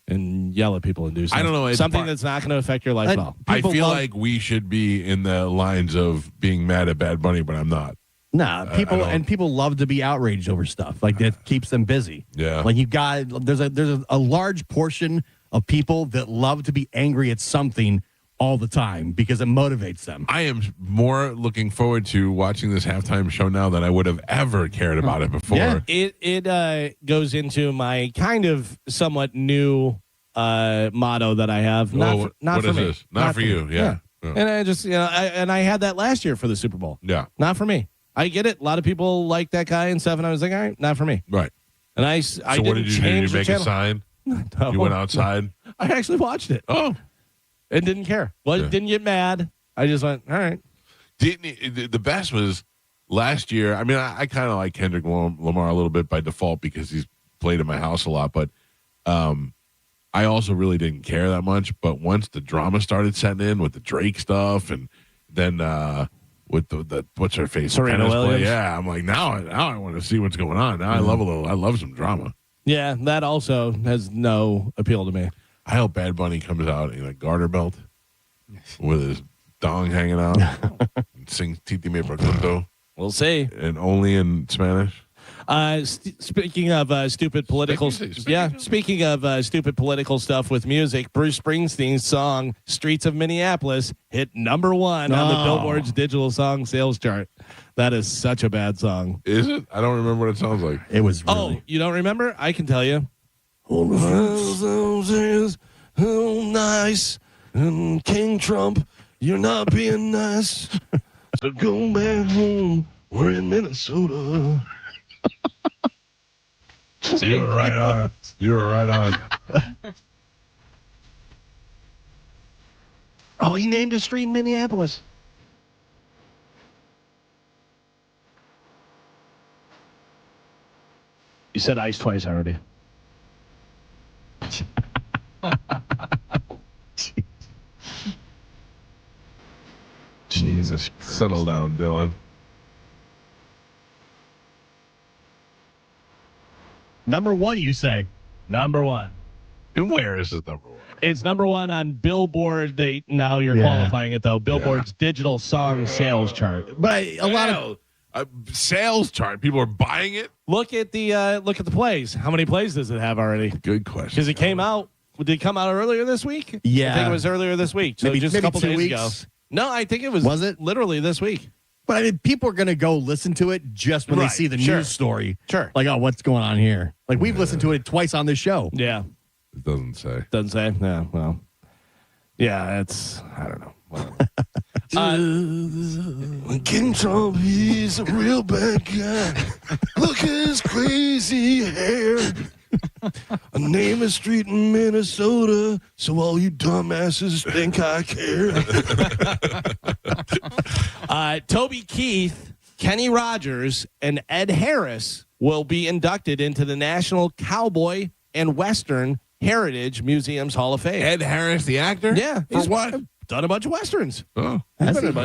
and yell at people and do something. I don't know. It's Something that's not going to affect your life at all. I People feel love- like we should be in the lines of being mad at Bad Bunny, but I'm not. Nah, people love to be outraged over stuff. Like that keeps them busy. Yeah. Like there's a large portion of people that love to be angry at something all the time because it motivates them. I am more looking forward to watching this halftime show now than I would have ever cared about it before. Yeah. It goes into my kind of somewhat new motto that I have. Not Well, for what is me. this? Not for you. Yeah. Yeah. And I just I had that last year for the Super Bowl. Yeah. Not for me. I get it. A lot of people like that guy and stuff, and I was like, all right, not for me. Right. And I So didn't what did you do? change Did you make the a channel. sign? No. You went outside? I actually watched it. Oh. And didn't care. Well, Yeah. didn't get mad. I just went, all right. The best was last year. I mean, I kind of like Kendrick Lamar a little bit by default because he's played in my house a lot, but I also really didn't care that much. But once the drama started setting in with the Drake stuff and then with the what's her face? Serena Tennis play, Williams. yeah, I'm like, now I want to see what's going on. Now I love some drama. Yeah, that also has no appeal to me. I hope Bad Bunny comes out in a garter belt with his dong hanging out and sings Titi Me Pregunto. We'll see. And only in Spanish. Speaking of stupid political, speaking of stupid political stuff with music, Bruce Springsteen's song "Streets of Minneapolis" hit #1 on the Billboard's digital song sales chart. That is such a bad song. Is it? I don't remember what it sounds like. It was really. Oh, you don't remember? I can tell you. All the houses, oh nice, and King Trump, you're not being nice. So go back home. We're in Minnesota. You're right on. You're right on. Oh, he named a street in Minneapolis. You said ice twice already. Jesus, settle down, Dylan. Number one, you say? Number one. And where is it number one? It's number one on Billboard. Now you're qualifying it, though. Billboard's digital song sales chart. But a lot of sales chart. People are buying it. Look at the plays. How many plays does it have already? Good question. Because it came out. Did it come out earlier this week? Yeah. I think it was earlier this week. So just a couple 2 days weeks ago. No, I think it was. Was it literally this week? But I mean, people are going to go listen to it just when they see the news story. Sure. Like, oh, what's going on here? Like, we've listened to it twice on this show. Yeah. It doesn't say. Doesn't say? Yeah, well. Yeah, it's, I don't know. King Trump, he's a real bad guy. Look at his crazy hair. I name a street in Minnesota, so all you dumbasses think I care. Toby Keith, Kenny Rogers, and Ed Harris will be inducted into the National Cowboy and Western Heritage Museum's Hall of Fame. Ed Harris, the actor? Yeah. For what? Done a bunch of Westerns. Oh. He's been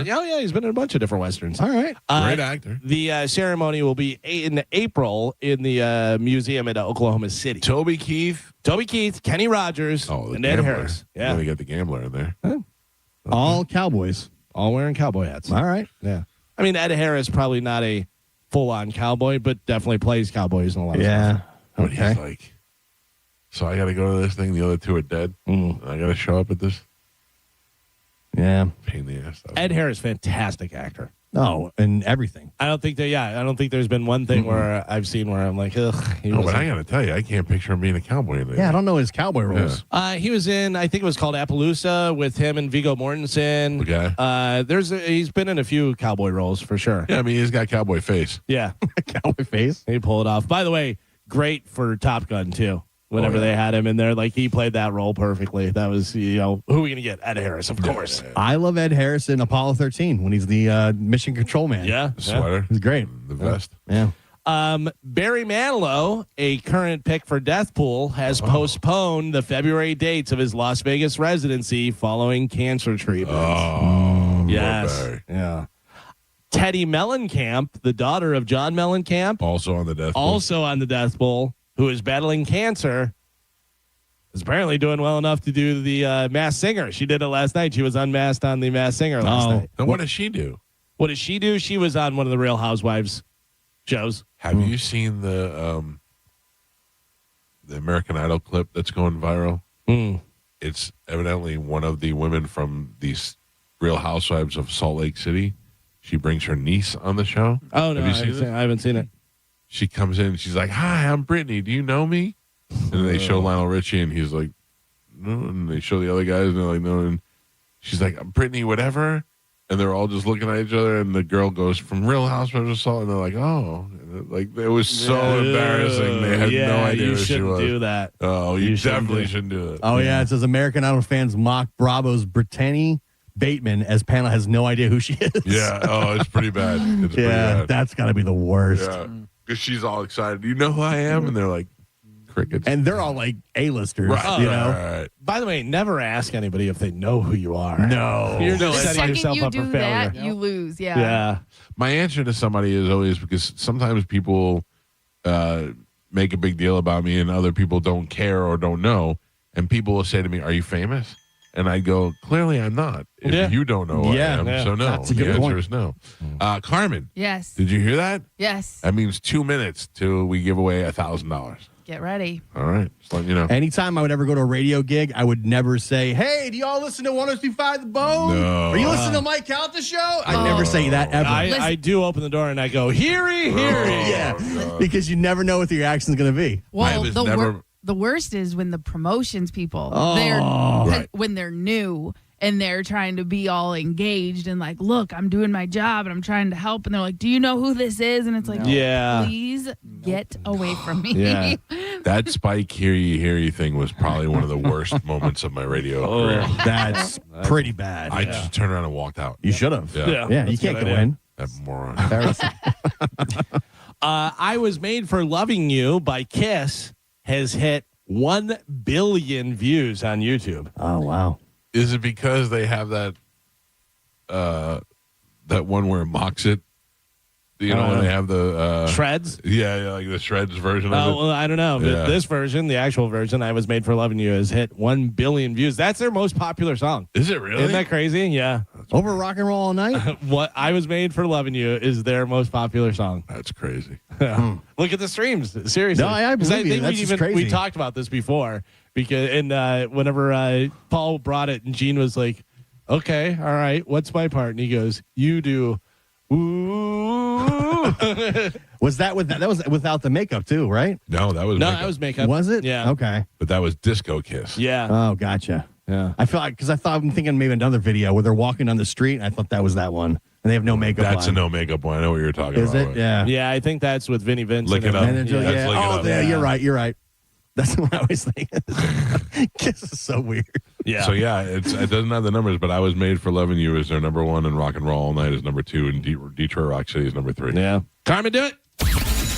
in a bunch of different Westerns. All right. Great actor. The ceremony will be in April in the museum at Oklahoma City. Toby Keith, Kenny Rogers, and Ed Harris. Yeah. You got the gambler in there. Huh? All cowboys. All wearing cowboy hats. All right. Yeah. I mean, Ed Harris probably not a full-on cowboy, but definitely plays cowboys in a lot of stuff. But he's like, so I got to go to this thing. The other two are dead. I got to show up at this. Yeah. Pain in the ass. Ed Harris, fantastic actor. Oh, and everything. I don't think there's been one thing where I've seen where I'm like, ugh. But I got to tell you, I can't picture him being a cowboy in there. Yeah, I don't know his cowboy roles. He was in, I think it was called Appaloosa with him and Viggo Mortensen. Okay. He's been in a few cowboy roles for sure. Yeah, I mean, he's got cowboy face. Yeah. Cowboy face. He pulled it off. By the way, great for Top Gun, too. Whenever they had him in there, like he played that role perfectly. That was, who are we going to get? Ed Harris, of course. I love Ed Harris in Apollo 13 when he's the mission control man. Yeah. The sweater. He's great. The vest. Yeah. Barry Manilow, a current pick for Deathpool, has postponed the February dates of his Las Vegas residency following cancer treatment. Oh, yes. Barry. Yeah. Teddy Mellencamp, the daughter of John Mellencamp, also on the Deathpool, who is battling cancer, is apparently doing well enough to do the Masked Singer. She did it last night. She was unmasked on the Masked Singer last night. And what does she do? What does she do? She was on one of the Real Housewives shows. Have you seen the American Idol clip that's going viral? It's evidently one of the women from these Real Housewives of Salt Lake City. She brings her niece on the show. Oh, no, I haven't seen it. She comes in and she's like, "Hi, I'm Brittany. Do you know me?" And then they show Lionel Richie and he's like, "No." And they show the other guys and they're like, "No." And she's like, "I'm Brittany, whatever." And they're all just looking at each other. And the girl goes, "From Real Housewives of Salt." And they're like, "Oh." And like, it was so embarrassing. They had no idea who she was. You shouldn't do that. Oh, you definitely shouldn't do it. Oh, yeah. It says American Idol fans mock Bravo's Brittany Bateman as Pamela has no idea who she is. Yeah. Oh, it's pretty bad. It's pretty bad. That's got to be the worst. Yeah. Because she's all excited. Do you know who I am? And they're like, crickets. And they're all like A-listers, right, you know? Right. By the way, never ask anybody if they know who you are. No. You're The just setting second yourself you up for do failure. that, you lose. Yeah. Yeah. My answer to somebody is always, because sometimes people make a big deal about me and other people don't care or don't know. And people will say to me, "Are you famous?" And I go, "Clearly I'm not. If you don't know who I am, so no." That's a good the answer point. is no. Carmen. Yes. Did you hear that? Yes. That means 2 minutes till we give away $1,000. Get ready. All right. Just letting you know. Anytime I would ever go to a radio gig, I would never say, "Hey, do y'all listen to 102.5 The Bone? No. Are you listening to Mike Calta show?" I never say that ever. I do open the door and I go, "Heary, heary." Yeah, because you never know what your action's going to be. Well, the worst is when the promotions people, when they're new and they're trying to be all engaged and like, "Look, I'm doing my job and I'm trying to help." And they're like, "Do you know who this is?" And it's like, yeah, please get away from me. Yeah. That Spike hear you thing was probably one of the worst moments of my radio career. That's pretty bad. I just turned around and walked out. You should have. Yeah. You can't go in. That moron. I Was Made for Loving You by Kiss has hit 1 billion views on YouTube. Oh, wow. Is it because they have that one where it mocks it? You know, when they have the Shreds? Yeah, like the Shreds version of it. Oh, well, I don't know. Yeah. This version, the actual version, I Was Made for Loving You, has hit 1 billion views. That's their most popular song. Is it really? Isn't that crazy? Yeah. Over Rock and Roll All Night? What I Was Made for Loving You is their most popular song. That's crazy. Look at the streams. Seriously. No, I believe you. think That's just crazy. we talked about this before because whenever Paul brought it and Gene was like, okay, all right, what's my part? And he goes, you do. Ooh. Was that with that was without the makeup too, right? No, that was makeup. That was makeup. Was it? Yeah. Okay. But that was Disco Kiss. Yeah. Oh, gotcha. Yeah. I feel like because I'm thinking maybe another video where they're walking down the street. And I thought that was that one, and they have no makeup. That's on. a no makeup one. I know what you're talking Is about. it? Yeah. Yeah, I think that's with Vinnie Vincent. Look it up. And then, Yeah, yeah. look it Oh, up. yeah, you're right. You're right. That's what I always think. Kiss is so weird. Yeah. So yeah, it doesn't have the numbers, but I Was Made for Loving You is their number 1, and Rock and Roll All Night is number 2, and Detroit Rock City is number 3. Yeah. Carmen, do it.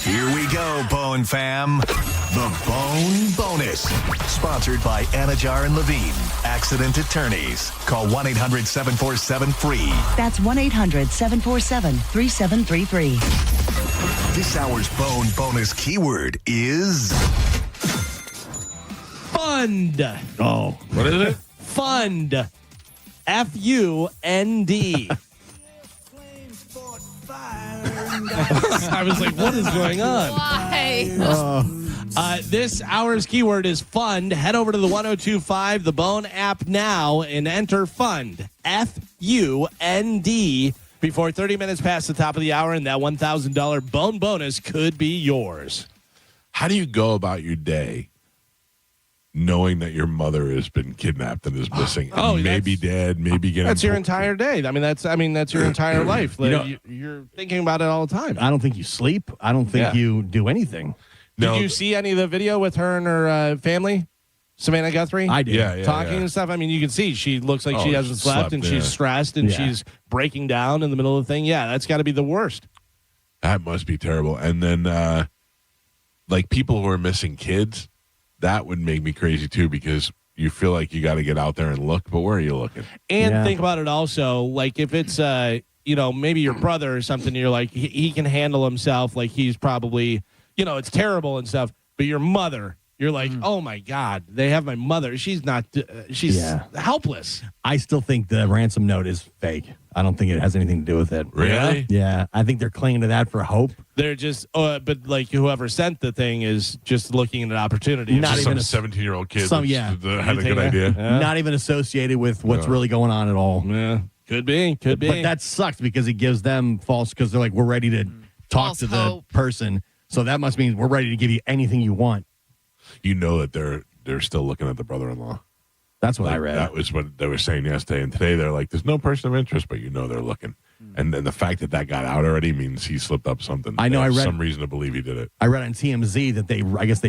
Here we go, Bone fam. The Bone Bonus. Sponsored by Anajar and Levine, Accident Attorneys. Call 1-800-747-FREE. That's 1-800-747-3733. This hour's Bone Bonus keyword is... Fund. Oh. What is it? Fund. F-U-N-D. I was like, what is going on? Why? This hour's keyword is fund. Head over to the 1025 The Bone app now and enter fund. F-U-N-D before 30 minutes past the top of the hour, and that $1,000 bone bonus could be yours. How do you go about your day knowing that your mother has been kidnapped and is missing? Oh, and maybe dead, maybe getting... That's your entire day. That's your entire life. You're thinking about it all the time. I don't think you sleep. I don't think you do anything. Did you see any of the video with her and her family? Savannah Guthrie? I did. Yeah, talking and stuff. I mean, you can see she looks like she hasn't slept and she's stressed and she's breaking down in the middle of the thing. Yeah, that's got to be the worst. That must be terrible. And then, like, people who are missing kids, that would make me crazy, too, because you feel like you got to get out there and look, but where are you looking? And think about it also, like, if it's, maybe your brother or something, you're like, he can handle himself, like he's probably, it's terrible and stuff, but your mother... You're like, oh, my God, they have my mother. She's not, she's helpless. I still think the ransom note is fake. I don't think it has anything to do with it. Really? Yeah. I think they're clinging to that for hope. They're just, but like whoever sent the thing is just looking at an opportunity. Not even some 17-year-old kid had a good idea. Yeah. Not even associated with what's really going on at all. Yeah. Could be. But that sucks because it gives them false, because they're like, we're ready to talk to the person. So that must mean we're ready to give you anything you want. You know that they're still looking at the brother-in-law. That's what I read. That was what they were saying yesterday. And today they're like, there's no person of interest, but they're looking. And then the fact that got out already means he slipped up something. I know. They have I read some reason to believe he did it. I read on TMZ that they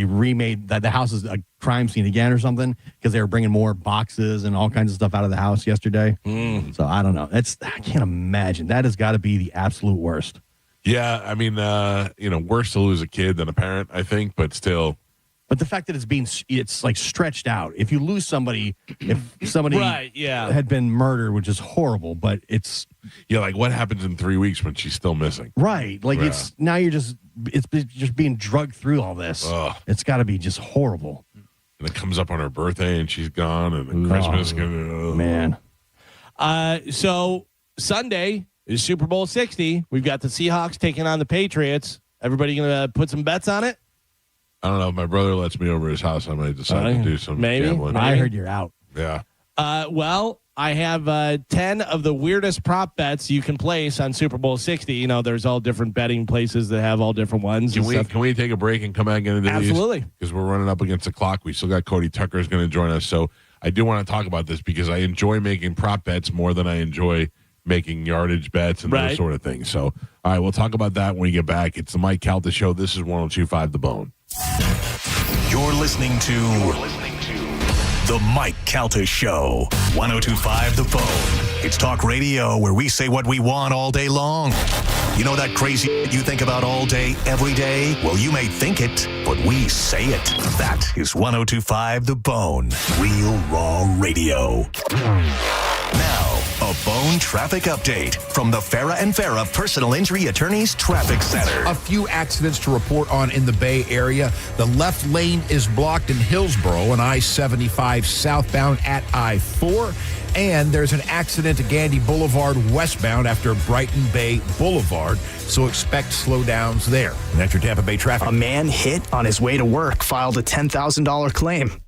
remade that the house is a crime scene again or something because they were bringing more boxes and all kinds of stuff out of the house yesterday. So I don't know. I can't imagine. That has got to be the absolute worst. Yeah, I mean, worse to lose a kid than a parent, I think, but still. But the fact that it's like stretched out. If you lose somebody, if somebody had been murdered, which is horrible, but it's... Yeah, like what happens in 3 weeks when she's still missing? Right. Like it's just being drugged through all this. Ugh. It's got to be just horrible. And it comes up on her birthday and she's gone and then Christmas. Man. So Sunday is Super Bowl 60. We've got the Seahawks taking on the Patriots. Everybody going to put some bets on it? I don't know. If my brother lets me over his house, I might decide to do some gambling. I heard you're out. Yeah. Well, I have 10 of the weirdest prop bets you can place on Super Bowl 60. There's all different betting places that have all different ones. Can we take a break and come back into these? Absolutely. Because we're running up against the clock. We still got Cody Tucker is going to join us. So I do want to talk about this because I enjoy making prop bets more than I enjoy making yardage bets and those sort of things. So, all right, we'll talk about that when we get back. It's the Mike Calta Show. This is 102.5 The Bone. You're listening to The Mike Calta Show. 102.5 The Phone. It's talk radio where we say what we want all day long. You know that crazy you think about all day, every day? Well, you may think it, but we say it. That is 102.5 The Bone. Real raw radio. Now, a Bone traffic update from the Farah and Farah Personal Injury Attorneys Traffic Center. A few accidents to report on in the Bay Area. The left lane is blocked in Hillsborough on I-75 southbound at I-4. And there's an accident at Gandy Boulevard westbound after Brighton Bay Boulevard, so expect slowdowns there. And that's your Tampa Bay traffic. A man hit on his way to work filed a $10,000 claim.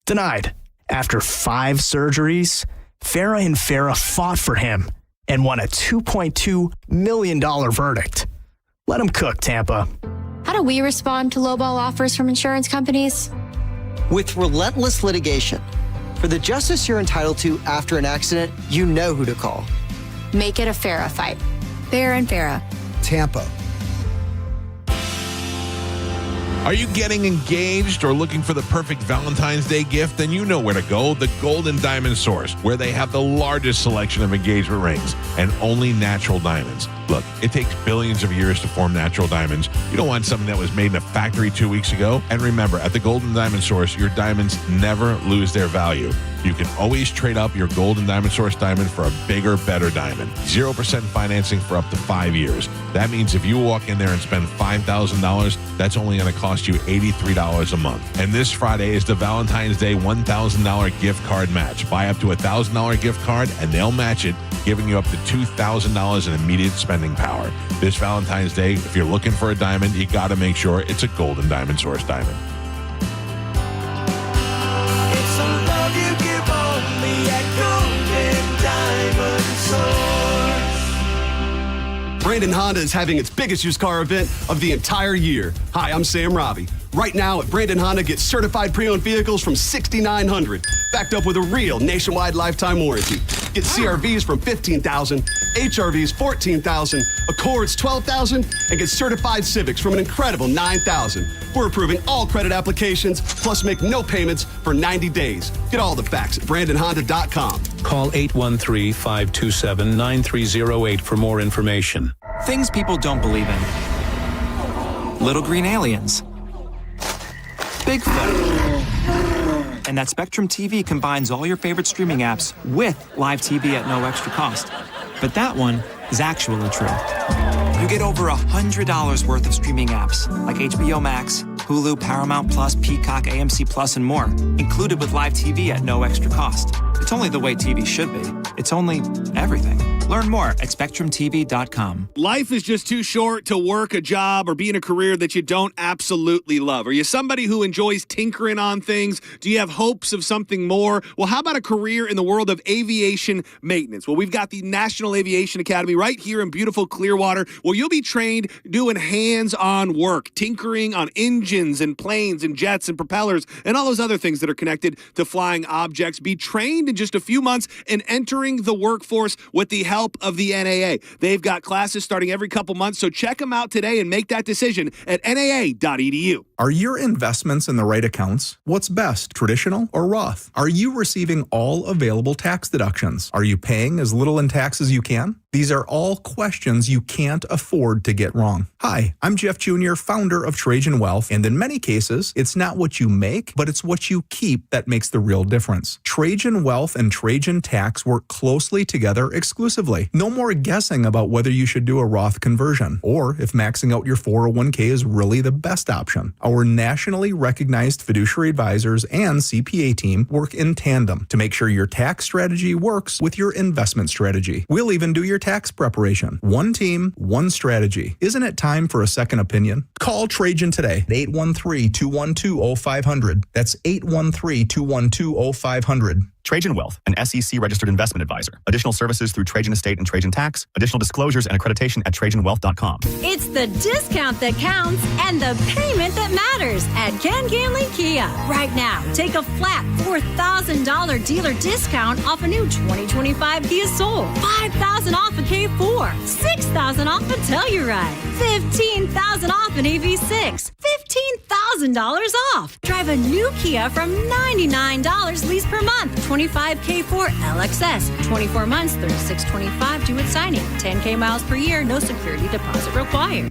Denied. After 5 surgeries, Farah and Farah fought for him and won a $2.2 million verdict. Let him cook, Tampa. How do we respond to lowball offers from insurance companies? With relentless litigation. For the justice you're entitled to after an accident, you know who to call. Make it a Farah fight. Farah and Farah. Tampa. Are you getting engaged or looking for the perfect Valentine's Day gift? Then you know where to go. The Gold and Diamond Source, where they have the largest selection of engagement rings and only natural diamonds. Look, it takes billions of years to form natural diamonds. You don't want something that was made in a factory 2 weeks ago. And remember, at the Gold and Diamond Source, your diamonds never lose their value. You can always trade up your Gold and Diamond Source diamond for a bigger, better diamond. 0% financing for up to 5 years. That means if you walk in there and spend $5,000, that's only going to cost you $83 a month. And this Friday is the Valentine's Day $1,000 gift card match. Buy up to a $1,000 gift card and they'll match it, giving you up to $2,000 in immediate spending power. This Valentine's Day, if you're looking for a diamond, you got to make sure it's a Gold and Diamond Source diamond. It's a love you give only at Gold and Diamond Source. Brandon Honda is having its biggest used car event of the entire year. Hi, I'm Sam Robbie. Right now at Brandon Honda, get certified pre-owned vehicles from $6,900, backed up with a real nationwide lifetime warranty. Get CRVs from $15,000, HRVs $14,000, Accords $12,000, and get certified Civics from an incredible $9,000. We're approving all credit applications, plus make no payments for 90 days. Get all the facts at BrandonHonda.com. Call 813-527-9308 for more information. Things people don't believe in. Little green aliens. Bigfoot. And that Spectrum TV combines all your favorite streaming apps with live TV at no extra cost. But that one is actually true. You get over $100 worth of streaming apps like HBO Max, Hulu, Paramount Plus, Peacock, AMC Plus, and more, included with live TV at no extra cost. It's only the way TV should be. It's only everything. Learn more at SpectrumTV.com. Life is just too short to work a job or be in a career that you don't absolutely love. Are you somebody who enjoys tinkering on things? Do you have hopes of something more? Well, how about a career in the world of aviation maintenance? Well, we've got the National Aviation Academy right here in beautiful Clearwater, where you'll be trained doing hands-on work, tinkering on engines and planes and jets and propellers and all those other things that are connected to flying objects. Be trained in just a few months and entering the workforce with the help of the NAA. They've got classes starting every couple months, so check them out today and make that decision at naa.edu. Are your investments in the right accounts? What's best, traditional or Roth? Are you receiving all available tax deductions? Are you paying as little in tax as you can? These are all questions you can't afford to get wrong. Hi, I'm Jeff Jr., founder of Trajan Wealth, and in many cases, it's not what you make, but it's what you keep that makes the real difference. Trajan Wealth and Trajan Tax work closely together exclusively. No more guessing about whether you should do a Roth conversion, or if maxing out your 401k is really the best option. Our nationally recognized fiduciary advisors and CPA team work in tandem to make sure your tax strategy works with your investment strategy. We'll even do your tax preparation. One team, one strategy. Isn't it time for a second opinion? Call Trajan today at 813-212-0500. That's 813-212-0500. Trajan Wealth, an SEC-registered investment advisor. Additional services through Trajan Estate and Trajan Tax. Additional disclosures and accreditation at TrajanWealth.com. It's the discount that counts and the payment that matters at Ken Gamley Kia. Right now, take a flat $4,000 dealer discount off a new 2025 Kia Soul. $5,000 off a K4. $6,000 off a Telluride. $15,000 off an EV6. $15,000 $1,000 off. Drive a new Kia from $99 lease per month. $25K for LXS. 24 months, $36.25 due at signing. 10K miles per year, no security deposit required.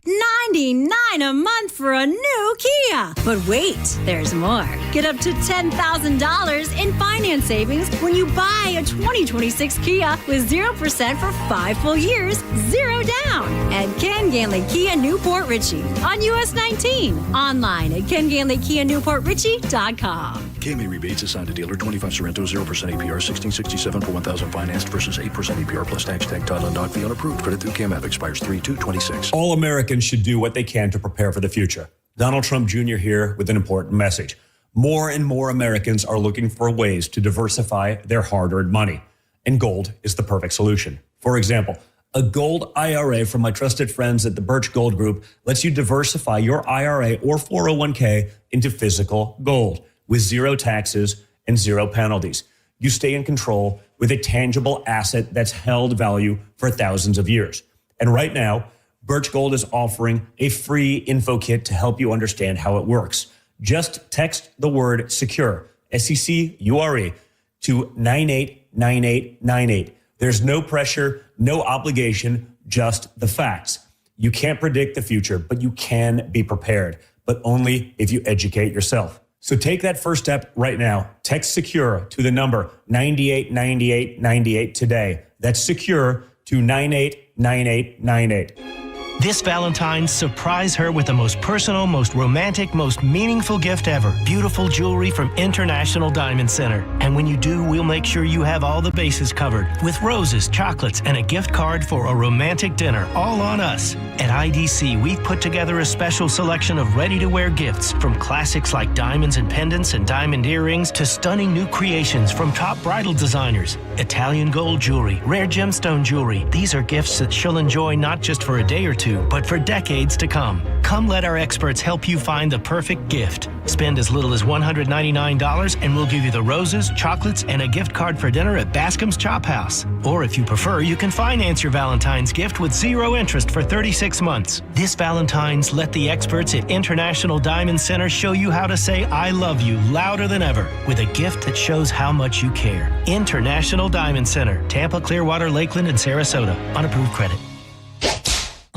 $99 a month for a new Kia. But wait, there's more. Get up to $10,000 in finance savings when you buy a 2026 Kia with 0% for 5 full years, 0 down. At Ken Ganley Kia Newport Richie on US 19. Online at KenGanleyKia NewportRichie.com. KMA rebates assigned to dealer 25 Sorrento, 0% APR, 1667 per 1000 financed versus 8% APR plus tax tag title and doc fee unapproved. Credit through CAM app expires 3/2/26. All Americans should do what they can to prepare for the future. Donald Trump Jr. here with an important message. More and more Americans are looking for ways to diversify their hard-earned money, and gold is the perfect solution. For example, a gold IRA from my trusted friends at the Birch Gold Group lets you diversify your IRA or 401k into physical gold with 0 taxes and 0 penalties. You stay in control with a tangible asset that's held value for thousands of years. And right now, Birch Gold is offering a free info kit to help you understand how it works. Just text the word SECURE, SECURE, to 989898. There's no pressure, no obligation, just the facts. You can't predict the future, but you can be prepared, but only if you educate yourself. So take that first step right now. Text SECURE to the number 989898 today. That's SECURE to 989898. This Valentine's, surprise her with the most personal, most romantic, most meaningful gift ever. Beautiful jewelry from International Diamond Center. And when you do, we'll make sure you have all the bases covered with roses, chocolates, and a gift card for a romantic dinner, all on us. At IDC, we've put together a special selection of ready-to-wear gifts, from classics like diamonds and pendants and diamond earrings to stunning new creations from top bridal designers. Italian gold jewelry, rare gemstone jewelry. These are gifts that she'll enjoy not just for a day or two, but for decades to come. Come let our experts help you find the perfect gift. Spend as little as $199 and we'll give you the roses, chocolates, and a gift card for dinner at Bascom's Chop House. Or if you prefer, you can finance your Valentine's gift with 0 interest for 36 months. This Valentine's, let the experts at International Diamond Center show you how to say I love you louder than ever with a gift that shows how much you care. International Diamond Center, Tampa, Clearwater, Lakeland, and Sarasota. Unapproved credit.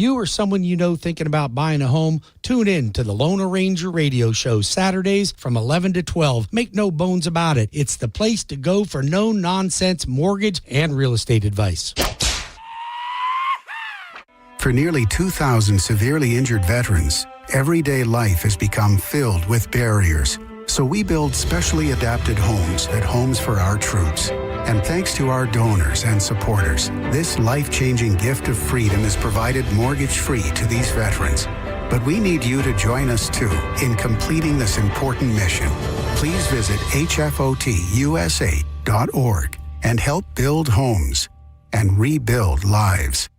You or someone you know thinking about buying a home, tune in to the Lone Ranger radio show Saturdays from 11 to 12. Make no bones about it. It's the place to go for no-nonsense mortgage and real estate advice. For nearly 2,000 severely injured veterans, everyday life has become filled with barriers. So we build specially adapted homes at Homes for Our Troops. And thanks to our donors and supporters, this life-changing gift of freedom is provided mortgage-free to these veterans. But we need you to join us, too, in completing this important mission. Please visit hfotusa.org and help build homes and rebuild lives.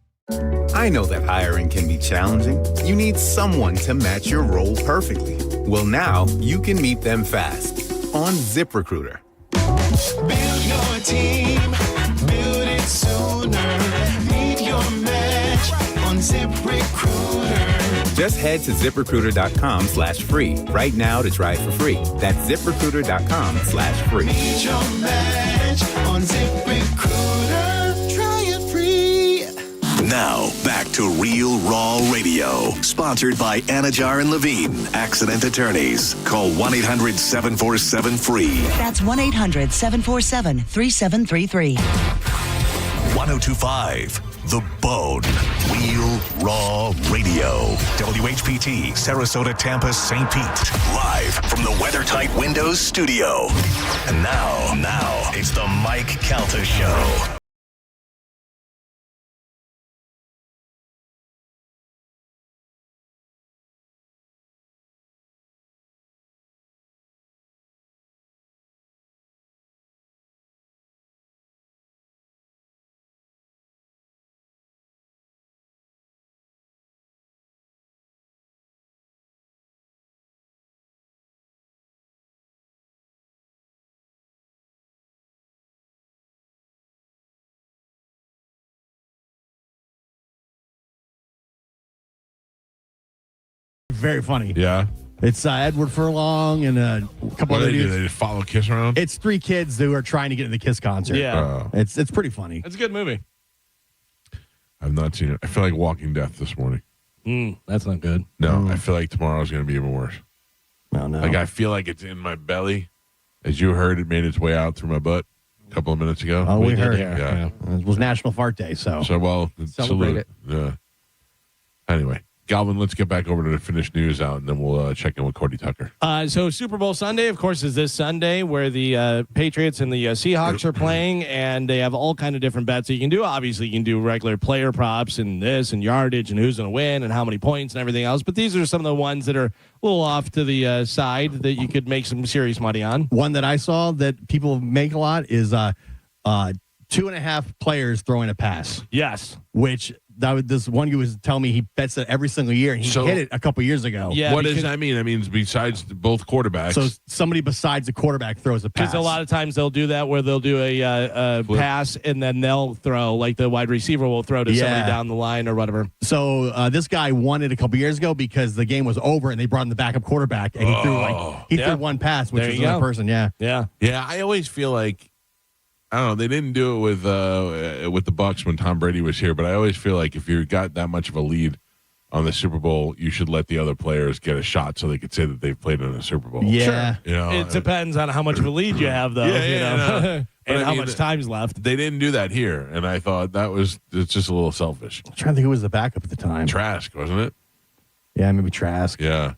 I know that hiring can be challenging. You need someone to match your role perfectly. Well, now you can meet them fast on ZipRecruiter. Build your team, build it sooner. Meet your match on ZipRecruiter. Just head to ZipRecruiter.com/free right now to try it for free. That's ZipRecruiter.com/free. Meet your match on ZipRecruiter. Try it free. Now, back to Real Raw Radio, sponsored by Anajar and Levine, accident attorneys. Call 1-800-747-FREE. That's 1-800-747-3733. 1025, The Bone. Real Raw Radio. WHPT, Sarasota, Tampa, St. Pete. Live from the WeatherTight Windows studio. And now, it's the Mike Calta Show. Very funny. Yeah. It's Edward Furlong and a couple What other do they do? dudes. They just follow Kiss around? It's 3 kids who are trying to get to the Kiss concert. Yeah. It's pretty funny. It's a good movie. I've not seen it. I feel like Walking Death this morning. That's not good. No, I feel like tomorrow's going to be even worse. Oh, no. Like, I feel like it's in my belly. As you heard, it made its way out through my butt a couple of minutes ago. Oh, we heard. Yeah. It was National Fart Day, so. Well, Celebrate salute. it. Yeah. Anyway, Galvin, let's get back over to the finished news out, and then we'll check in with Cody Tucker. So Super Bowl Sunday, of course, is this Sunday where the Patriots and the Seahawks are playing, and they have all kind of different bets that you can do. Obviously, you can do regular player props and this and yardage and who's going to win and how many points and everything else. But these are some of the ones that are a little off to the side that you could make some serious money on. One that I saw that people make a lot is 2.5 players throwing a pass. Yes. Which this one guy was telling me he bets it every single year, and he hit it a couple years ago. Yeah. What does that mean? That means besides both quarterbacks. So somebody besides the quarterback throws a pass. Because a lot of times they'll do that where they'll do a pass and then they'll throw, like the wide receiver will throw to somebody down the line or whatever. So this guy won it a couple years ago because the game was over and they brought in the backup quarterback, and he threw one pass, which There was you another go. person. Yeah. Yeah. Yeah, I always feel like, I don't know, they didn't do it with the Bucs when Tom Brady was here, but I always feel like if you got that much of a lead on the Super Bowl, you should let the other players get a shot so they could say that they've played in a Super Bowl. Yeah. You know, It depends on how much of a lead you have, though. no. But And I how mean, much time's left. They didn't do that here, and I thought it's just a little selfish. I'm trying to think who was the backup at the time. Trask, wasn't it? Yeah, maybe Trask. Yeah.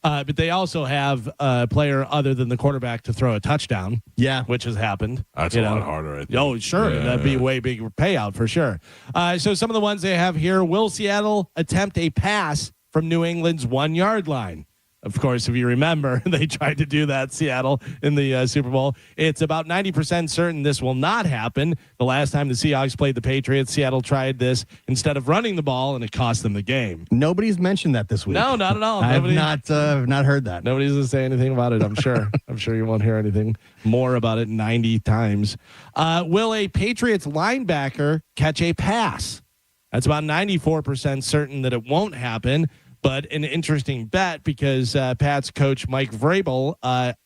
But they also have a player other than the quarterback to throw a touchdown. Yeah. Which has happened. That's a lot harder, I think. Oh, sure. Yeah. That'd be a way bigger payout for sure. So some of the ones they have here, will Seattle attempt a pass from New England's 1 yard line? Of course, if you remember, they tried to do that, Seattle, in the Super Bowl. It's about 90% certain this will not happen. The last time the Seahawks played the Patriots, Seattle tried this instead of running the ball, and it cost them the game. Nobody's mentioned that this week. No, not at all. I have not heard that. Nobody's going to say anything about it, I'm sure. I'm sure you won't hear anything more about it 90 times. Will a Patriots linebacker catch a pass? That's about 94% certain that it won't happen. But an interesting bet because Pat's coach Mike Vrabel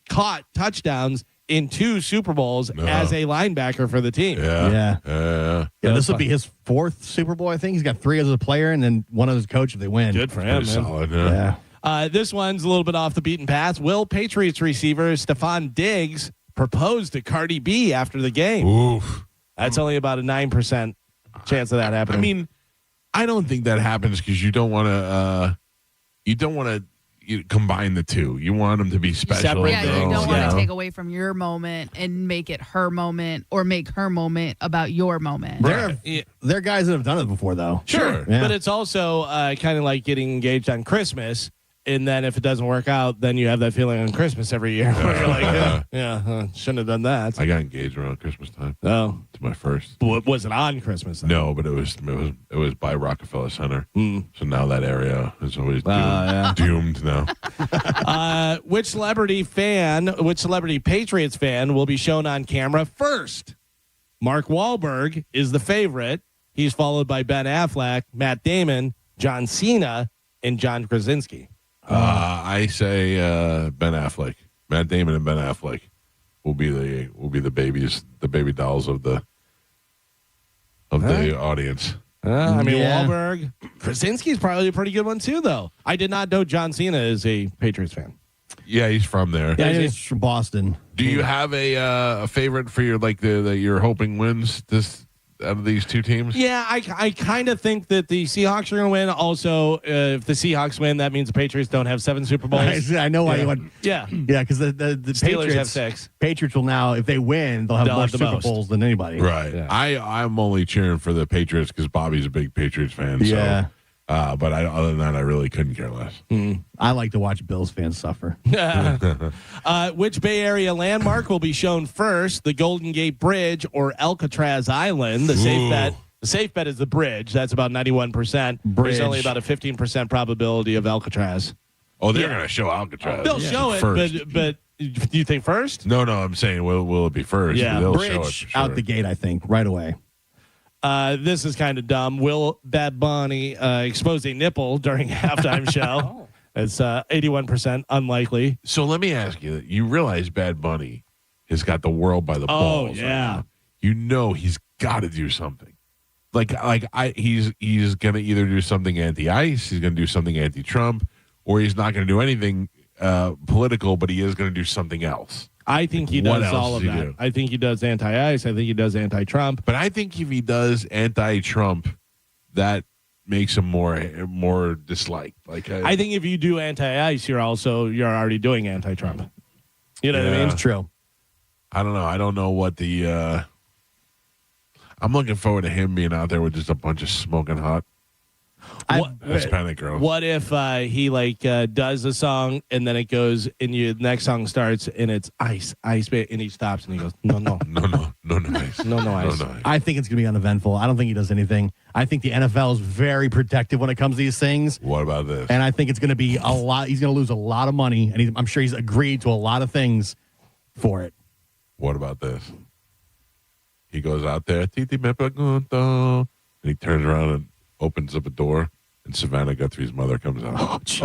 caught touchdowns in 2 Super Bowls as a linebacker for the team. Yeah, this will be his 4th Super Bowl, I think. He's got 3 as a player and then 1 as a coach if they win. Good for him, man. Solid, yeah. This one's a little bit off the beaten path. Will Patriots receiver Stephon Diggs propose to Cardi B after the game? Oof. That's only about a 9% chance of that happening. I mean, I don't think that happens because you don't want to. You don't want to combine the two. You want them to be special. Yeah, you don't want to take away from your moment and make it her moment or make her moment about your moment. There are guys that have done it before, though. Sure. Yeah. But it's also kind of like getting engaged on Christmas. And then if it doesn't work out, then you have that feeling on Christmas every year where you're like, shouldn't have done that. I got engaged around Christmas time. Oh. To my first. Was it on Christmas then? No, but it was by Rockefeller Center. So now that area is always doomed now. Which celebrity Patriots fan will be shown on camera first? Mark Wahlberg is the favorite. He's followed by Ben Affleck, Matt Damon, John Cena, and John Krasinski. I say Ben Affleck, Matt Damon, and Ben Affleck will be the baby dolls of the audience. Wahlberg, Krasinski's probably a pretty good one too, though. I did not know John Cena is a Patriots fan. Yeah, he's from there. Yeah, he's from Boston. Do you have a favorite for your that you're hoping wins this out of these 2 teams? Yeah, I kind of think that the Seahawks are going to win. Also, if the Seahawks win, that means the Patriots don't have 7 Super Bowls. I know why you want. Yeah, because the Steelers Patriots have 6. Patriots will now, if they win, they'll have more have the Super most. Bowls than anybody. Right. Yeah. I'm only cheering for the Patriots because Bobby's a big Patriots fan. Yeah. So, but other than that, I really couldn't care less. I like to watch Bills fans suffer. Which Bay Area landmark will be shown first? The Golden Gate Bridge or Alcatraz Island? The safe bet. The safe bet is the bridge. That's about 91%. There's only about a 15% probability of Alcatraz. Oh, they're going to show Alcatraz. They'll show it, first. but do you think first? No, I'm saying will it be first? Yeah, they'll Bridge show it for sure. out the gate, I think, right away. This is kind of dumb. Will Bad Bunny expose a nipple during a halftime show? It's 81% unlikely. So let me ask you: you realize Bad Bunny has got the world by the balls? Oh yeah. You know he's got to do something. He's gonna either do something anti-ICE, he's gonna do something anti-Trump, or he's not gonna do anything political, but he is gonna do something else. I think he does all of that. Do? I think he does anti-ICE. I think he does anti-Trump. But I think if he does anti-Trump, that makes him more disliked. I think if you do anti-ICE, you're already doing anti-Trump. You know what I mean? It's true. I don't know. I don't know what the. I'm looking forward to him being out there with just a bunch of smoking hot Hispanic girls. What if he does a song and then it goes and the next song starts and it's ice, and he stops and he goes, no, ice. No, ice. I think it's going to be uneventful. I don't think he does anything. I think the NFL is very protective when it comes to these things. What about this? And I think it's going to be a lot. He's going to lose a lot of money, and I'm sure he's agreed to a lot of things for it. What about this? He goes out there, Titi me pregunto, and he turns around and opens up a door, and Savannah Guthrie's mother comes out.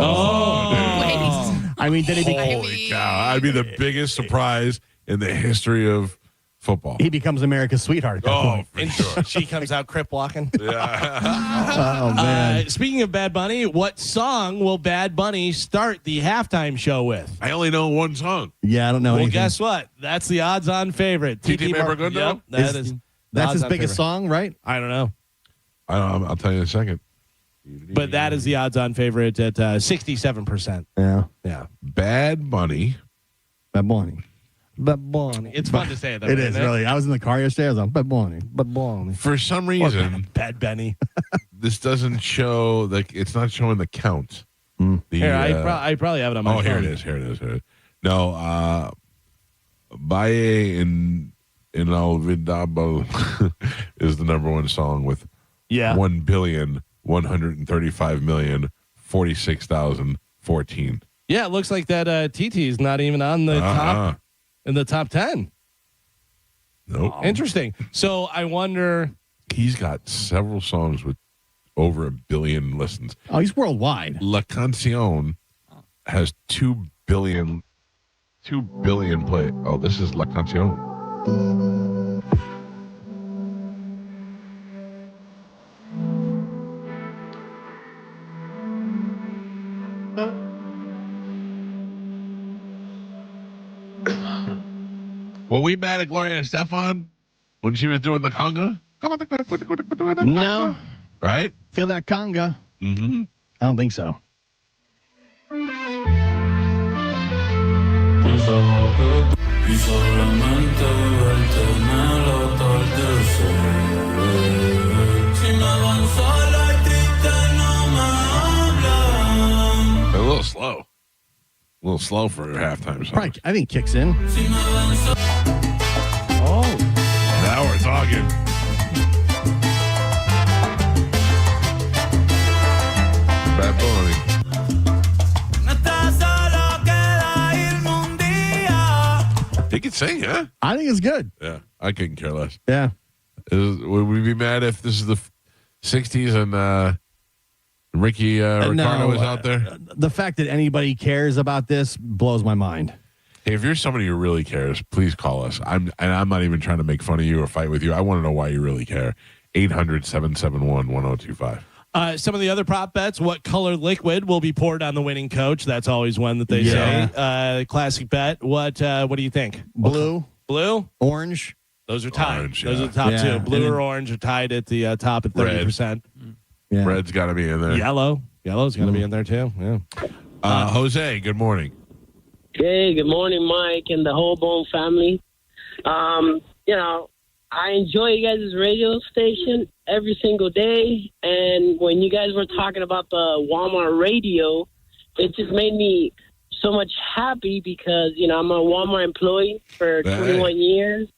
I mean, did he? Holy cow! I'd be the biggest surprise in the history of football. He becomes America's sweetheart at that point. For sure. She comes out crip walking. Yeah. Oh man! Speaking of Bad Bunny, what song will Bad Bunny start the halftime show with? I only know one song. Yeah, I don't know. Well, anything. guess what? That's the odds-on favorite. Titi me pregunto? Yep, that's his biggest song, right? I don't know. I'll tell you in a second. But that is the odds-on favorite at 67%. Yeah. Bad Bunny. Bad Bunny. It's fun to say that. It is really. I was in the car yesterday. I was like, Bad Bunny. For some reason, Bad Benny. this doesn't show it's not showing the count. Here, I probably have it on my phone. Here it is. No, Valle Inolvidable is the number one song with 1,135,046,014. Yeah, it looks like that TT is not even on the top in the top 10. Nope. Interesting. So I wonder. He's got several songs with over 1 billion listens. Oh, he's worldwide. La Canción has 2 billion play. Oh, this is La Canción. Were we mad at Gloria Estefan when she was doing the conga? No. Right? Feel that conga? Mm-hmm. I don't think so. A little slow. A little slow for a halftime song. Probably, I think kicks in. Oh. Now we're talking. Bad Bunny. He could sing, huh? I think it's good. Yeah, I couldn't care less. Yeah. Would we be mad if this is the 60s and Ricky Ricardo was out there? The fact that anybody cares about this blows my mind. Hey, if you're somebody who really cares, please call us. I'm not even trying to make fun of you or fight with you. I want to know why you really care. 800-771-1025. Some of the other prop bets, what color liquid will be poured on the winning coach? That's always one that they say. Classic bet. What do you think? Blue. Blue? Orange. Those are tied. Orange, Those are the top two. Blue or orange are tied at the top at 30%. Yeah. Red's got to be in there. Yellow's going to be in there too. Yeah. Jose, good morning. Hey, good morning, Mike and the whole Bone family. I enjoy you guys' radio station every single day. And when you guys were talking about the Walmart radio, it just made me so much happy because, I'm a Walmart employee for 21 years.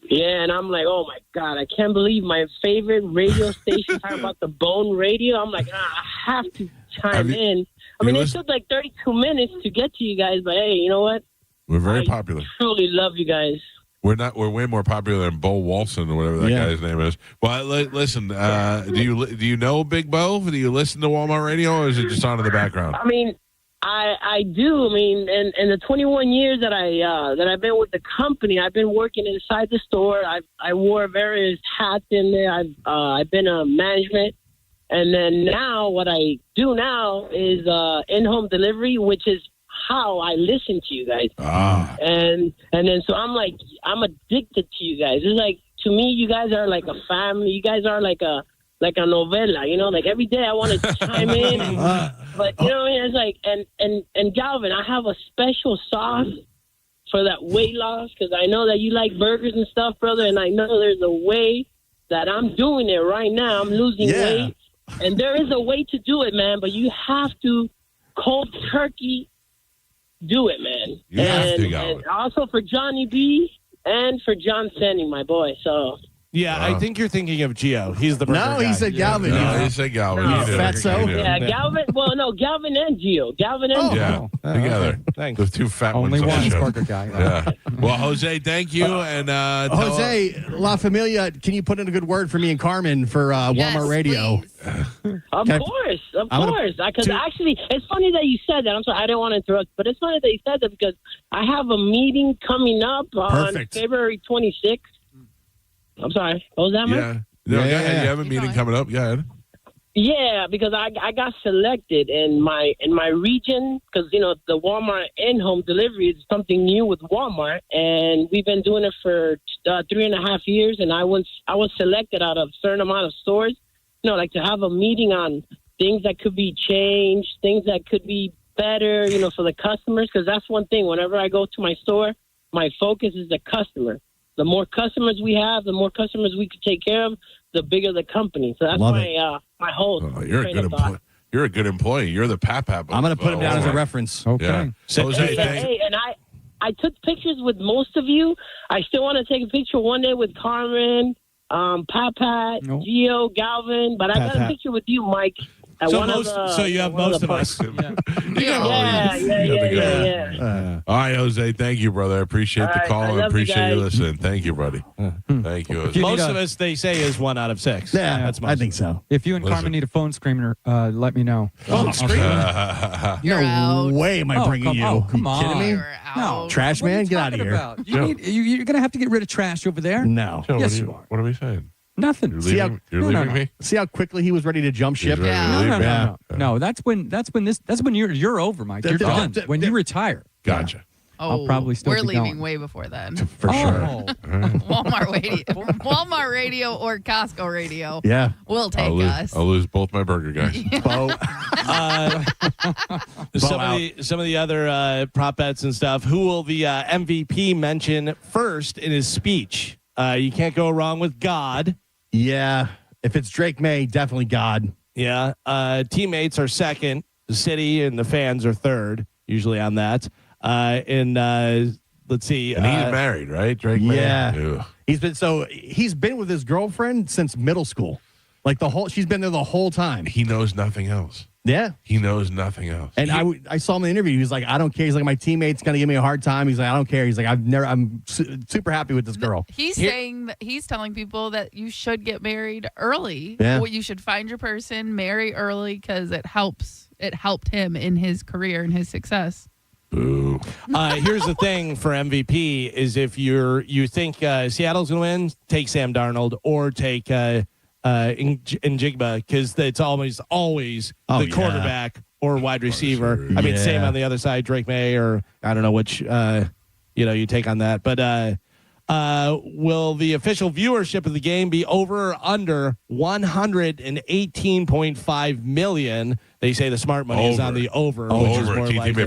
Yeah, and I'm like, oh, my God, I can't believe my favorite radio station talking about the Bone radio. I'm like, I have to chime in. It took like 32 minutes to get to you guys, but hey, you know what? We're very popular. Truly love you guys. We're way more popular than Bo Walson or whatever that guy's name is. Well, listen, do you know Big Bo? Do you listen to Walmart Radio, or is it just on in the background? I do. I mean, in the 21 years that I've been with the company, I've been working inside the store. I wore various hats in there. I've been a management, and then now what I do now is in-home delivery, which is how I listen to you guys. And then so I'm addicted to you guys. It's like, to me, you guys are like a family. You guys are like a novella, you know, like every day I want to chime in, but you know what I mean? It's like, and Galvin, I have a special sauce for that weight loss, because I know that you like burgers and stuff, brother, and I know there's a way that I'm doing it right now. I'm losing weight, and there is a way to do it, man, but you have to cold turkey do it, man. You have to, Galvin. And also for Johnny B and for John Sandy, my boy, so... Yeah, I think you're thinking of Gio. He's the burger guy. he said Galvin. No, he said Galvin. No. You do. Fatso? Yeah, Galvin. Well, no, Galvin and Gio. Galvin and Gio. Yeah, together. Thanks. The two fat Only ones on one the show. burger guy. Yeah. Well, Jose, thank you. And Jose La Familia, can you put in a good word for me and Carmen for Walmart Radio? Of course. Because actually, it's funny that you said that. I'm sorry, I didn't want to interrupt, but it's funny that you said that because I have a meeting coming up on February 26th. I'm sorry. What was that, Mike? Yeah. No, go ahead. You have a meeting coming up. Go ahead. Yeah, because I got selected in my region, because you know the Walmart in-home delivery is something new with Walmart, and we've been doing it for 3.5 years, and I was selected out of a certain amount of stores, you know, like to have a meeting on things that could be changed, things that could be better, you know, for the customers, because that's one thing. Whenever I go to my store, my focus is the customer. The more customers we have, the more customers we could take care of, the bigger the company. So that's my whole. You're a good employee. You're a good employee. You're the pap. I'm going to put him down as a reference. Okay. Yeah. So, and I took pictures with most of you. I still want to take a picture one day with Carmen, Papat, Gio, Galvin, but I got a picture with you, Mike. So you have most of us. Yeah. All right, Jose. Thank you, brother. I appreciate the call. I appreciate you listening. Thank you, buddy. Thank you. Jose. Most of us, they say, is 1 out of 6. Yeah, that's most. I think so. If you and Carmen need a phone screener, let me know. Phone screener? You're out. Way am I bringing you? Come on. Kidding me? You're out. No. Trash What are man, you get out of talking here. about? You're going to have to get rid of trash over there? No. Joe, Yes, you are. What are we saying? Nothing. You're leaving me? See how quickly he was ready to jump ship? He's ready to leave me? No, that's when you're over, Mike. You're done. When you retire. Gotcha. Oh, I'll probably still we're be leaving going. way before then. For sure. Walmart radio or Costco radio. Yeah. Will take us. I'll lose both my burger guys. Some of the other prop bets and stuff. Who will the MVP mention first in his speech? You can't go wrong with God. Yeah. If it's Drake May, definitely God. Yeah. Teammates are second. The city and the fans are third, usually on that. Let's see. And he's married, right? Drake May? Yeah. He's been with his girlfriend since middle school. Like she's been there the whole time. He knows nothing else. Yeah. He knows nothing else. And I saw him in the interview. He's like, I don't care. He's like, my teammate's going to give me a hard time. He's like, I don't care. He's like, I'm super happy with this girl. He's saying that he's telling people that you should get married early. Yeah. You should find your person, marry early, because it helps. It helped him in his career and his success. Boo. Here's the thing for MVP is if you think Seattle's going to win, take Sam Darnold or take Njigba, because it's always the quarterback or wide receiver. I mean, same on the other side, Drake May, or I don't know which you take on that. But will the official viewership of the game be over or under 118.5 million? They say the smart money is on the over. Which is more likely.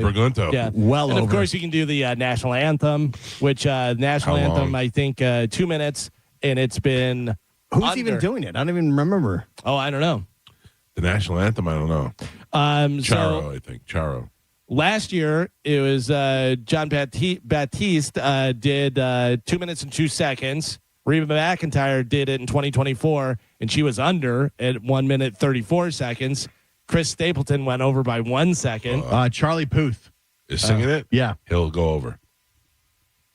Yeah. Well and over. of course, you can do the national anthem, which national anthem, I think 2 minutes, and it's been Who's even doing it? I don't even remember. Oh, I don't know. The national anthem, I don't know. Charo, I think. Charo. Last year, it was John Baptiste did 2 minutes and 2 seconds. Reba McEntire did it in 2024, and she was under at 1 minute 34 seconds. Chris Stapleton went over by 1 second. Charlie Puth is singing it? Yeah. He'll go over.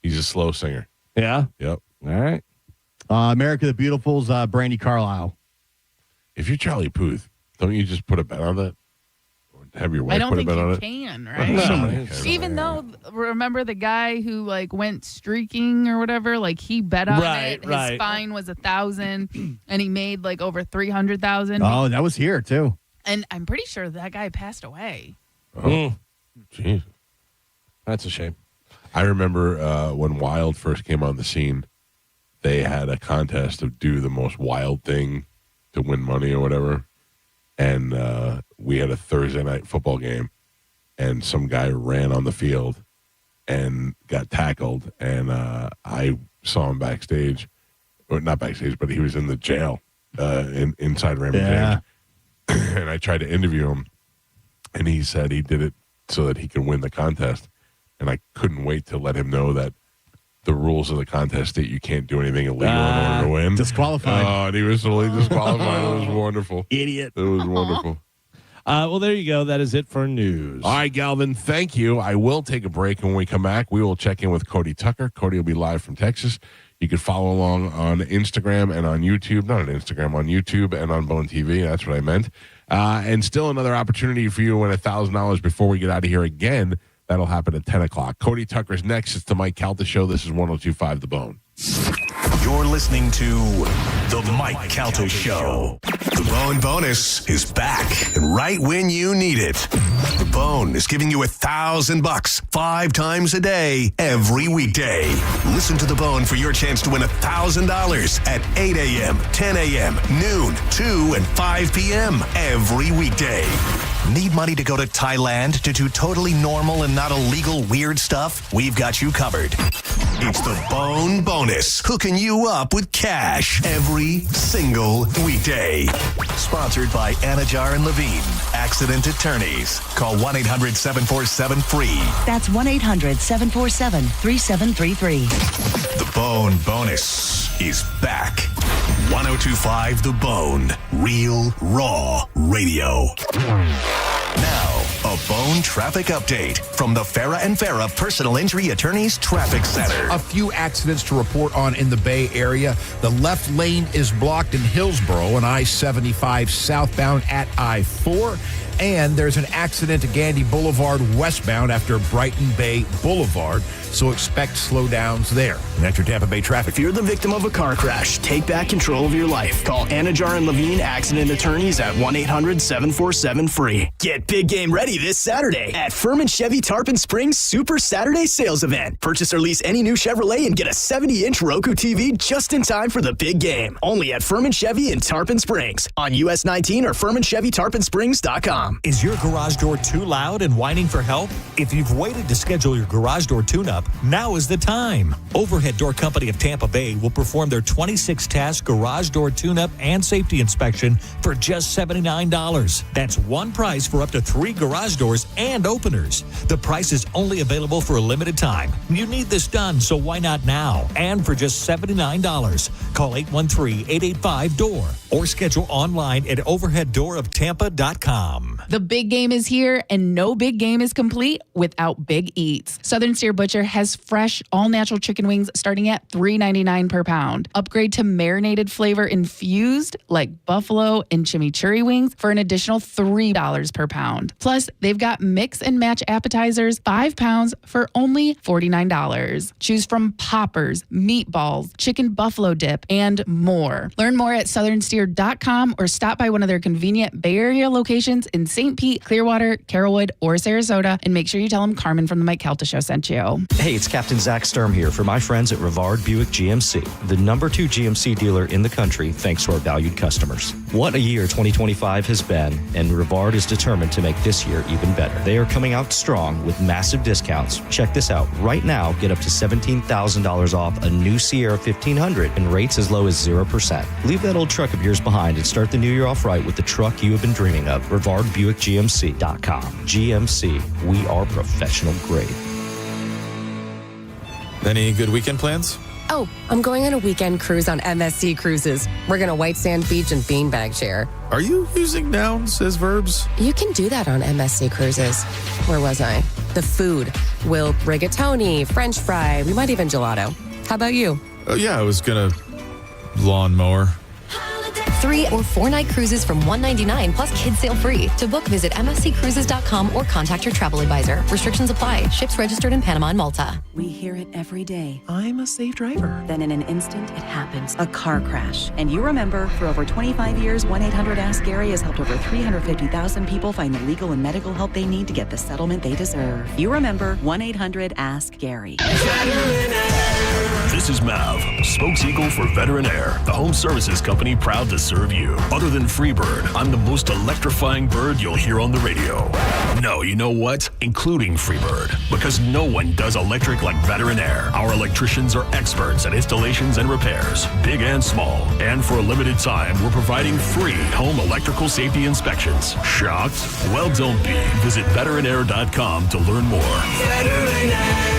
He's a slow singer. Yeah? Yep. All right. America the Beautiful's Brandy Carlisle. If you're Charlie Puth, don't you just put a bet on that? have your I wife don't put a think bet you on it? can, right? No. Even though, remember the guy who like went streaking or whatever? Like he bet on it. His fine was $1,000, and he made like over $300,000. Oh, that was here too. And I'm pretty sure that guy passed away. Oh, jeez. That's a shame. I remember when Wild first came on the scene, they had a contest to do the most wild thing to win money or whatever. And we had a Thursday night football game, and some guy ran on the field and got tackled. And I saw him backstage, or not backstage, but he was in the jail inside Raymond James. And I tried to interview him, and he said he did it so that he could win the contest. And I couldn't wait to let him know that the rules of the contest state you can't do anything illegal in order to win. Disqualified. Oh, and he was totally disqualified. It was wonderful. Idiot. It was wonderful. Well, there you go. That is it for news. All right, Galvin, thank you. I will take a break, and when we come back, we will check in with Cody Tucker. Cody will be live from Texas. You can follow along on Instagram and on YouTube. Not on Instagram, on YouTube and on Bone TV. That's what I meant. And still another opportunity for you to win $1,000 before we get out of here again. That'll happen at 10 o'clock. Cody Tucker's next. It's the Mike Calta Show. This is 102.5 The Bone. You're listening to The Mike Calta Show. The Bone Bonus is back, and right when you need it. The Bone is giving you $1,000 5 times a day, every weekday. Listen to The Bone for your chance to win $1,000 at 8 a.m., 10 a.m., noon, 2, and 5 p.m. every weekday. Need money to go to Thailand to do totally normal and not illegal weird stuff? We've got you covered. It's the Bone Bonus, hooking you up with cash every single weekday. Sponsored by Anajar and Levine, Accident Attorneys. Call 1-800-747-FREE. That's 1-800-747-3733. The Bone Bonus is back. 102.5 The Bone. Real, raw radio. Now, a Bone traffic update from the Farah and Farah Personal Injury Attorneys Traffic Center. A few accidents to report on in the Bay Area. The left lane is blocked in Hillsborough on I-75 southbound at I-4. And there's an accident at Gandy Boulevard westbound after Brighton Bay Boulevard. So expect slowdowns there. And that's your Tampa Bay traffic. If you're the victim of a car crash, take back control of your life. Call Anajar and Levine Accident Attorneys at 1-800-747-FREE. Get big game ready this Saturday at Furman Chevy Tarpon Springs Super Saturday Sales Event. Purchase or lease any new Chevrolet and get a 70-inch Roku TV just in time for the big game. Only at Furman Chevy in Tarpon Springs on US 19 or FurmanChevyTarponSprings.com. Is your garage door too loud and whining for help? If you've waited to schedule your garage door tune-up, now is the time. Overhead Door Company of Tampa Bay will perform their 26-task garage door tune-up and safety inspection for just $79. That's one price for up to 3 garage doors and openers. The price is only available for a limited time. You need this done, so why not now? And for just $79. Call 813-885-DOOR or schedule online at overheaddooroftampa.com. The big game is here, and no big game is complete without Big Eats. Southern Steer Butcher has fresh, all-natural chicken wings starting at $3.99 per pound. Upgrade to marinated flavor infused, like buffalo and chimichurri wings, for an additional $3 per pound. Plus, they've got mix and match appetizers, 5 pounds for only $49. Choose from poppers, meatballs, chicken buffalo dip, and more. Learn more at southernsteer.com or stop by one of their convenient Bay Area locations in St. Pete, Clearwater, Carrollwood, or Sarasota, and make sure you tell them Carmen from the Mike Calta Show sent you. Hey, it's Captain Zach Sturm here for my friends at Rivard Buick GMC, the #2 GMC dealer in the country thanks to our valued customers. What a year 2025 has been, and Rivard is determined to make this year even better. They are coming out strong with massive discounts. Check this out. Right now, get up to $17,000 off a new Sierra 1500 and rates as low as 0%. Leave that old truck of yours behind and start the new year off right with the truck you have been dreaming of. RivardBuickGMC.com. GMC, we are professional grade. Any good weekend plans? Oh, I'm going on a weekend cruise on MSC Cruises. We're going to White Sand Beach and Beanbag Chair. Are you using nouns as verbs? You can do that on MSC Cruises. Where was I? The food. We'll rigatoni, French fry, we might even gelato. How about you? Oh, yeah, I was going to lawnmower. 3 or 4-night cruises from $199 plus kids sail free. To book, visit msccruises.com or contact your travel advisor. Restrictions apply. Ships registered in Panama and Malta. We hear it every day. I'm a safe driver. Then in an instant, it happens. A car crash. And you remember, for over 25 years, 1-800-ASK-GARY has helped over 350,000 people find the legal and medical help they need to get the settlement they deserve. You remember 1-800-ASK-GARY. This is Mav, spokes-eagle for Veteran Air, the home services company proud to serve you. Other than Freebird, I'm the most electrifying bird you'll hear on the radio. No, you know what? Including Freebird, because no one does electric like Veteran Air. Our electricians are experts at installations and repairs, big and small. And for a limited time, we're providing free home electrical safety inspections. Shocked? Well, don't be. Visit veteranair.com to learn more. Veteran Air.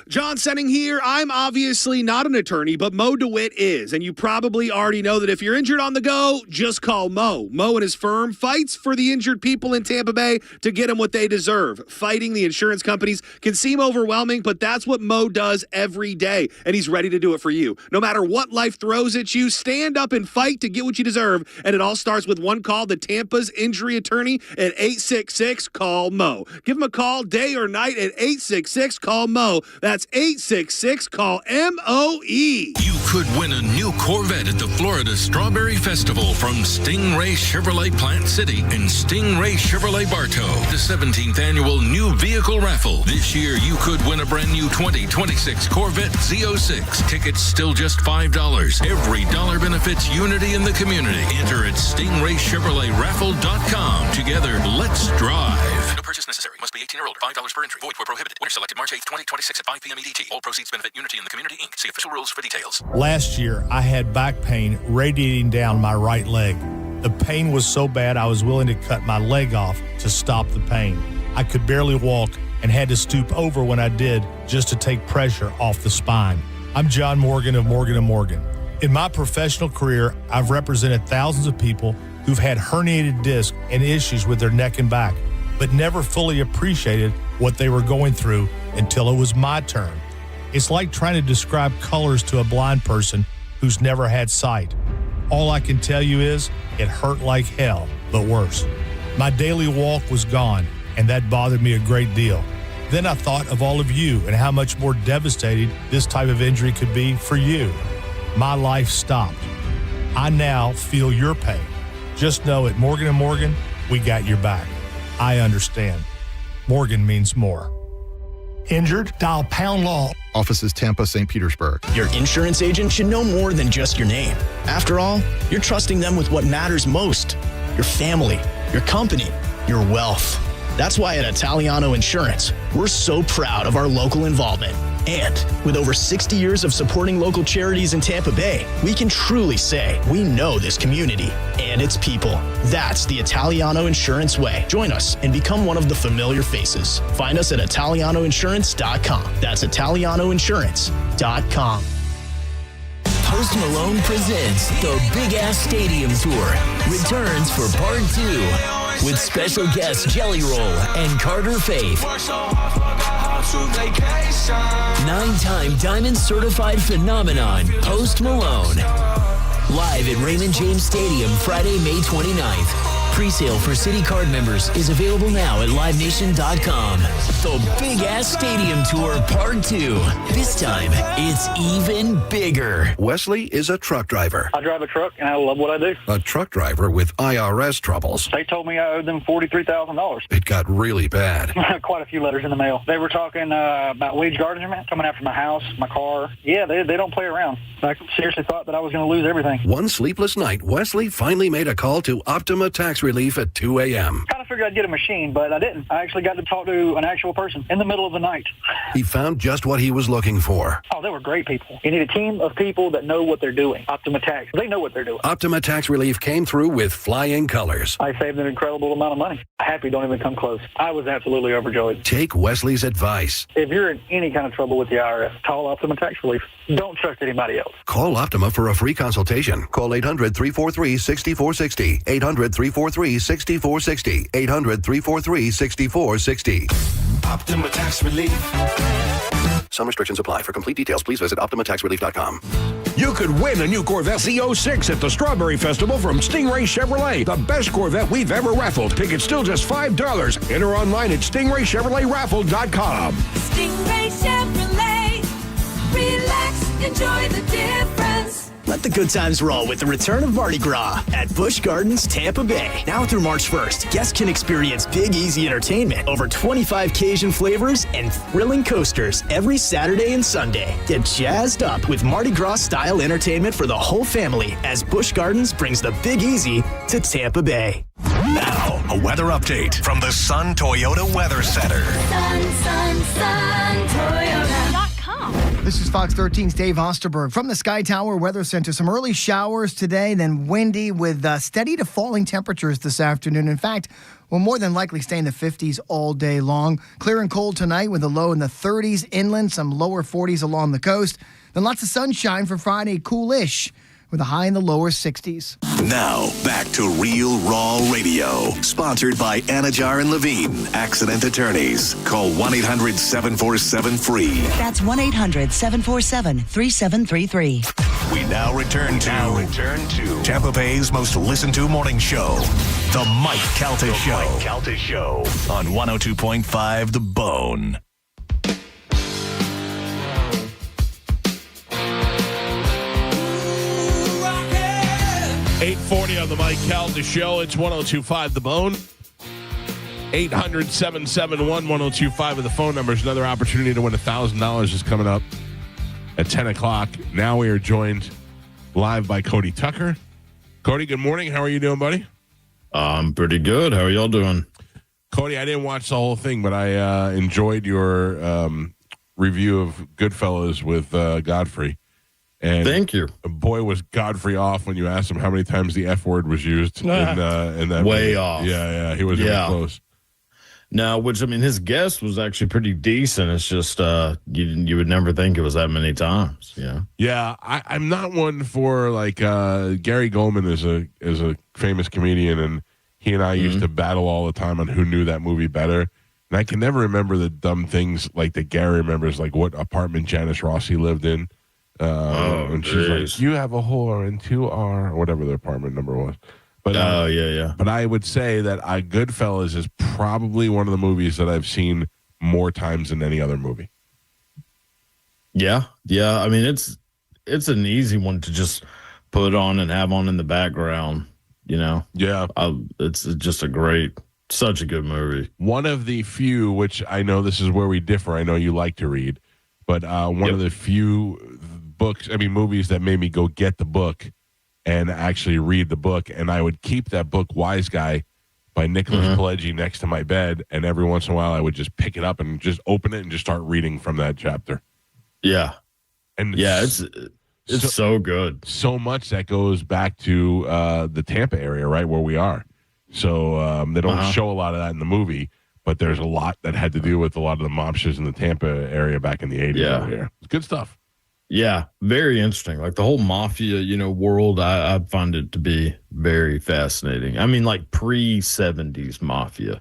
John Senning here. I'm obviously not an attorney, but Mo DeWitt is. And you probably already know that if you're injured on the go, just call Mo. Mo and his firm fights for the injured people in Tampa Bay to get them what they deserve. Fighting the insurance companies can seem overwhelming, but that's what Mo does every day. And he's ready to do it for you. No matter what life throws at you, stand up and fight to get what you deserve. And it all starts with one call to Tampa's injury attorney at 866-CALL-MO. Give him a call day or night at 866-CALL-MO. That's 866-CALL-MOE. You could win a new Corvette at the Florida Strawberry Festival from Stingray Chevrolet Plant City and Stingray Chevrolet Bartow, the 17th annual new vehicle raffle. This year, you could win a brand new 2026 Corvette Z06. Tickets still just $5. Every dollar benefits unity in the community. Enter at StingrayChevroletRaffle.com. Together, let's drive. No purchase necessary. Must be 18 or older. $5 per entry. Void where prohibited. Winner selected March 8th, 2026 at 5 p.m. EDT. All proceeds benefit Unity in the Community, Inc. See official rules for details. Last year, I had back pain radiating down my right leg. The pain was so bad I was willing to cut my leg off to stop the pain. I could barely walk and had to stoop over when I did just to take pressure off the spine. I'm John Morgan of Morgan & Morgan. In my professional career, I've represented thousands of people who've had herniated discs and issues with their neck and back, but never fully appreciated what they were going through until it was my turn. It's like trying to describe colors to a blind person who's never had sight. All I can tell you is it hurt like hell, but worse. My daily walk was gone, and that bothered me a great deal. Then I thought of all of you and how much more devastating this type of injury could be for you. My life stopped. I now feel your pain. Just know at Morgan & Morgan, we got your back. I understand. Morgan means more. Injured? Dial pound law. Offices Tampa, St. Petersburg. Your insurance agent should know more than just your name. After all, you're trusting them with what matters most: your family, your company, your wealth. That's why at Italiano Insurance, we're so proud of our local involvement. And with over 60 years of supporting local charities in Tampa Bay, we can truly say we know this community and its people. That's the Italiano Insurance way. Join us and become one of the familiar faces. Find us at ItalianoInsurance.com. That's ItalianoInsurance.com. Post Malone presents the Big Ass Stadium Tour. Returns for Part 2 with special guests Jelly Roll and Carter Faith. 9-time Diamond Certified Phenomenon, Post Malone. Live at Raymond James Stadium, Friday, May 29th. Presale for City Card members is available now at LiveNation.com. The Big Ass Stadium Tour Part 2. This time, it's even bigger. Wesley is a truck driver. I drive a truck, and I love what I do. A truck driver with IRS troubles. They told me I owed them $43,000. It got really bad. Quite a few letters in the mail. They were talking about wage garnishment, coming after my house, my car. Yeah, they don't play around. I seriously thought that I was going to lose everything. One sleepless night, Wesley finally made a call to Optima Tax Relief at 2 a.m. Kind of figured I'd get a machine, but I didn't. I actually got to talk to an actual person in the middle of the night. He found just what he was looking for. Oh, they were great people. You need a team of people that know what they're doing. Optima Tax. They know what they're doing. Optima Tax Relief came through with flying colors. I saved an incredible amount of money. Happy don't even come close. I was absolutely overjoyed. Take Wesley's advice. If you're in any kind of trouble with the IRS, call Optima Tax Relief. Don't trust anybody else. Call Optima for a free consultation. Call 800-343-6460. 800-343-6460. 800-343-6460. Optima Tax Relief. Some restrictions apply. For complete details, please visit OptimaTaxRelief.com. You could win a new Corvette Z06 at the Strawberry Festival from Stingray Chevrolet, the best Corvette we've ever raffled. Tickets still just $5. Enter online at stingraychevroletraffle.com. Stingray Chevrolet. Relax, enjoy the difference. Let the good times roll with the return of Mardi Gras at Busch Gardens, Tampa Bay. Now through March 1st, guests can experience Big Easy entertainment, over 25 Cajun flavors, and thrilling coasters every Saturday and Sunday. Get jazzed up with Mardi Gras-style entertainment for the whole family as Busch Gardens brings the Big Easy to Tampa Bay. Now, a weather update from the Sun Toyota Weather Center. Sun, Toyota.com. This is Fox 13's Dave Osterberg from the Sky Tower Weather Center. Some early showers today, then windy with steady to falling temperatures this afternoon. In fact, we'll more than likely stay in the 50s all day long. Clear and cold tonight with a low in the 30s inland, some lower 40s along the coast. Then lots of sunshine for Friday, coolish with a high in the lower 60s. Now, back to Real Raw Radio. Sponsored by Anajar and Levine, accident attorneys. Call 1-800-747-FREE. That's 1-800-747-3733. We now return to Tampa Bay's most listened to morning show, The Mike Calta Show. On 102.5 The Bone. 8:40 on the Mike Calta Show. It's 102.5 The Bone. 800-771-1025 are the phone numbers. Another opportunity to win $1,000 is coming up at 10 o'clock. Now we are joined live by Cody Tucker. Cody, good morning. How are you doing, buddy? I'm pretty good. How are y'all doing? Cody, I didn't watch the whole thing, but I enjoyed your review of Goodfellas with Godfrey. And thank you. Boy, was Godfrey off when you asked him how many times the F word was used in that way movie. off. Yeah, he was really close. No, which, I mean, his guess was actually pretty decent. It's just you would never think it was that many times. Yeah, I'm not one for like Gary Goldman is a famous comedian, and he and I used to battle all the time on who knew that movie better. And I can never remember the dumb things like that Gary remembers, like what apartment Janice Rossi lived in. And she's like, you have a whore and 2R, or whatever the apartment number was. But But I would say that Goodfellas is probably one of the movies that I've seen more times than any other movie. Yeah. I mean, it's an easy one to just put on and have on in the background. Yeah. It's just such a good movie. One of the few, which I know this is where we differ. I know you like to read, but one of the few movies that made me go get the book and actually read the book. And I would keep that book, Wise Guy, by Nicholas Pileggi, next to my bed. And every once in a while, I would just pick it up and just open it and just start reading from that chapter. Yeah. And it's so good. So much that goes back to the Tampa area, right, where we are. So they don't show a lot of that in the movie, but there's a lot that had to do with a lot of the mobsters in the Tampa area back in the 80s. Yeah. It's good stuff. Yeah, very interesting. Like the whole mafia, world, I find it to be very fascinating. I mean, like pre-70s mafia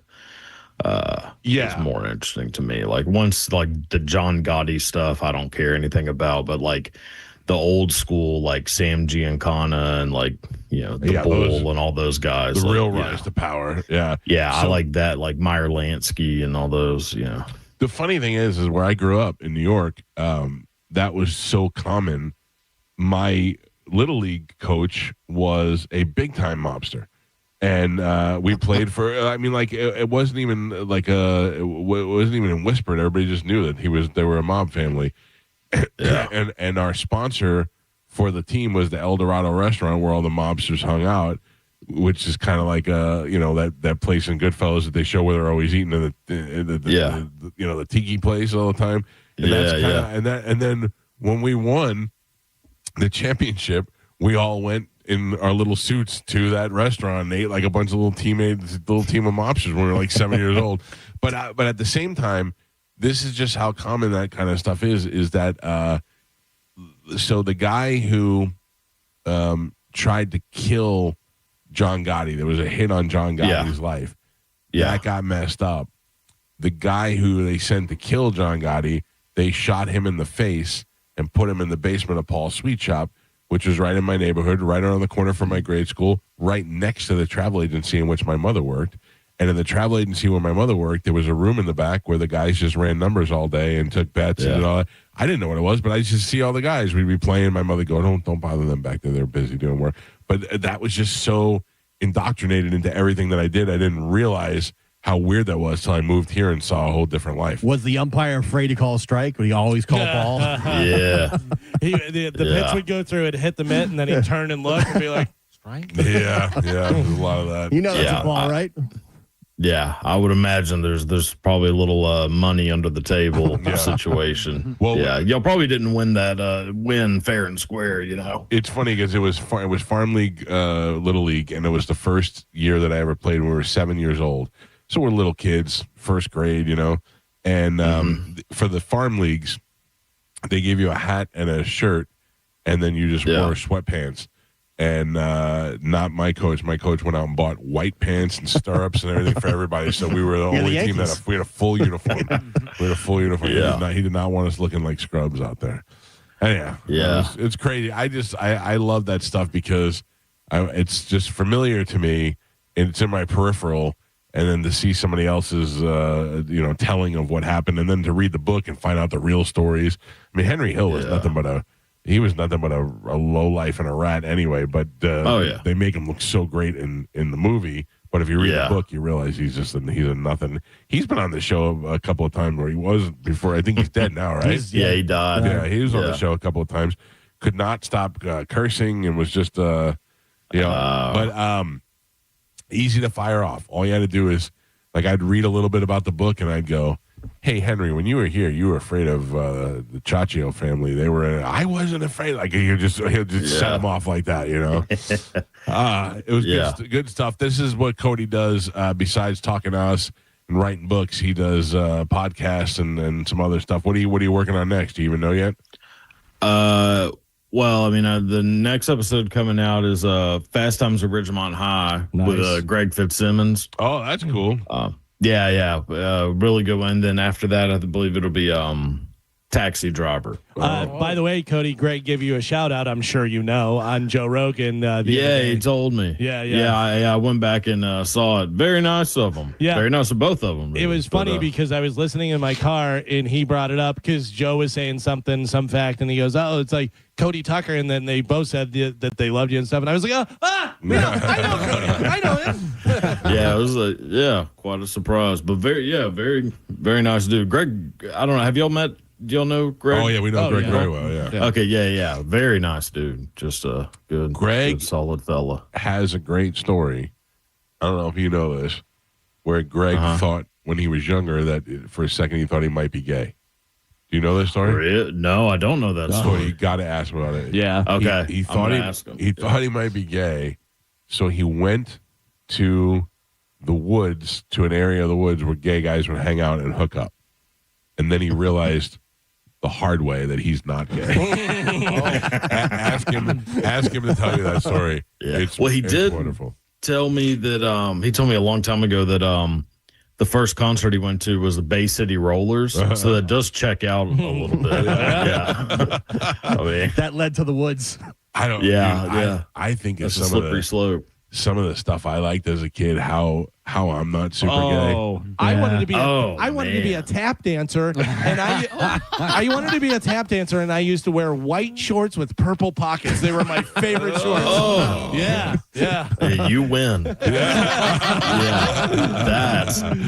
is more interesting to me. Like once, like the John Gotti stuff, I don't care anything about, but like the old school, like Sam Giancana and like, the Bull and all those guys. The real rise to power. Yeah. Yeah, I like that, like Meyer Lansky and all those, The funny thing is where I grew up in New York, that was so common. My Little League coach was a big-time mobster. And we played for, it wasn't even like it wasn't even whispered. Everybody just knew that they were a mob family. Yeah. and our sponsor for the team was the El Dorado restaurant where all the mobsters hung out, which is kind of like that place in Goodfellas that they show where they're always eating the tiki place all the time. And and then when we won the championship, we all went in our little suits to that restaurant and ate like a bunch of little team of mobsters when we were like 7 years old. But at the same time, this is just how common that kind of stuff is that so the guy who tried to kill John Gotti, there was a hit on John Gotti's life. That got messed up. The guy who they sent to kill John Gotti, they shot him in the face and put him in the basement of Paul's Sweet Shop which was right in my neighborhood, right around the corner from my grade school, right next to the travel agency in which my mother worked. And in the travel agency where my mother worked, there was a room in the back where the guys just ran numbers all day and took bets and all that. I didn't know what it was, but I just see all the guys. We'd be playing. My mother go, don't bother them back there. They're busy doing work. But that was just so indoctrinated into everything that I did. I didn't realize how weird that was till I moved here and saw a whole different life. Was the umpire afraid to call a strike? Would he always call ball? Yeah. The pitch would go through, it'd hit the mitt, and then he'd turn and look and be like, strike? Yeah, there's a lot of that. You know that's a ball, right? Yeah, I would imagine there's probably a little money under the table situation. Well, y'all probably didn't win that win fair and square, you know. It's funny because it was Farm League, Little League, and it was the first year that I ever played when we were 7 years old. So we're little kids, first grade, you know. And for the farm leagues, they gave you a hat and a shirt, and then you just wore sweatpants. And not my coach. My coach went out and bought white pants and stirrups and everything for everybody. So we were the only team that we had a full uniform. Yeah. He did not want us looking like scrubs out there. And it's crazy. I love that stuff because it's just familiar to me, and it's in my peripheral. And then to see somebody else's, telling of what happened, and then to read the book and find out the real stories. I mean, Henry Hill was nothing but a low life and a rat anyway. But they make him look so great in the movie. But if you read the book, you realize he's a nothing. He's been on the show a couple of times where he was before. I think he's dead now, right? He died. Yeah, he was on the show a couple of times. Could not stop cursing and was just, easy to fire off. All you had to do is, like, I'd read a little bit about the book and I'd go, hey, Henry, when you were here, you were afraid of the Chaccio family. They were, I wasn't afraid. Like, he'll just set them off like that, you know? It was good stuff. This is what Cody does besides talking to us and writing books. He does podcasts and some other stuff. What are you working on next? Do you even know yet? Well, I mean, the next episode coming out is Fast Times at Ridgemont High with Greg Fitzsimmons. Oh, that's cool. Really good one. Then after that, I believe it'll be Taxi Driver. By the way, Cody, Greg gave you a shout out. I'm sure you know on Joe Rogan. He told me. I went back and saw it. Very nice of him. Yeah, very nice of both of them. Really. It was funny because I was listening in my car and he brought it up because Joe was saying some fact, and he goes, "Oh, it's like Cody Tucker," and then they both said that they loved you and stuff, and I was like, I know Cody, I know him. It was quite a surprise, but very, very nice dude. Greg, I don't know, have y'all met? Do y'all know Greg? Oh, yeah, we know Greg very well, yeah. Okay, very nice dude. Just a good, solid fella. Has a great story. I don't know if you know this, where Greg thought when he was younger that for a second he thought he might be gay. Do you know this story? No, I don't know that story. You got to ask about it. Yeah. Okay. He thought he might be gay, so he went to the woods, to an area of the woods where gay guys would hang out and hook up, and then he realized the hard way that he's not gay. Ask him to tell you that story. Yeah. It's wonderful. Tell me that he told me a long time ago that the first concert he went to was the Bay City Rollers, so that does check out a little bit. I mean, that led to the woods. I don't. I think it's a slippery slope. Some of the stuff I liked as a kid, how I'm not super gay. I wanted to be to be a tap dancer, and I wanted to be a tap dancer, and I used to wear white shorts with purple pockets. They were my favorite shorts. Yeah. Hey, you win.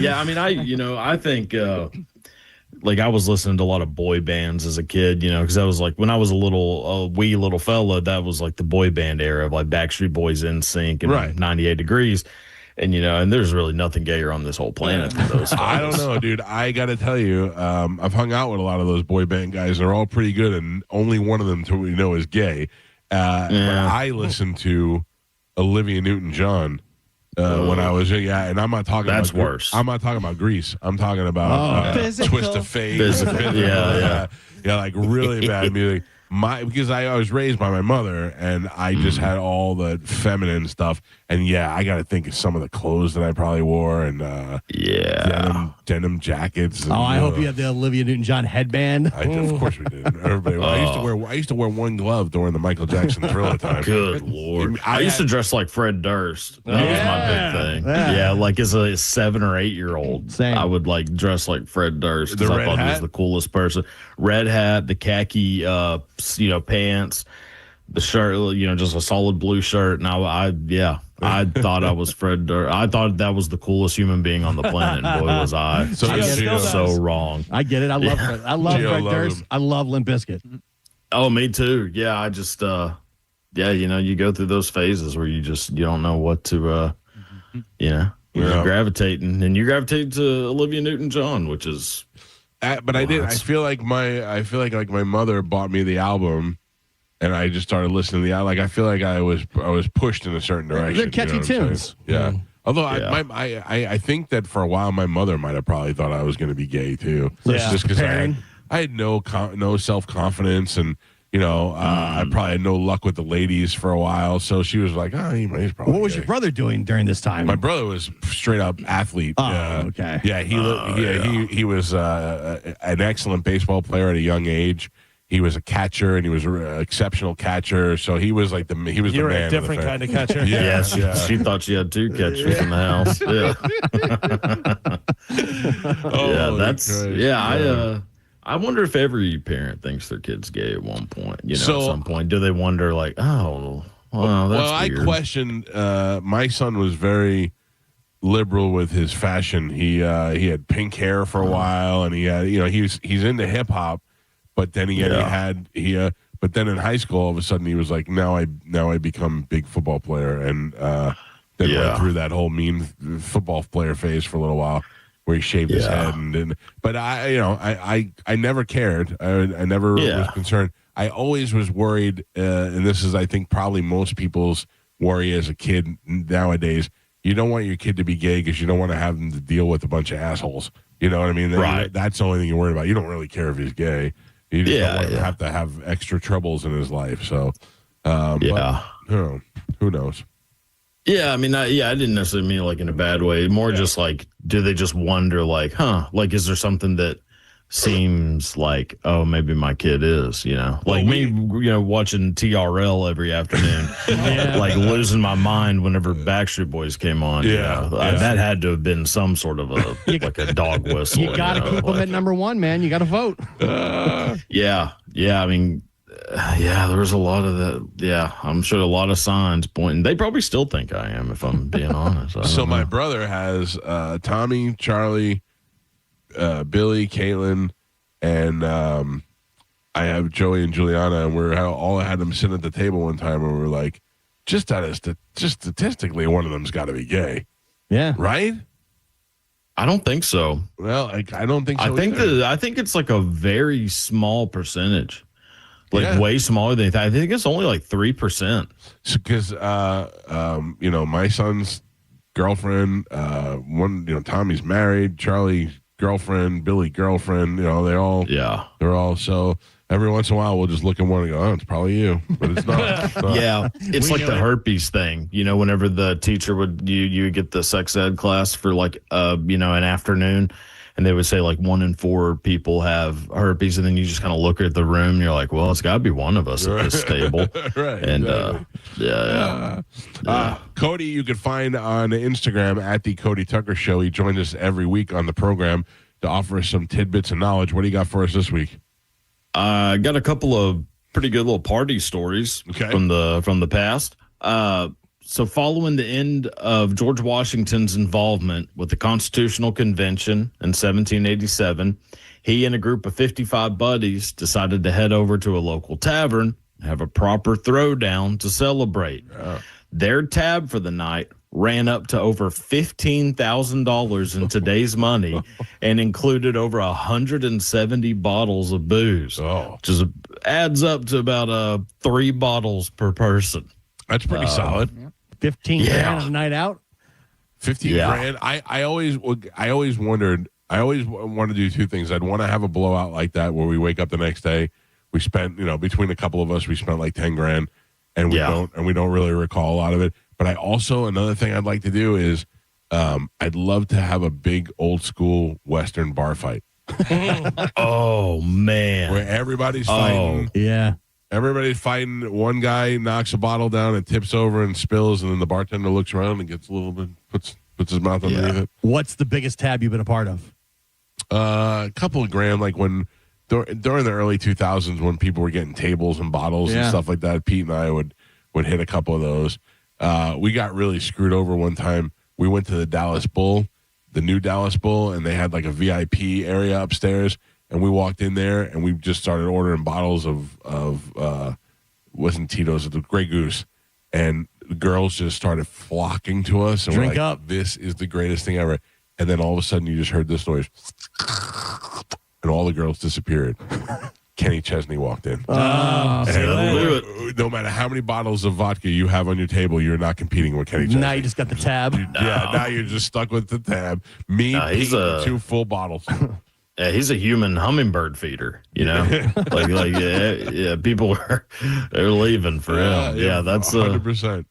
I mean, I think like I was listening to a lot of boy bands as a kid, because that was like when I was a wee little fella, that was like the boy band era of like Backstreet Boys, NSYNC, and 98 Degrees. And, and there's really nothing gayer on this whole planet than those guys. I don't know, dude. I got to tell you, I've hung out with a lot of those boy band guys. They're all pretty good, and only one of them is gay. But I listened to Olivia Newton-John when I was and I'm not talking that's about worse. I'm not talking about Grease. I'm talking about Twist of Fate. Physical. Like really bad music. because I was raised by my mother, and I just had all the feminine stuff. And yeah, I got to think of some of the clothes that I probably wore, and denim jackets. And, I hope you had the Olivia Newton-John headband. Of course we did. Everybody. I used to wear one glove during the Michael Jackson Thriller time. Good Lord. I used to dress like Fred Durst. That was my big thing. Yeah, like as a 7 or 8 year old, I would like dress like Fred Durst because I thought he was the coolest person. Red hat, the khaki, pants, the shirt, just a solid blue shirt, and I thought I was Fred Durst. I thought that was the coolest human being on the planet, and boy was I so wrong. I get it. I love Fred. I love Fred Durst. I love Limp Bizkit. Oh, me too. Yeah, I just you go through those phases where you don't know what to you're gravitating, and you gravitate to Olivia Newton-John, which is but I feel like my mother bought me the album, and I just started listening to the album. Like I feel like I was pushed in a certain direction. They're catchy tunes. Yeah. Although I think that for a while my mother might have probably thought I was going to be gay too. Just because I had no self-confidence, and I probably had no luck with the ladies for a while. So she was like, he's probably What was gay. your brother doing during this time? My brother was straight up athlete. Okay. Yeah, he was an excellent baseball player at a young age. He was a catcher, and he was an exceptional catcher. So he was like the man. You're a different kind of catcher. She thought she had 2 catchers in the house. I wonder if every parent thinks their kid's gay at one point. At some point, do they wonder like, oh, wow, that's weird. I questioned. My son was very liberal with his fashion. He had pink hair for a while, and he had he's into hip hop. But then but then in high school, all of a sudden he was like, now I become a big football player, and then went through that whole mean football player phase for a little while, where he shaved his head, but I never cared. I never was concerned. I always was worried, and this is I think probably most people's worry as a kid nowadays. You don't want your kid to be gay because you don't want to have them to deal with a bunch of assholes. You know what I mean? Right. That's the only thing you're worried about. You don't really care if he's gay. You just don't want him to have extra troubles in his life. So, but, who knows? Yeah, I mean, I didn't necessarily mean like in a bad way. More just like, do they just wonder, like, like, is there something that seems like, oh, maybe my kid is, like me, watching TRL every afternoon, like losing my mind whenever Backstreet Boys came on. That had to have been some sort of a dog whistle. You got to keep them at number one, man. You got to vote. I mean, there was a lot of that. Yeah, I'm sure a lot of signs pointing. They probably still think I am, if I'm being honest. So my brother has Tommy, Charlie, Billy, Caitlin, and I have Joey and Juliana, and we're all had them sit at the table one time, and we were like, just statistically, one of them's got to be gay. Yeah. Right? I don't think so. Well, I don't think so. I think it's like a very small percentage. Way smaller than I think it's only like 3%. Because my son's girlfriend, Tommy's married, Charlie girlfriend, Billy girlfriend, they're all so every once in a while we'll just look at one and go, oh, it's probably you, but it's not. It's like the herpes thing, whenever the teacher would you get the sex ed class for like an afternoon, and they would say like 1 in 4 people have herpes, and then you just kind of look at the room and you're like, well, it's got to be one of us at this table. Right. And Cody, you can find on Instagram at the Cody Tucker Show. He joins us every week on the program to offer us some tidbits of knowledge. What do you got for us this week? I got a couple of pretty good little party stories from the past. So following the end of George Washington's involvement with the Constitutional Convention in 1787, he and a group of 55 buddies decided to head over to a local tavern and have a proper throwdown to celebrate. Their tab for the night ran up to over $15,000 in today's money and included over 170 bottles of booze, which adds up to about 3 bottles per person. That's pretty solid. 15 grand a night out. 15 grand. I always wanted to do 2 things. I'd want to have a blowout like that where we wake up the next day we spent, between a couple of us, we spent like 10 grand, and we don't really recall a lot of it. But another thing I'd like to do is, I'd love to have a big old school Western bar fight. Oh man, where everybody's fighting. Yeah. Everybody's fighting. One guy knocks a bottle down and tips over and spills, and then the bartender looks around and gets a little bit, puts his mouth underneath it. What's the biggest tab you've been a part of? A couple of grand, like when during the early 2000s when people were getting tables and bottles and stuff like that. Pete and I would hit a couple of those. We got really screwed over one time. We went to the Dallas Bull, the new Dallas Bull, and they had like a VIP area upstairs. And we walked in there, and we just started ordering bottles of wasn't Tito's, the Grey Goose, and the girls just started flocking to us. And Drink we're like, up. This is the greatest thing ever. And then all of a sudden, you just heard this noise, and all the girls disappeared. Kenny Chesney walked in. No matter how many bottles of vodka you have on your table, you're not competing with Kenny Chesney. Now you just got the tab. Yeah, now you're just stuck with the tab. He's 2 full bottles. Yeah, he's a human hummingbird feeder, people they're leaving for him. Yeah, that's 100%.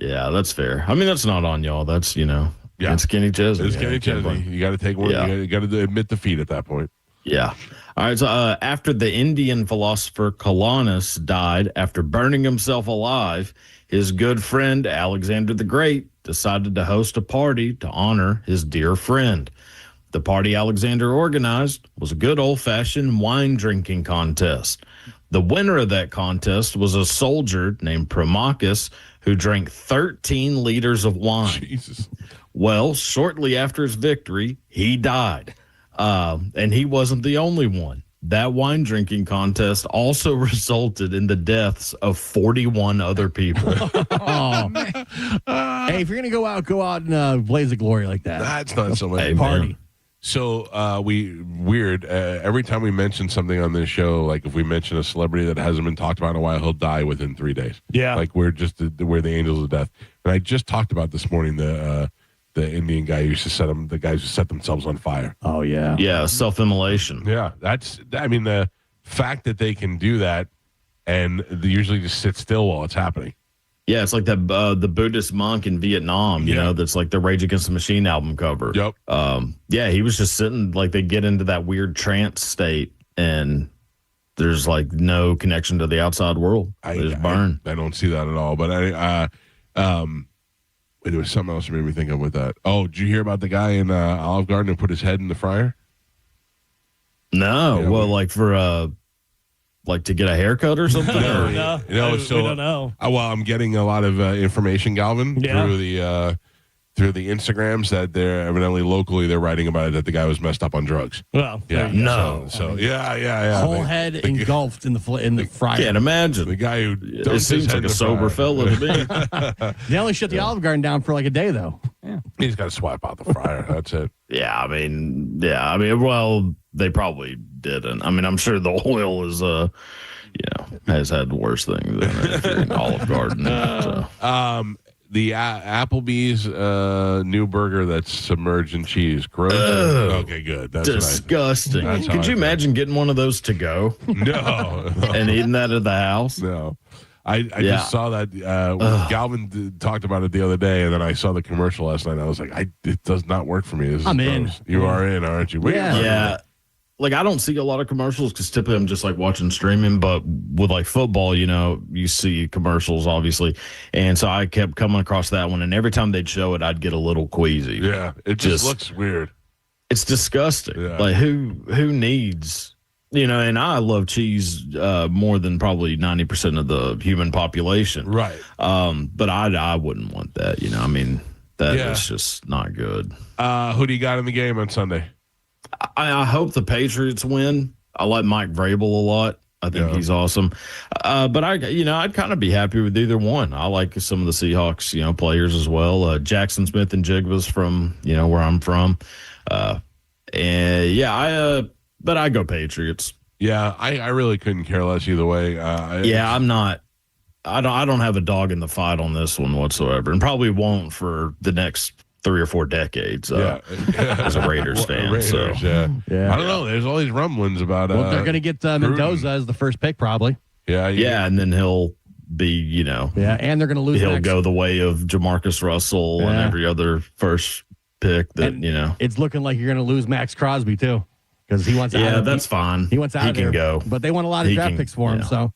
Yeah, that's fair. I mean, that's not on y'all. That's it's Kenny Chesney. It's Kenny Chesney. You got to take one. You got to admit defeat at that point. Yeah. All right. So after the Indian philosopher Colonus died after burning himself alive, his good friend Alexander the Great decided to host a party to honor his dear friend. The party Alexander organized was a good old-fashioned wine drinking contest. The winner of that contest was a soldier named Promachus who drank 13 liters of wine. Jesus. Well, shortly after his victory, he died. And he wasn't the only one. That wine drinking contest also resulted in the deaths of 41 other people. Hey, if you're going to go out and blaze of glory like that. That's not so much. Party. So every time we mention something on this show, like if we mention a celebrity that hasn't been talked about in a while, he'll die within 3 days. Yeah. Like we're the angels of death. And I just talked about this morning the Indian guy who used to the guys who set themselves on fire. Oh yeah. Yeah, self-immolation. Yeah, the fact that they can do that and they usually just sit still while it's happening. Yeah, it's like the Buddhist monk in Vietnam, that's like the Rage Against the Machine album cover. Yep. He was just sitting, like they get into that weird trance state and there's like no connection to the outside world. They just burn. I don't see that at all. But there was something else that made me think of with that. Oh, did you hear about the guy in Olive Garden who put his head in the fryer? No. Like for like to get a haircut or something? We don't know. Well, I'm getting a lot of information, Galvin, through the Instagrams that they're evidently locally they're writing about it that the guy was messed up on drugs. Well, no. Whole head engulfed in the fryer. Can't imagine the guy who it seems like a sober fella to me. They only shut the Olive Garden down for like a day though. Yeah, he's got to swipe out the fryer. That's it. Well, they probably didn't. I mean, I'm sure the oil is has had worse things than if you're in Olive Garden. The Applebee's new burger that's submerged in cheese. Gross. Okay, good. That's disgusting. Could you imagine getting one of those to go? No. And eating that at the house? No. I just saw that. Galvin talked about it the other day, and then I saw the commercial last night. I was like, it does not work for me. I'm in. You are in, aren't you? Yeah. Like, I don't see a lot of commercials because typically I'm just like watching streaming, but with like football, you see commercials, obviously. And so I kept coming across that one. And every time they'd show it, I'd get a little queasy. Yeah. It just looks weird. It's disgusting. Yeah. Like, who needs, and I love cheese more than probably 90% of the human population. Right. But I wouldn't want that, that is just not good. Who do you got in the game on Sunday? I hope the Patriots win. I like Mike Vrabel a lot. I think he's awesome. But I'd kind of be happy with either one. I like some of the Seahawks, players as well. Jackson Smith and Jigba's from, where I'm from. But I go Patriots. Yeah, I really couldn't care less either way. I'm not. I don't have a dog in the fight on this one whatsoever, and probably won't for the next 3 or 4 decades as a Raiders fan. Raiders, so yeah. I don't know. There's all these rumblings about. Well, they're going to get Mendoza as the first pick, probably. Yeah, and then he'll be, and they're going to lose. He'll go the way of Jamarcus Russell and every other first pick that It's looking like you're going to lose Max Crosby too, because he wants. Yeah, that's fine. He wants out. He can go, but they want a lot of draft picks for him. So.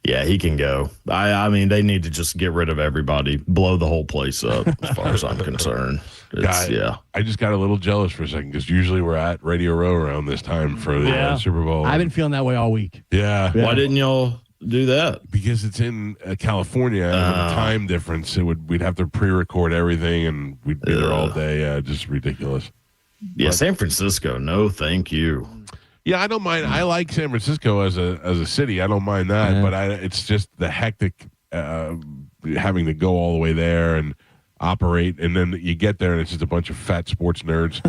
Yeah, he can go. I mean, they need to just get rid of everybody, blow the whole place up, as far as I'm concerned. I just got a little jealous for a second because usually we're at Radio Row around this time for the Super Bowl. I've been feeling that way all week. Yeah. Why didn't y'all do that? Because it's in California, and with the time difference, we'd have to pre-record everything, and we'd be there all day. Just ridiculous. Yeah, San Francisco, no, thank you. Yeah, I don't mind. I like San Francisco as a city. I don't mind that, but it's just the hectic having to go all the way there and operate, and then you get there and it's just a bunch of fat sports nerds.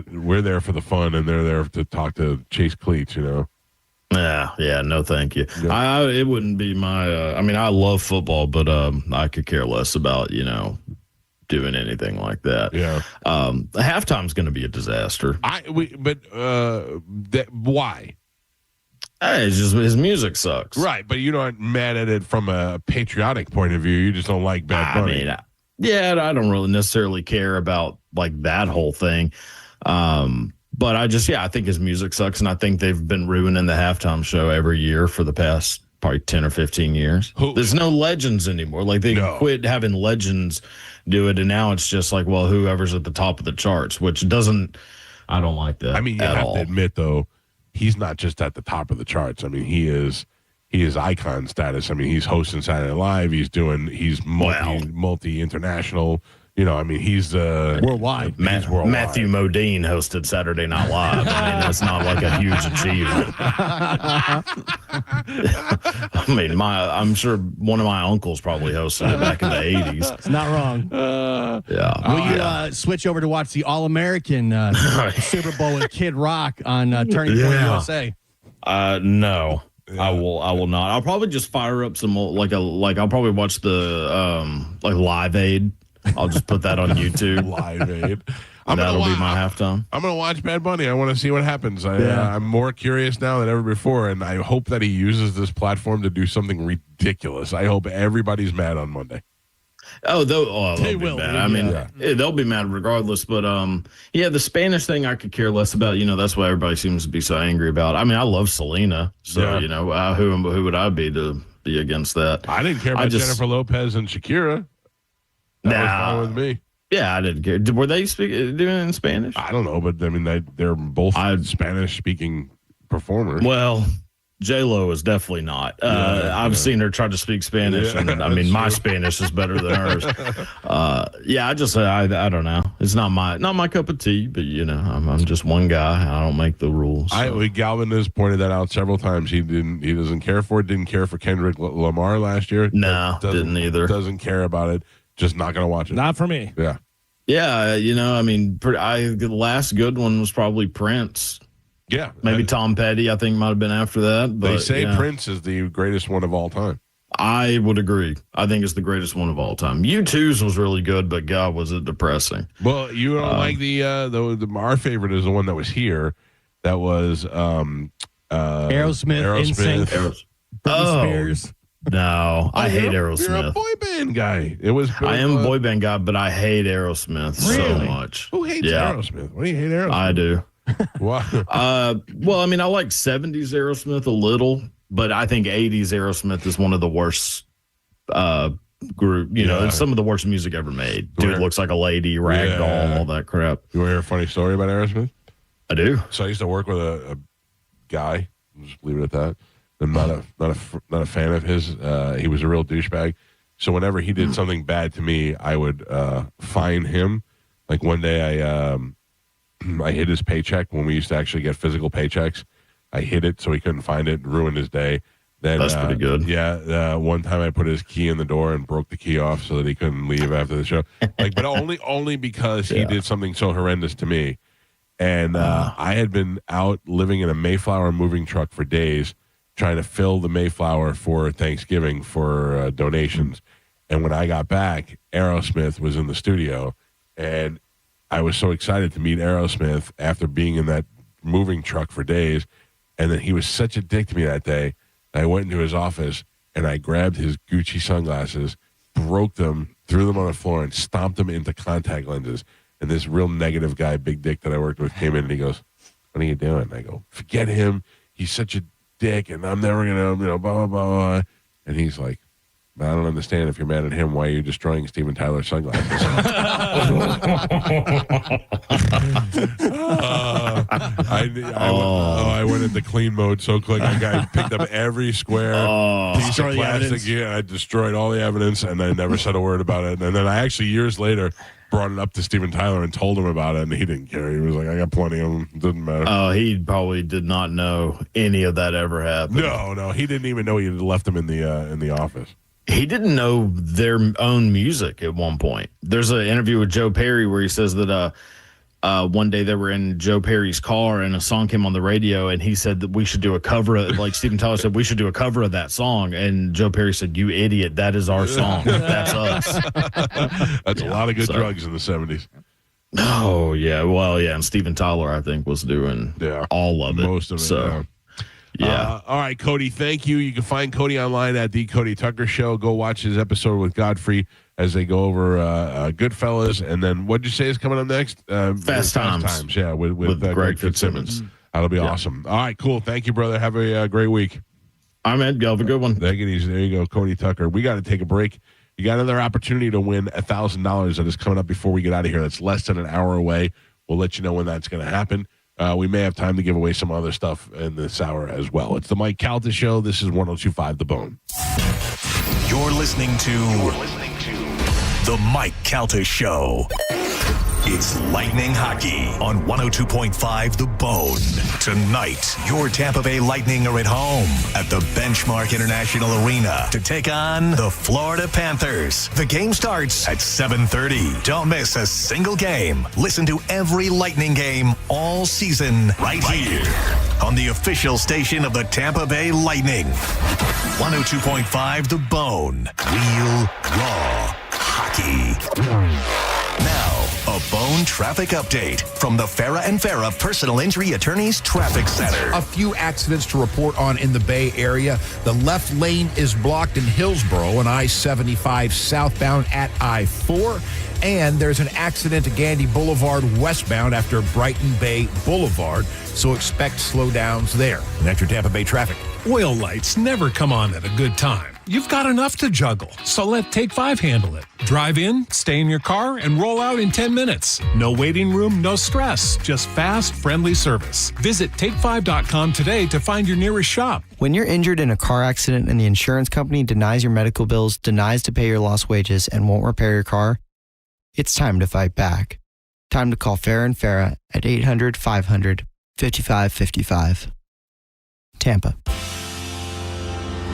We're there for the fun, and they're there to talk to Chase Cleats. Yeah, no, thank you. Yeah. It wouldn't be my. I love football, but I could care less about doing anything like that. Yeah. Halftime's going to be a disaster. Why? It's just his music sucks. Right, but you're not mad at it from a patriotic point of view. You just don't like Bad Bunny. I don't really necessarily care about like that whole thing. But I think his music sucks, and I think they've been ruining the halftime show every year for the past probably 10 or 15 years. There's no legends anymore. Like they quit having legends do it, and now it's just like, well, whoever's at the top of the charts, which I don't like that. I mean, you have to admit though, he's not just at the top of the charts. I mean, he is icon status. I mean, he's hosting Saturday Night Live. He's multi-international. He's worldwide. He's worldwide. Matthew Modine hosted Saturday Night Live. I mean, that's not like a huge achievement. I'm sure one of my uncles probably hosted it back in the 80s. It's not wrong. Will you switch over to watch the All-American Super Bowl with Kid Rock on Turning Point USA? No. I will not. I'll probably just fire up some I'll probably watch the Live Aid. I'll just put that on YouTube. Live Aid. That'll be my halftime. I'm going to watch Bad Bunny. I want to see what happens. I'm more curious now than ever before, and I hope that he uses this platform to do something ridiculous. I hope everybody's mad on Monday. They will be mad. I mean, they'll be mad regardless. But the Spanish thing I could care less about. That's why everybody seems to be so angry about. I mean, I love Selena, so who would I be to be against that? I didn't care about Jennifer Lopez and Shakira. That was fine with me. Yeah, I didn't care. Were they doing it in Spanish? I don't know, but I mean, they're both Spanish-speaking performers. Well, J-Lo is definitely not. I've seen her try to speak Spanish, and I mean, my Spanish is better than hers. I don't know. It's not my cup of tea, but I'm just one guy. I don't make the rules. So. Galvin has pointed that out several times. He doesn't care for it. Didn't care for Kendrick Lamar last year. No, didn't either. Doesn't care about it. Just not going to watch it. Not for me. Yeah. Yeah, I mean, the last good one was probably Prince. Yeah. Maybe Tom Petty, I think, might have been after that. But, they say Prince is the greatest one of all time. I would agree. I think it's the greatest one of all time. U2's was really good, but God, was it depressing. Well, you don't like our favorite is the one that was here. That was Aerosmith. Britney Spears. No, I hate Aerosmith. You're a boy band guy. I am a boy band guy, but I hate Aerosmith so much. Who hates Aerosmith? Why do you hate Aerosmith? I do. Why? Well, I mean, I like 70s Aerosmith a little, but I think 80s Aerosmith is one of the worst group. It's some of the worst music ever made. Dude looks like a lady, ragdoll, all that crap. You want to hear a funny story about Aerosmith? I do. So I used to work with a guy. I'll just leave it at that. I'm not a fan of his. He was a real douchebag. So whenever he did something bad to me, I would fine him. Like one day, I hid his paycheck when we used to actually get physical paychecks. I hid it so he couldn't find it and ruined his day. Then that's pretty good. Yeah. One time I put his key in the door and broke the key off so that he couldn't leave after the show. But only because he did something so horrendous to me. And I had been out living in a Mayflower moving truck for days, trying to fill the Mayflower for Thanksgiving for donations. And when I got back, Aerosmith was in the studio, and I was so excited to meet Aerosmith after being in that moving truck for days. And then he was such a dick to me that day. I went into his office, and I grabbed his Gucci sunglasses, broke them, threw them on the floor, and stomped them into contact lenses. And this real negative guy, big dick that I worked with, came in, and he goes, "What are you doing?" And I go, "Forget him. He's such a dick, and I'm never going to, blah, blah, blah." And he's like, "I don't understand. If you're mad at him, why are you destroying Steven Tyler's sunglasses?" I went into clean mode so quick. I picked up every square piece of plastic. Yeah, I destroyed all the evidence, and I never said a word about it. And then I actually, years later, brought it up to Steven Tyler and told him about it, and he didn't care. He was like, "I got plenty of them. It doesn't matter." Oh, he probably did not know any of that ever happened. No, he didn't even know he had left them in the office. He didn't know their own music at one point. There's an interview with Joe Perry where he says that one day they were in Joe Perry's car and a song came on the radio, and he said that we should do a cover of, like Steven Tyler said, we should do a cover of that song. And Joe Perry said, "You idiot, that is our song. That's us." That's a lot of good drugs in the 70s. Oh, yeah. Well, yeah. And Steven Tyler, I think, was doing all of it. Most of it. So, yeah. All right, Cody, thank you. You can find Cody online at The Cody Tucker Show. Go watch his episode with Godfrey as they go over Goodfellas. And then what'd you say is coming up next? Fast Times. Yeah, with Greg Fitzsimmons. That'll be awesome. All right, cool. Thank you, brother. Have a great week. I'm Ed. Have a good one. Take it easy. There you go, Cody Tucker. We got to take a break. You got another opportunity to win $1,000 that is coming up before we get out of here. That's less than an hour away. We'll let you know when that's going to happen. We may have time to give away some other stuff in this hour as well. It's the Mike Calta Show. This is 102.5 The Bone. You're listening to the Mike Calta Show. It's Lightning Hockey on 102.5 The Bone. Tonight, your Tampa Bay Lightning are at home at the Benchmark International Arena to take on the Florida Panthers. The game starts at 7:30. Don't miss a single game. Listen to every Lightning game all season right here on the official station of the Tampa Bay Lightning. 102.5 The Bone. Real, raw hockey. Now, a Bone traffic update from the Farah and Farah Personal Injury Attorneys Traffic Center. A few accidents to report on in the Bay Area. The left lane is blocked in Hillsborough on I-75 southbound at I-4. And there's an accident at Gandy Boulevard westbound after Brighton Bay Boulevard. So expect slowdowns there. And that's your Tampa Bay traffic. Oil lights never come on at a good time. You've got enough to juggle, so let Take 5 handle it. Drive in, stay in your car, and roll out in 10 minutes. No waiting room, no stress, just fast, friendly service. Visit take5.com today to find your nearest shop. When you're injured in a car accident and the insurance company denies your medical bills, denies to pay your lost wages, and won't repair your car, it's time to fight back. Time to call Farah and Farah at 800-500-5555. Tampa.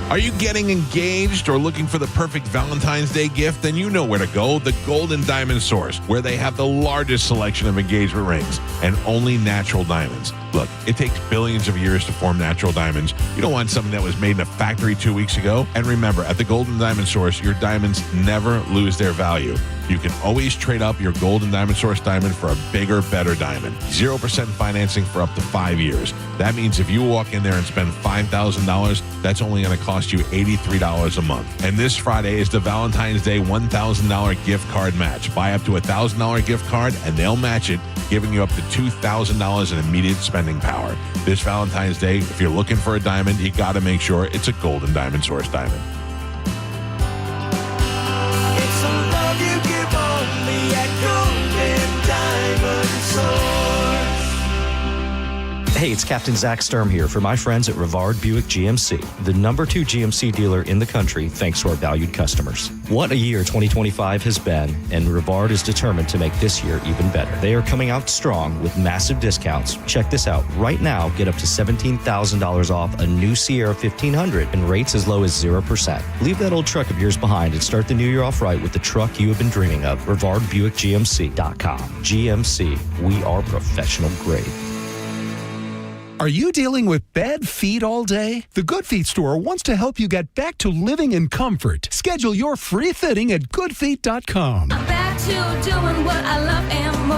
Are you getting engaged or looking for the perfect Valentine's Day gift? Then you know where to go. The Golden Diamond Source, where they have the largest selection of engagement rings and only natural diamonds. Look, it takes billions of years to form natural diamonds. You don't want something that was made in a factory 2 weeks ago. And remember, at the Golden Diamond Source, your diamonds never lose their value. You can always trade up your Golden Diamond Source diamond for a bigger, better diamond. 0% financing for up to 5 years. That means if you walk in there and spend $5,000, that's only going to cost you $83 a month. And this Friday is the Valentine's Day $1,000 gift card match. Buy up to a $1,000 gift card and they'll match it, giving you up to $2,000 in immediate spending power. This Valentine's Day, if you're looking for a diamond, you got to make sure it's a Golden Diamond Source diamond. Hey, it's Captain Zach Sturm here for my friends at Rivard Buick GMC, the #2 GMC dealer in the country thanks to our valued customers. What a year 2025 has been, and Rivard is determined to make this year even better. They are coming out strong with massive discounts. Check this out. Right now, get up to $17,000 off a new Sierra 1500 and rates as low as 0%. Leave that old truck of yours behind and start the new year off right with the truck you have been dreaming of. RivardBuickGMC.com. GMC, we are professional grade. Are you dealing with bad feet all day? The Good Feet store wants to help you get back to living in comfort. Schedule your free fitting at goodfeet.com. I'm back to doing what I love and more.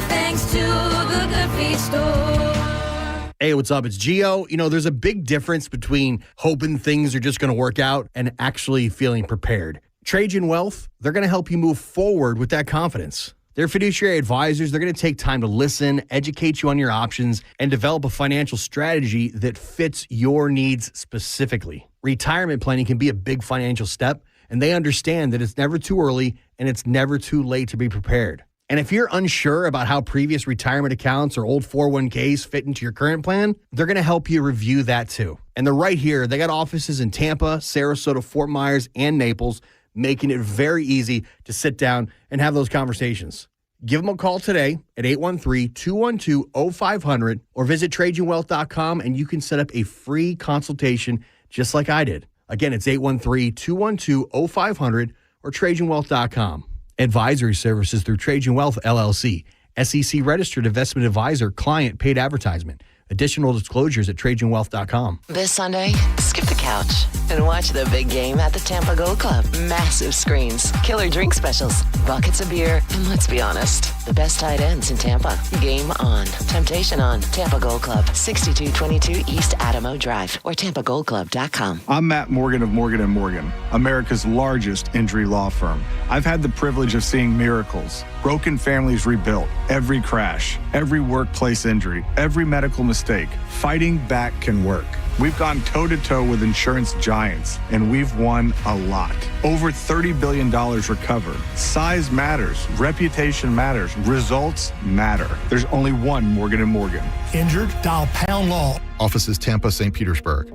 Thanks to the Good Feet store. Hey, what's up? It's Gio. You know, there's a big difference between hoping things are just going to work out and actually feeling prepared. Trajan Wealth, they're going to help you move forward with that confidence. They're fiduciary advisors. They're going to take time to listen, educate you on your options, and develop a financial strategy that fits your needs specifically. Retirement planning can be a big financial step, and they understand that it's never too early and it's never too late to be prepared. And if you're unsure about how previous retirement accounts or old 401ks fit into your current plan, they're going to help you review that too. And they're right here. They got offices in Tampa, Sarasota, Fort Myers, and Naples, making it very easy to sit down and have those conversations. Give them a call today at 813-212-0500 or visit TrajanWealth.com and you can set up a free consultation just like I did. Again, it's 813-212-0500 or TrajanWealth.com. Advisory services through Trajan Wealth, LLC. SEC registered investment advisor, client paid advertisement. Additional disclosures at TrajanWealth.com. This Sunday, skip the couch and watch the big game at the Tampa Gold Club. Massive screens, killer drink specials, buckets of beer, and let's be honest, the best tight ends in Tampa. Game on. Temptation on. Tampa Gold Club, 6222 East Adamo Drive or TampaGoldClub.com. I'm Matt Morgan of Morgan & Morgan, America's largest injury law firm. I've had the privilege of seeing miracles, broken families rebuilt, every crash, every workplace injury, every medical mistake. Fighting back can work. We've gone toe-to-toe with insurance giants, and we've won a lot. Over $30 billion recovered. Size matters. Reputation matters. Results matter. There's only one Morgan & Morgan. Injured? Dial pound law. Offices Tampa, St. Petersburg.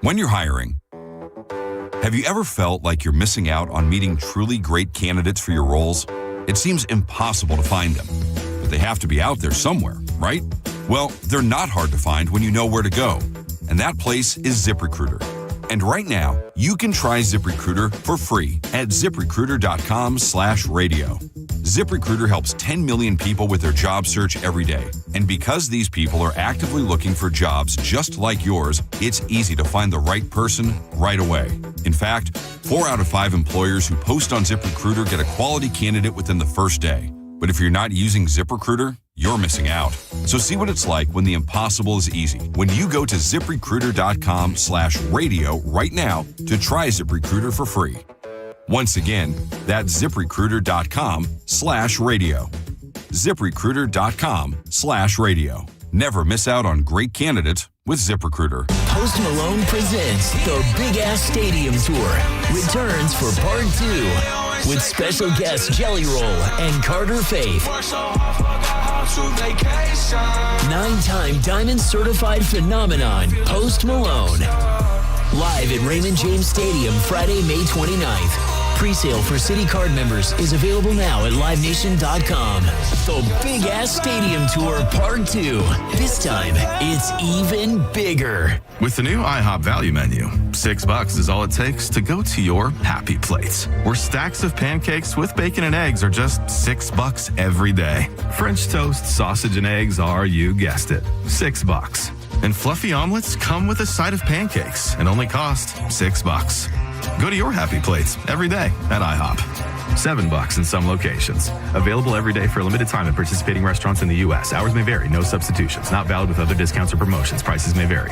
When you're hiring, have you ever felt like you're missing out on meeting truly great candidates for your roles? It seems impossible to find them, but they have to be out there somewhere, right? Well, they're not hard to find when you know where to go, and that place is ZipRecruiter. And right now, you can try ZipRecruiter for free at ZipRecruiter.com/radio. ZipRecruiter helps 10 million people with their job search every day. And because these people are actively looking for jobs just like yours, it's easy to find the right person right away. In fact, 4 out of 5 employers who post on ZipRecruiter get a quality candidate within the first day. But if you're not using ZipRecruiter, you're missing out. So see what it's like when the impossible is easy. When you go to ZipRecruiter.com/radio right now to try ZipRecruiter for free. Once again, that's ZipRecruiter.com/radio. ZipRecruiter.com/radio. Never miss out on great candidates with ZipRecruiter. Post Malone presents the Big Ass Stadium Tour. Returns for Part 2 with special guests Jelly Roll and Carter Faith. 9-time Diamond Certified Phenomenon, Post Malone. Live at Raymond James Stadium, Friday, May 29th. Pre-sale for City Card members is available now at LiveNation.com. The Big Ass Stadium Tour Part 2. This time, it's even bigger. With the new IHOP value menu, $6 is all it takes to go to your happy place, where stacks of pancakes with bacon and eggs are just $6 every day. French toast, sausage, and eggs are, you guessed it, $6. And fluffy omelets come with a side of pancakes and only cost $6. Go to your happy plates every day at IHOP. $7 in some locations. Available every day for a limited time at participating restaurants in the U.S. Hours may vary. No substitutions. Not valid with other discounts or promotions. Prices may vary.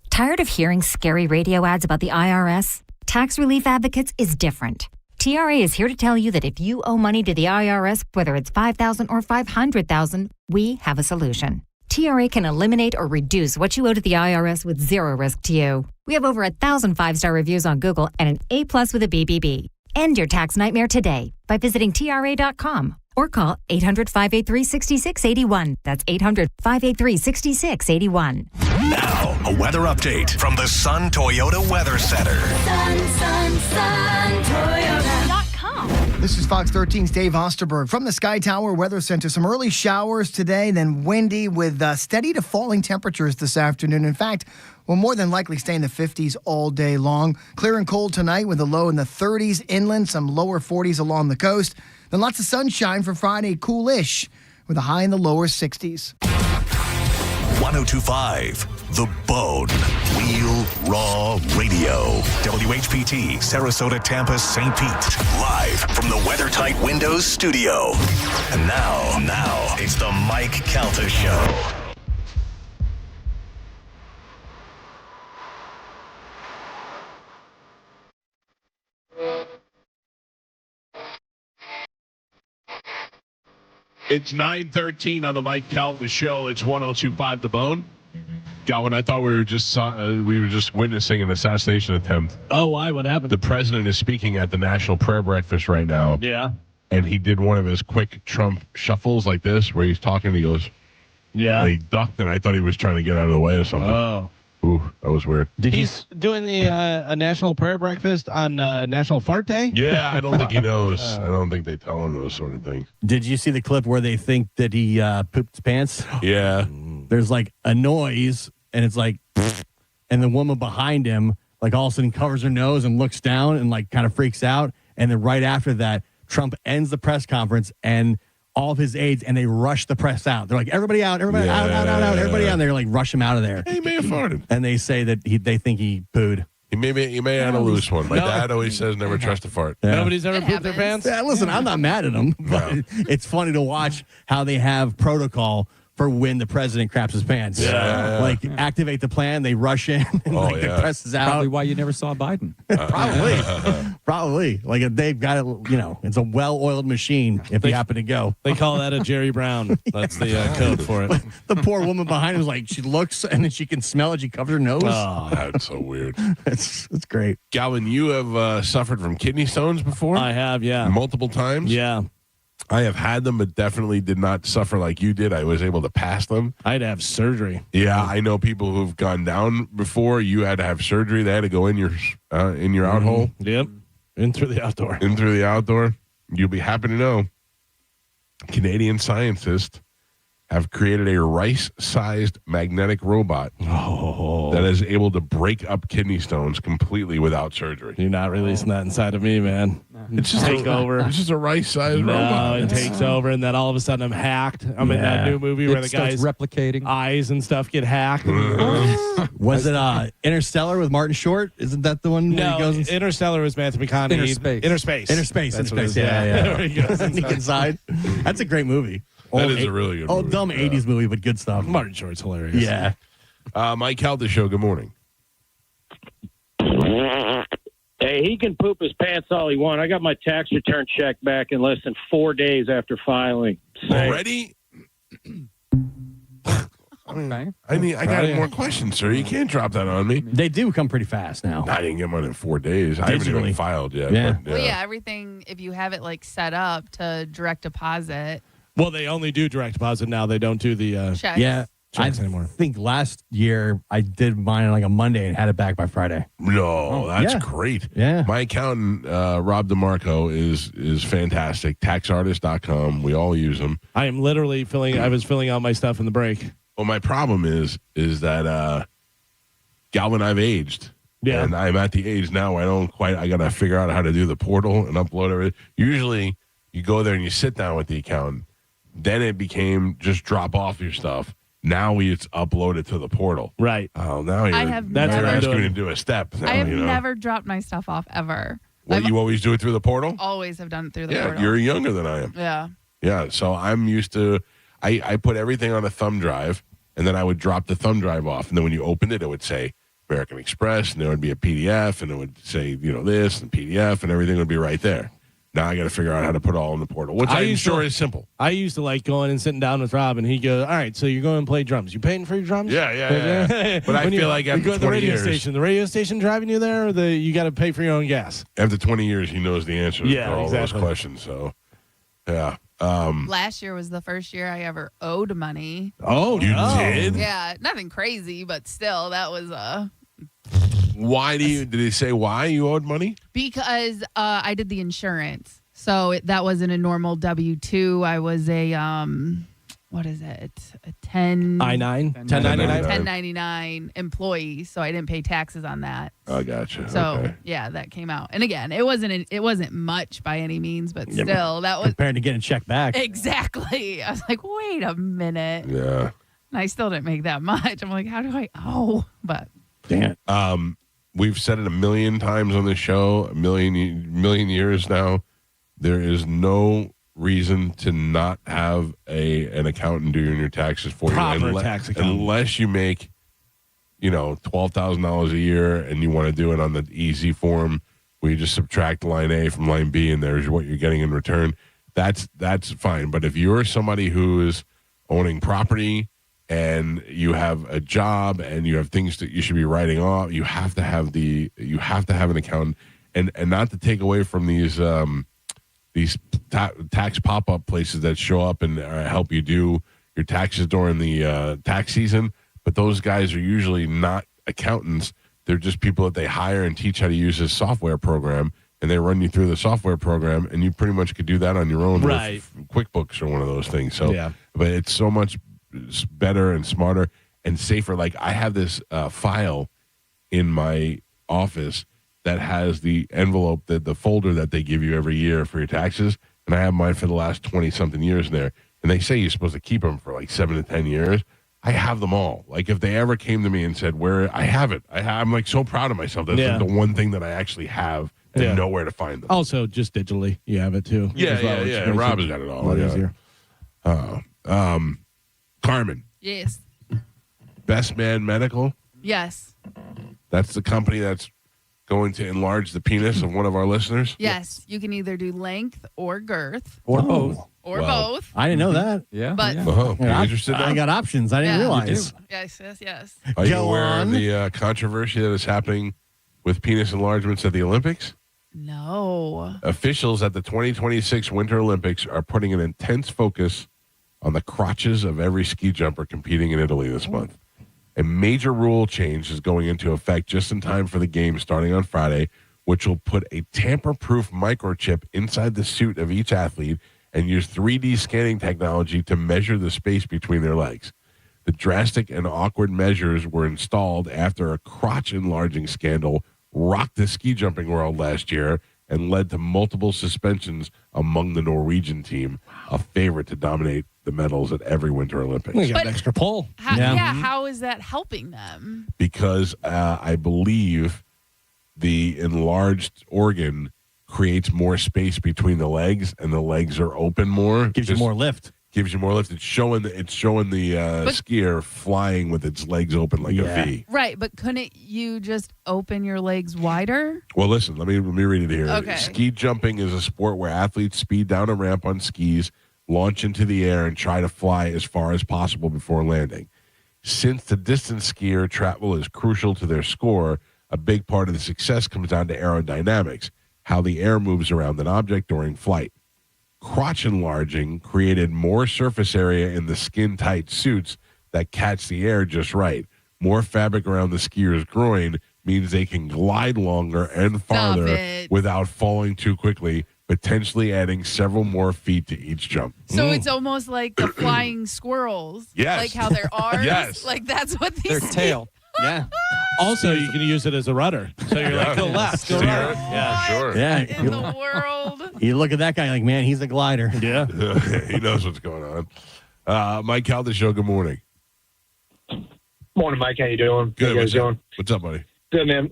Tired of hearing scary radio ads about the IRS? Tax Relief Advocates is different. TRA is here to tell you that if you owe money to the IRS, whether it's $5,000 or $500,000, we have a solution. TRA can eliminate or reduce what you owe to the IRS with zero risk to you. We have over 1,000 5-star reviews on Google and an A+ with a BBB. End your tax nightmare today by visiting TRA.com or call 800-583-6681. That's 800-583-6681. Now, a weather update from the Sun Toyota Weather Center. Sun, Toyota.com. This is Fox 13's Dave Osterberg from the Sky Tower Weather Center. Some early showers today, then windy with steady to falling temperatures this afternoon. In fact, we'll more than likely stay in the 50s all day long. Clear and cold tonight with a low in the 30s inland, some lower 40s along the coast. Then lots of sunshine for Friday, coolish with a high in the lower 60s. 1025 The Bone. Real Raw Radio. WHPT, Sarasota, Tampa, St. Pete. Live from the WeatherTight Windows studio. And now, it's the Mike Calta Show. It's 9:13 on the Mike Calta Show. It's 1025 The Bone. Galvin, I thought we were just witnessing an assassination attempt. Oh, why? What happened? The president is speaking at the National Prayer Breakfast right now. Yeah. And he did one of his quick Trump shuffles like this, where he's talking and he goes, yeah. And he ducked, and I thought he was trying to get out of the way or something. Oh. Ooh, that was weird. He's doing the a national prayer breakfast on National Fart Day? Yeah, I don't think he knows. I don't think they tell him those sort of things. Did you see the clip where they think that he pooped his pants? Yeah. There's like a noise, and it's like, and the woman behind him, like all of a sudden covers her nose and looks down and like kind of freaks out. And then right after that, Trump ends the press conference and all of his aides, and they rush the press out. They're like, everybody out, everybody out, everybody out. And they're like, rush him out of there. He may have farted. And they say that they think he pooed. He may have had a loose one. My dad always says never trust a fart. Yeah. Nobody's ever pooped their pants? Yeah, listen, I'm not mad at them, but it's funny to watch how they have protocol for when the president craps his pants. Yeah. Like, activate the plan, they rush in, and the press is out. Probably why you never saw Biden. Probably. Like, they've got it, it's a well-oiled machine if they happen to go. They call that a Jerry Brown. That's the code for it. The poor woman behind him is like, she looks, and then she can smell it. She covers her nose. Oh, that's so weird. It's great. Galvin, you have suffered from kidney stones before? I have, yeah. Multiple times? Yeah. I have had them, but definitely did not suffer like you did. I was able to pass them. I had to have surgery. Yeah, I know people who've gone down before. You had to have surgery. They had to go in your out hole. Yep. In through the outdoor. In through the outdoor. You'll be happy to know Canadian scientists have created a rice-sized magnetic robot that is able to break up kidney stones completely without surgery. You're not releasing that inside of me, man. It's just take over. It's just a rice-sized robot. It takes over, and then all of a sudden I'm hacked. I'm in that new movie where the guy's replicating eyes and stuff get hacked. Was it Interstellar with Martin Short? Isn't that the one? No, where he goes Interstellar was Matthew McConaughey. Inner Space. Inner Space. That's what it is. Yeah. He goes Sneak inside. That's a great movie. That is a really good movie. Dumb 80s movie, but good stuff. Martin Short's hilarious. Yeah. Mike Calta Show, good morning. Hey, he can poop his pants all he wants. I got my tax return check back in less than 4 days after filing. Already? Okay. I got more questions, sir. You can't drop that on me. They do come pretty fast now. I didn't get mine in 4 days. I haven't even filed yet. Yeah. But, Well, yeah, everything, if you have it like set up to direct deposit. Well, they only do direct deposit now. They don't do the Checks. Yeah. checks anymore. I think last year I did mine on like a Monday and had it back by Friday. No, that's yeah. great. Yeah. My accountant, Rob DeMarco, is fantastic. Taxartist.com. We all use them. I am literally I was filling out my stuff in the break. Well, my problem is that Galvin, I've aged. Yeah. And I'm at the age now where I got to figure out how to do the portal and upload everything. Usually you go there and you sit down with the accountant. Then it became just drop off your stuff. Now it's uploaded to the portal. Right. Oh, now you're asking me to do a step. Now, I have never dropped my stuff off ever. What, you always do it through the portal? Always have done it through the Yeah, portal. you're younger than I am. Yeah. Yeah, so I'm used to, I put everything on a thumb drive, and then I would drop the thumb drive off. And then when you opened it, it would say American Express, and there would be a PDF, and it would say, this, and PDF, and everything would be right there. Now I got to figure out how to put it all in the portal, which I'm sure is simple. I used to like going and sitting down with Rob, and he goes, "All right, so you're going to play drums. You paying for your drums?" Yeah. But I feel like you after go to the 20 radio years, station. The radio station driving you there, or you got to pay for your own gas. after 20 years, he knows the answer to all those questions. So, yeah. Last year was the first year I ever owed money. Oh, you did? Yeah, nothing crazy, but still, that was Why did he say why you owed money? because I did the insurance. So that wasn't a normal W-2. I was a, what is it? A 1099? 1099 employee. So I didn't pay taxes on that. I gotcha. So yeah, that came out. And again, it wasn't much by any means, but still, that was compared to getting a check back. Exactly. I was like, wait a minute. Yeah. And I still didn't make that much. I'm like, how do I owe? But We've said it a million times on the show, a million years now. There is no reason to not have an accountant doing your taxes for Proper you. tax accountant. Unless you make, $12,000 a year and you want to do it on the easy form where you just subtract line A from line B and there's what you're getting in return. That's fine. But if you're somebody who is owning property and you have a job and you have things that you should be writing off, you have to have an accountant. And not to take away from these tax pop-up places that show up and help you do your taxes during the tax season, but those guys are usually not accountants. They're just people that they hire and teach how to use this software program, and they run you through the software program, and you pretty much could do that on your own with QuickBooks or one of those things. So, but it's so much better and smarter and safer. Like I have this file in my office that has the envelope, the folder that they give you every year for your taxes, and I have mine for the last 20-something years in there. And they say you're supposed to keep them for like 7 to 10 years. I have them all. Like if they ever came to me and said, I have it. I'm like so proud of myself. That's like the one thing that I actually have and know where to find them. Also, just digitally, you have it too. Yeah. Rob's got it all. A lot easier. Carmen. yes. Best Man Medical. Yes. That's the company that's going to enlarge the penis of one of our listeners. Yes. You can either do length or girth. Or both. Or both. I didn't know that. Yeah. But Oh, you interested now? I got options. I didn't realize. Yes. Are you Go aware on. of the controversy that is happening with penis enlargements at the Olympics? No. Officials at the 2026 Winter Olympics are putting an intense focus on the crotches of every ski jumper competing in Italy this month. A major rule change is going into effect just in time for the games starting on Friday, which will put a tamper-proof microchip inside the suit of each athlete and use 3D scanning technology to measure the space between their legs. The drastic and awkward measures were installed after a crotch enlarging scandal rocked the ski jumping world last year and led to multiple suspensions among the Norwegian team, a favorite to dominate the medals at every Winter Olympics. You got an extra pull. How is that helping them? Because I believe the enlarged organ creates more space between the legs, and the legs are open more. Gives you more lift. It's showing the skier flying with its legs open like a V. Right, but couldn't you just open your legs wider? Well, listen, let me read it here. Okay. Ski jumping is a sport where athletes speed down a ramp on skis, launch into the air, and try to fly as far as possible before landing. Since the distance skier travel is crucial to their score, a big part of the success comes down to aerodynamics, how the air moves around an object during flight. Crotch enlarging created more surface area in the skin-tight suits that catch the air just right. More fabric around the skier's groin means they can glide longer and farther without falling too quickly, potentially adding several more feet to each jump. So it's almost like the flying squirrels. Yes. Like how their arms. Yes. Like that's what these Their tail. Yeah. Also, you can use it as a rudder. So you're like, go left, go right. Yeah, sure. Yeah. in the world. You look at that guy like, man, he's a glider. Yeah. He knows what's going on. Mike Calta Show, good morning. Morning, Mike. How you doing? Good. How you guys doing? What's up, buddy? Good, man.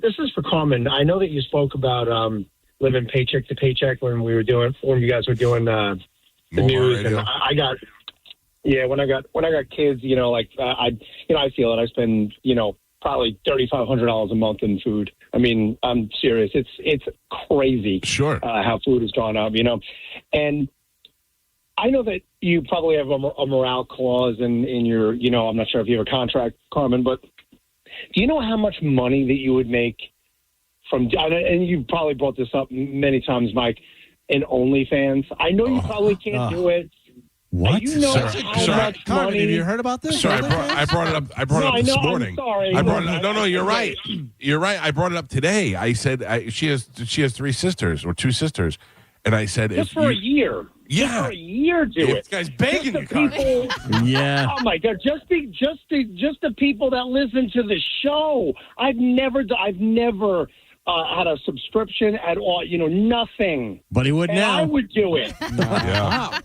This is for Carmen. I know that you spoke about living paycheck to paycheck when you guys were doing the news, radio. and I got. Yeah, when I got kids, I feel it. I spend, probably $3,500 a month in food. I mean, I'm serious. It's crazy. Sure. How food has gone up, and I know that you probably have a morale clause in your, I'm not sure if you have a contract, Carmen, but do you know how much money that you would make from, and you probably brought this up many times, Mike, in OnlyFans? I know you probably can't do it. What? You know how much Carmen, money? have you heard about this? Sorry, I brought it up. I brought it up this morning. I'm sorry. I brought it up. No, you're right. You're right. I brought it up today. I said she has 3 sisters or 2 sisters, and I said Just for a year. Yeah, Just for a year, do it. This guy's begging you, People, yeah. Oh my God! Just the people that listen to the show. I've never had a subscription at all. Nothing. But he would and now. I would do it. Yeah.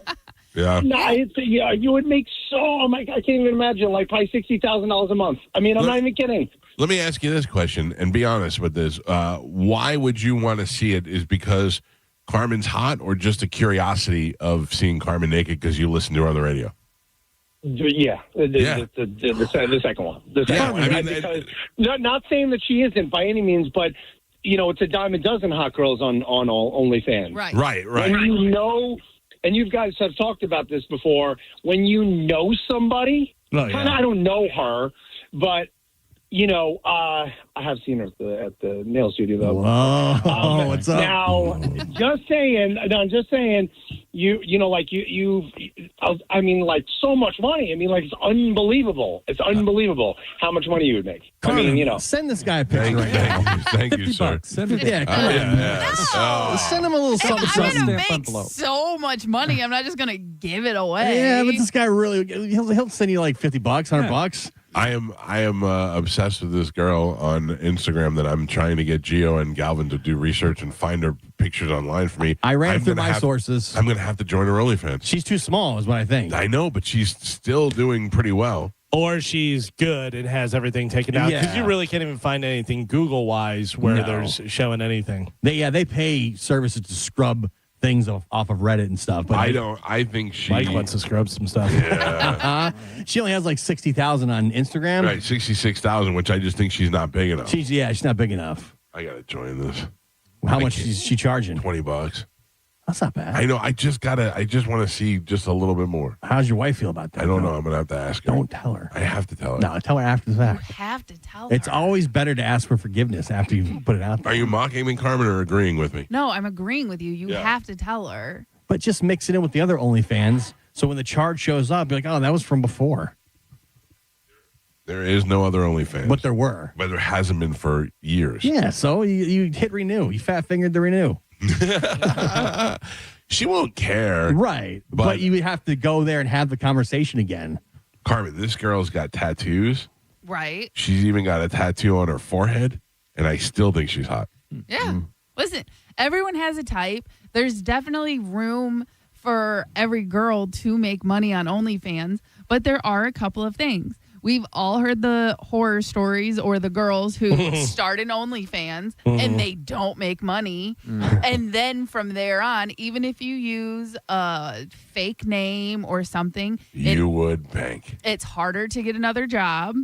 Yeah. No, you would make so much. I can't even imagine, like probably $60,000 a month. I mean, I'm not even kidding. Let me ask you this question, and be honest with this. Why would you want to see it? Is because Carmen's hot, or just a curiosity of seeing Carmen naked because you listen to her on the radio? Yeah, the second one. The second one. I mean, because, not saying that she isn't by any means, but it's a dime a dozen hot girls on all OnlyFans. Right. When you know, and you guys have talked about this before, when you know somebody, I don't know her, but I have seen her at the nail studio though. Whoa, what's up? Now, just saying, I mean, like so much money. I mean, like it's unbelievable. It's unbelievable how much money you would make. Carmen, I mean, send this guy a picture right now. Thank you, sir. Send it. Yeah, come on. Send him a little something. I'm going to make so much money. I'm not just going to give it away. Yeah, but this guy really, he'll send you like $50, $100. I am obsessed with this girl on Instagram that I'm trying to get Gio and Galvin to do research and find her pictures online for me. I ran through my sources. I'm going to have to join her OnlyFans. She's too small is what I think. I know, but she's still doing pretty well. Or she's good and has everything taken out. Because you really can't even find anything Google-wise where there's showing anything. They pay services to scrub things off of Reddit and stuff. But I think she... Mike wants to scrub some stuff. Yeah. She only has like 60,000 on Instagram. Right, 66,000, which I just think she's not big enough. She's not big enough. I got to join this. How much is she charging? $20. That's not bad. I know. I just want to see just a little bit more. How's your wife feel about that? I don't know. I'm going to have to ask her. Don't tell her. I have to tell her. No, tell her after the fact. You have to tell her. It's always better to ask for forgiveness after you put it out there. Are you mocking me, Carmen, or agreeing with me? No, I'm agreeing with you. You have to tell her. But just mix it in with the other OnlyFans, so when the charge shows up, be like, oh, that was from before. There is no other OnlyFans. But there were. But there hasn't been for years. Yeah, so you hit renew. You fat-fingered the renew. She won't care. Right. But you have to go there and have the conversation again. Carmen, this girl's got tattoos. Right. She's even got a tattoo on her forehead, and I still think she's hot. Yeah. Listen, everyone has a type. There's definitely room for every girl to make money on OnlyFans, but there are a couple of things. We've all heard the horror stories or the girls who start an OnlyFans and they don't make money. And then from there on, even if you use a fake name or something, you would bank. It's harder to get another job.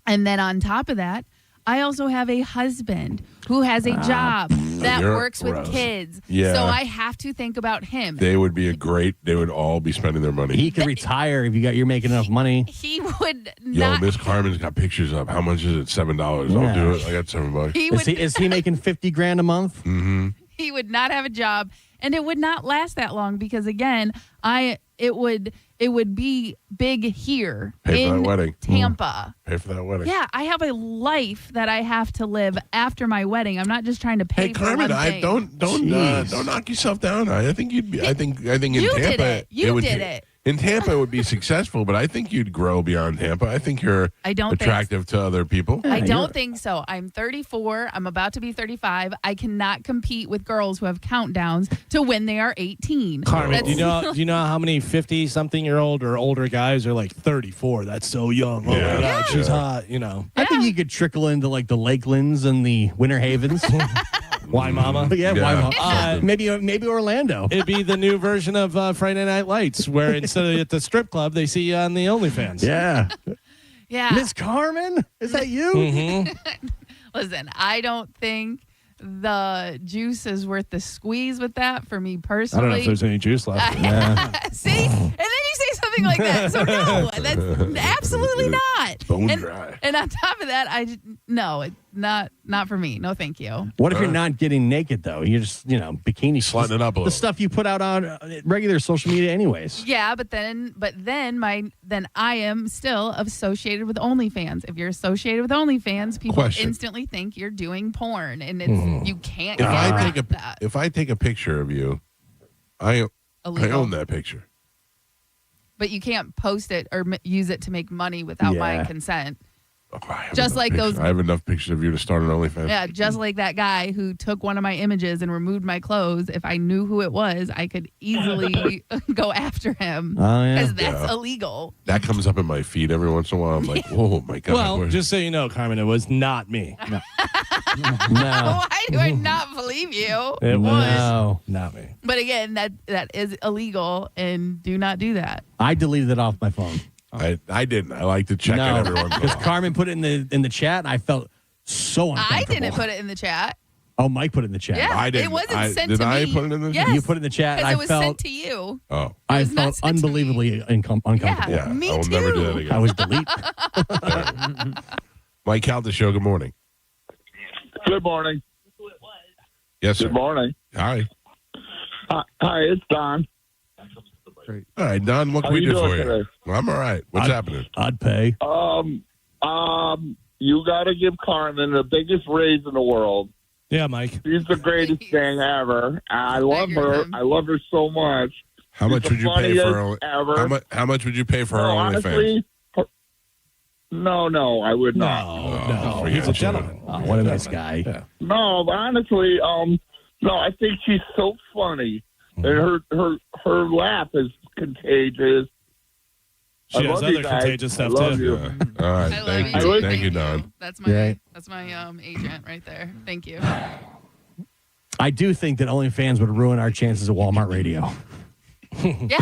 And then on top of that, I also have a husband who has a job that works with kids. Yeah. So I have to think about him. They would all be spending their money. He could retire if you're making enough money. He would Yo, not. Miss Carmen's got pictures up. How much is it? $7. I'll do it. I got $7. Is he making $50,000 a month? Mm-hmm. He would not have a job, and it would not last that long because again, it would be big here Pay for in that wedding. Tampa. Pay for that wedding. Yeah, I have a life that I have to live after my wedding. I'm not just trying to pay for Carmen, one thing. don't knock yourself down. I think you'd be. I think in You Tampa did it. You would did be- it. In Tampa, it would be successful, but I think you'd grow beyond Tampa. I think you're I don't think attractive to other people. I don't think so. I'm 34. I'm about to be 35. I cannot compete with girls who have countdowns to when they are 18. Carmen, do you know how many 50-something-year-old or older guys are like 34? That's so young. Oh my God, she's hot. You know. I think you could trickle into like the Lakelands and the Winter Havens. Why, Mama? Yeah, why, Mama? Maybe Orlando. It'd be the new version of Friday Night Lights, where instead of at the strip club, they see you on the OnlyFans. Yeah. Yeah. Miss Carmen, is that you? Mm-hmm. Listen, I don't think the juice is worth the squeeze with that for me personally. I don't know if there's any juice left. See? And then you say something like that. So no, that's absolutely not. Bone dry. And on top of that, no, it's not for me. No, thank you. What if you're not getting naked though? You're just bikini slutting it up a little. The stuff you put out on regular social media, anyways. Yeah, but then I am still associated with OnlyFans. If you're associated with OnlyFans, people instantly think you're doing porn, and it's you can't. If I take a picture of you, I own that picture. But you can't post it or use it to make money without my consent. Just like those. I have enough pictures of you to start an OnlyFans. Yeah, just like that guy who took one of my images and removed my clothes. If I knew who it was, I could easily go after him. Oh, yeah. Because that's Yeah. illegal. That comes up in my feed every once in a while. I'm like, oh my God. Well, where's- just so you know, Carmen, it was not me. No. Why do I not believe you? It was No. not me. But again, that is illegal, and do not do that. I deleted it off my phone. I didn't. I like to check it every once in a because while. Carmen put it in the chat, and I felt so uncomfortable. I didn't put it in the chat. Oh, Mike put it in the chat. Yeah, I didn't. it wasn't sent did to I me. put it in the Yes, You put it in the chat, and because I it was felt sent to you. Oh. I was not felt sent to me. unbelievably uncomfortable. Yeah, me I will never do too. that again. I was delete. Mike Calta Show, good morning. Good morning. Yes, sir. Good morning. Hi. Hi, it's Don. All right, Don, what How can we you do doing for you? today? Well, I'm all right. What's happening? I'd pay. You got to give Carmen the biggest raise in the world. Yeah, Mike. She's the greatest thing ever. I love her. I love her so much. How much She's would the you pay for funniest ever. how much would you pay for her No, OnlyFans? honestly, no, I would not. Oh, He's a forget it. gentleman. Oh, what a nice guy. Yeah. No, but honestly, no, I think she's so funny. And her laugh is contagious. She I has love you other guys. contagious I stuff love too. you. Yeah. All right, I love thank you. you. too. Thank you, Don. That's my Right. agent right there. Thank you. I do think that OnlyFans would ruin our chances at Walmart Radio. Yeah.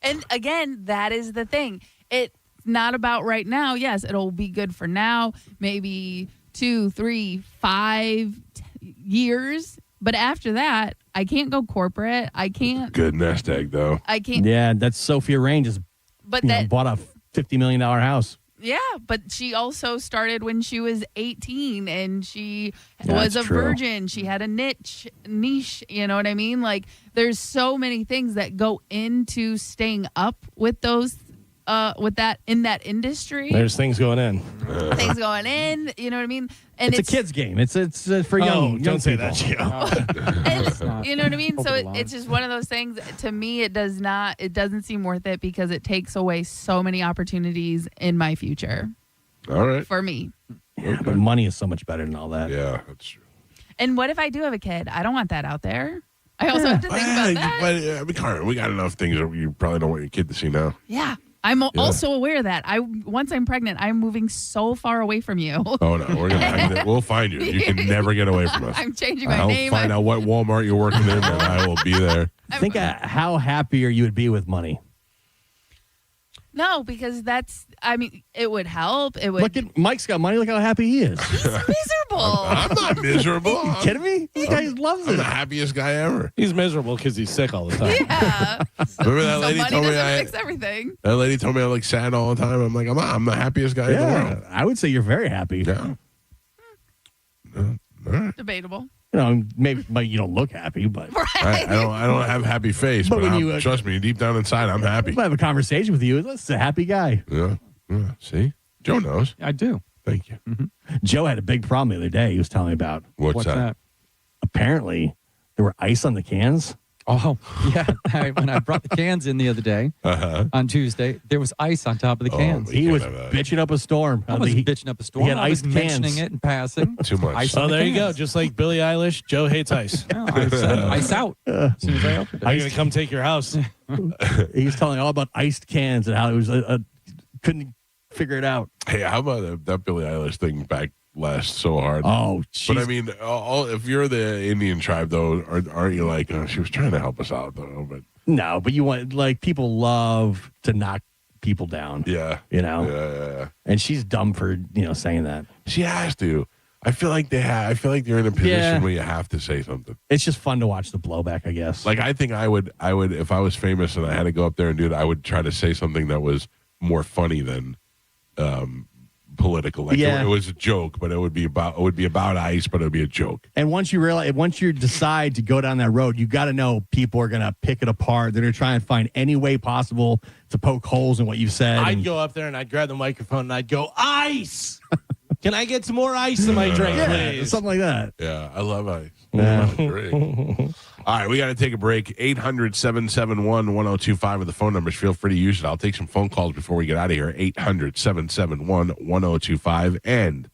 And again, that is the thing. It's not about right now. Yes, it'll be good for now, maybe 2, 3, 5 years. But after that, I can't go corporate. I can't. Good nest egg, though. I can't. Yeah, that's Sophia Rain just But bought a $50 million house. Yeah, but she also started when she was 18 and she That's was a true. virgin. She had a niche, you know what I mean? Like there's so many things that go into staying up with those with that in that industry. There's things going in. Things going in, you know what I mean? And It's a kid's game. It's for young. don't say people. that, Gio. and, you know what I mean? So it's just one of those things. To me, it doesn't seem worth it because it takes away so many opportunities in my future. All right. For me. Yeah, but money is so much better than all that. Yeah, that's true. And what if I do have a kid? I don't want that out there. I also have to think about that. But, I mean, Carmen, we got enough things that you probably don't want your kid to see now. Yeah. I'm also aware of that. Once I'm pregnant, I'm moving so far away from you. Oh no, we'll find you. You can never get away from us. I'm changing my I'll name. find out what Walmart you're working in, and I will be there. Think how happier you would be with money. No, because it would help. It would. Look at Mike's got money. Look how happy he is. He's miserable. I'm not miserable. You kidding me? This guy loves I'm it. the happiest guy ever. He's miserable because he's sick all the time. Yeah. Remember that So lady money told me doesn't fix everything. that lady told me I look sad all the time. I'm like, I'm the happiest guy in the world. I would say you're very happy. Yeah. All right. Debatable. You know, maybe you don't look happy, but I don't have a happy face, but when I'm- you, trust me, deep down inside, I'm happy. if I have a conversation with you, this is a happy guy. Yeah. See, Joe knows. I do. Thank you. Joe had a big problem the other day. He was telling me about. What's that? Apparently, there were ice on the cans. Oh, yeah. When I brought the cans in the other day on Tuesday, there was ice on top of the cans. He was bitching up a storm. I was bitching up a storm. He had I was iced mentioning cans. it in passing. Too much. Ice So on the there you go. cans. Just like Billie Eilish, Joe hates ice. No, I said ice out as soon as I opened I'm it. going to come take your house. He was telling all about iced cans and how it was couldn't figure it out. Hey, how about that Billie Eilish thing backlash so hard? Oh, but I mean, if you're the Indian tribe, though, aren't you like, she was trying to help us out, though? But no, but you want people love to knock people down. Yeah, you know. Yeah. And she's dumb for saying that. She has to. I feel like I feel like you're in a position Yeah. where you have to say something. It's just fun to watch the blowback, I guess. Like I think I would if I was famous and I had to go up there and do it, I would try to say something that was more funny than political. Like Yeah. it was a joke, but it would be about ice, but it would be a joke. And once you decide to go down that road, you got to know people are going to pick it apart. They're going to try and find any way possible to poke holes in what you've said. I'd go up there and I'd grab the microphone and I'd go, ice! Can I get some more ice in my drink, please? Something like that. Yeah, I love ice. Great. All right, we got to take a break. 800-771-1025 are the phone numbers. Feel free to use it. I'll take some phone calls before we get out of here. 800-771-1025. And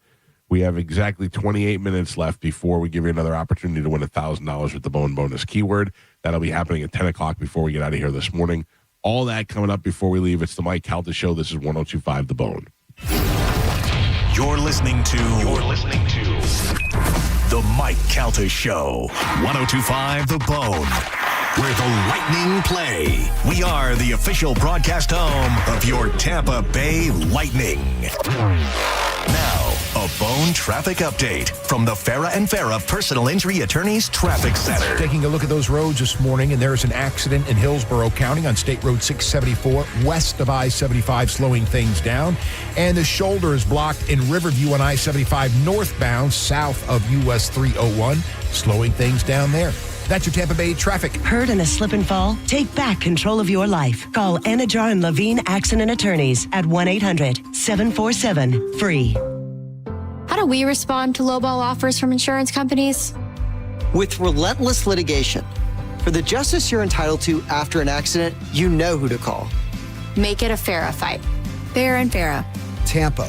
we have exactly 28 minutes left before we give you another opportunity to win $1,000 with the Bone Bonus keyword. That'll be happening at 10 o'clock before we get out of here this morning. All that coming up before we leave. It's the Mike Calta Show. This is 102.5 The Bone. You're listening to The Mike Calta Show. 102.5 The Bone, where the Lightning play. We are the official broadcast home of your Tampa Bay Lightning. Now, a Bone traffic update from the Farah and Farah Personal Injury Attorneys Traffic Center. Taking a look at those roads this morning, and there's an accident in Hillsborough County on State Road 674 west of I-75, slowing things down. And the shoulder is blocked in Riverview on I-75 northbound south of US 301, slowing things down there. That's your Tampa Bay traffic. Hurt in a slip and fall? Take back control of your life. Call Anajar and Levine Accident Attorneys at 1-800-747-FREE. How do we respond to lowball offers from insurance companies? With relentless litigation. For the justice you're entitled to after an accident, you know who to call. Make it a Farah fight. Farah and Farah. Tampa.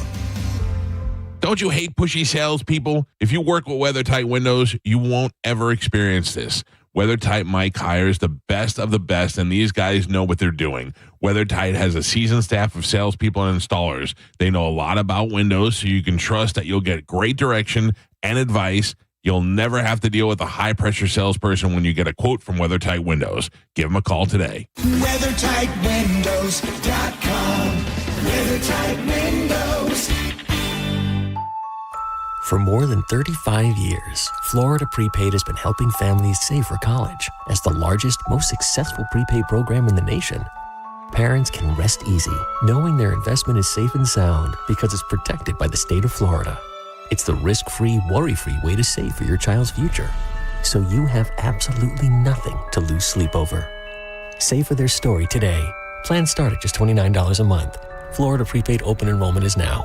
Don't you hate pushy salespeople? If you work with WeatherTight windows, you won't ever experience this. WeatherTight Mike hires the best of the best, and these guys know what they're doing. WeatherTight has a seasoned staff of salespeople and installers. They know a lot about windows, so you can trust that you'll get great direction and advice. You'll never have to deal with a high-pressure salesperson when you get a quote from WeatherTight Windows. Give them a call today. WeatherTightWindows.com. WeatherTight Windows. For more than 35 years, Florida Prepaid has been helping families save for college. As the largest, most successful prepaid program in the nation, parents can rest easy knowing their investment is safe and sound because it's protected by the state of Florida. It's the risk-free, worry-free way to save for your child's future, so you have absolutely nothing to lose sleep over. Save for their story today. Plans start at just $29 a month. Florida Prepaid open enrollment is now.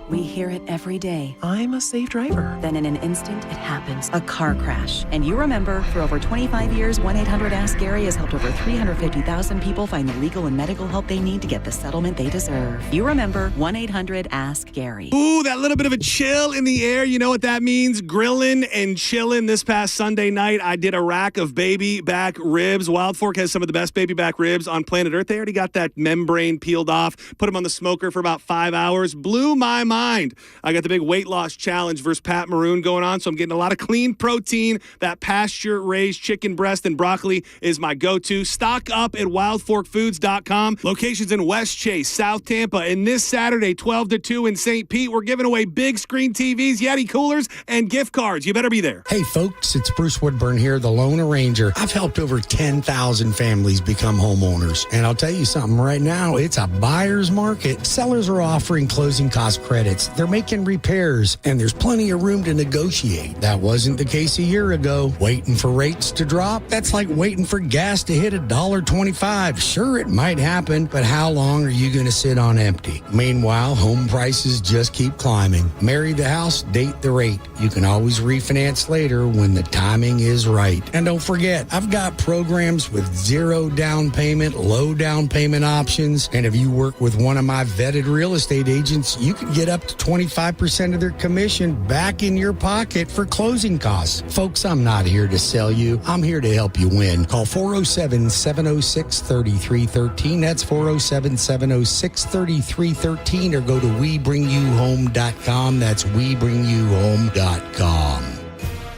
We hear it every day. I'm a safe driver. Then in an instant, it happens. A car crash. And you remember, for over 25 years, 1-800-ASK-GARY has helped over 350,000 people find the legal and medical help they need to get the settlement they deserve. You remember 1-800-ASK-GARY. Ooh, that little bit of a chill in the air. You know what that means? Grilling and chilling. This past Sunday night, I did a rack of baby back ribs. Wild Fork has some of the best baby back ribs on planet Earth. They already got that membrane peeled off, put them on the smoker for about 5 hours. Blew my mind. I got the big weight loss challenge versus Pat Maroon going on, so I'm getting a lot of clean protein. That pasture-raised chicken breast and broccoli is my go-to. Stock up at wildforkfoods.com. Locations in West Chase, South Tampa, and this Saturday, 12 to 2 in St. Pete, we're giving away big screen TVs, Yeti coolers, and gift cards. You better be there. Hey, folks, it's Bruce Woodburn here, the Lone Arranger. I've helped over 10,000 families become homeowners, and I'll tell you something right now, it's a buyer's market. Sellers are offering closing cost credits. They're making repairs, and there's plenty of room to negotiate. That wasn't the case a year ago. Waiting for rates to drop? That's like waiting for gas to hit $1.25. Sure, it might happen, but how long are you going to sit on empty? Meanwhile, home prices just keep climbing. Marry the house, date the rate. You can always refinance later when the timing is right. And don't forget, I've got programs with zero down payment, low down payment options, and if you work with one of my vetted real estate agents, you can get up to 25% of their commission back in your pocket for closing costs. Folks, I'm not here to sell you. I'm here to help you win. Call 407-706-3313. That's 407-706-3313, or go to WeBringYouHome.com. That's WeBringYouHome.com.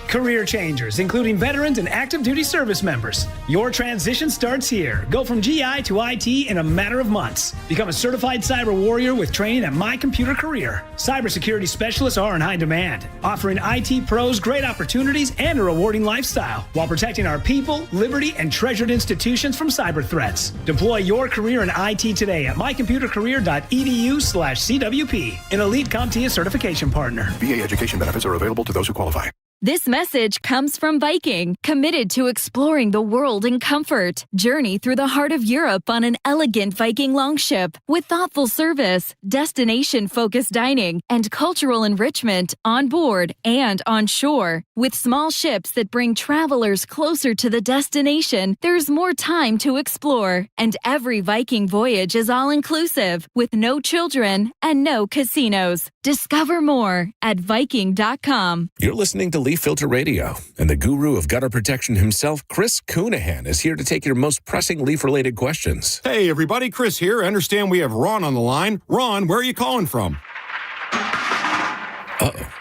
Career changers, including veterans and active duty service members. Your transition starts here. Go from GI to IT in a matter of months. Become a certified cyber warrior with training at My Computer Career. Cybersecurity specialists are in high demand, offering IT pros great opportunities and a rewarding lifestyle while protecting our people, liberty, and treasured institutions from cyber threats. Deploy your career in IT today at mycomputercareer.edu/CWP, an elite CompTIA certification partner. VA education benefits are available to those who qualify. This message comes from Viking, committed to exploring the world in comfort. Journey through the heart of Europe on an elegant Viking longship with thoughtful service, destination-focused dining, and cultural enrichment on board and on shore. With small ships that bring travelers closer to the destination, there's more time to explore. And every Viking voyage is all-inclusive, with no children and no casinos. Discover more at Viking.com. You're listening to Leaf Filter Radio, and the guru of gutter protection himself, Chris Coonahan, is here to take your most pressing leaf-related questions. Hey, everybody, Chris here. I understand we have Ron on the line. Ron, where are you calling from? Uh-oh.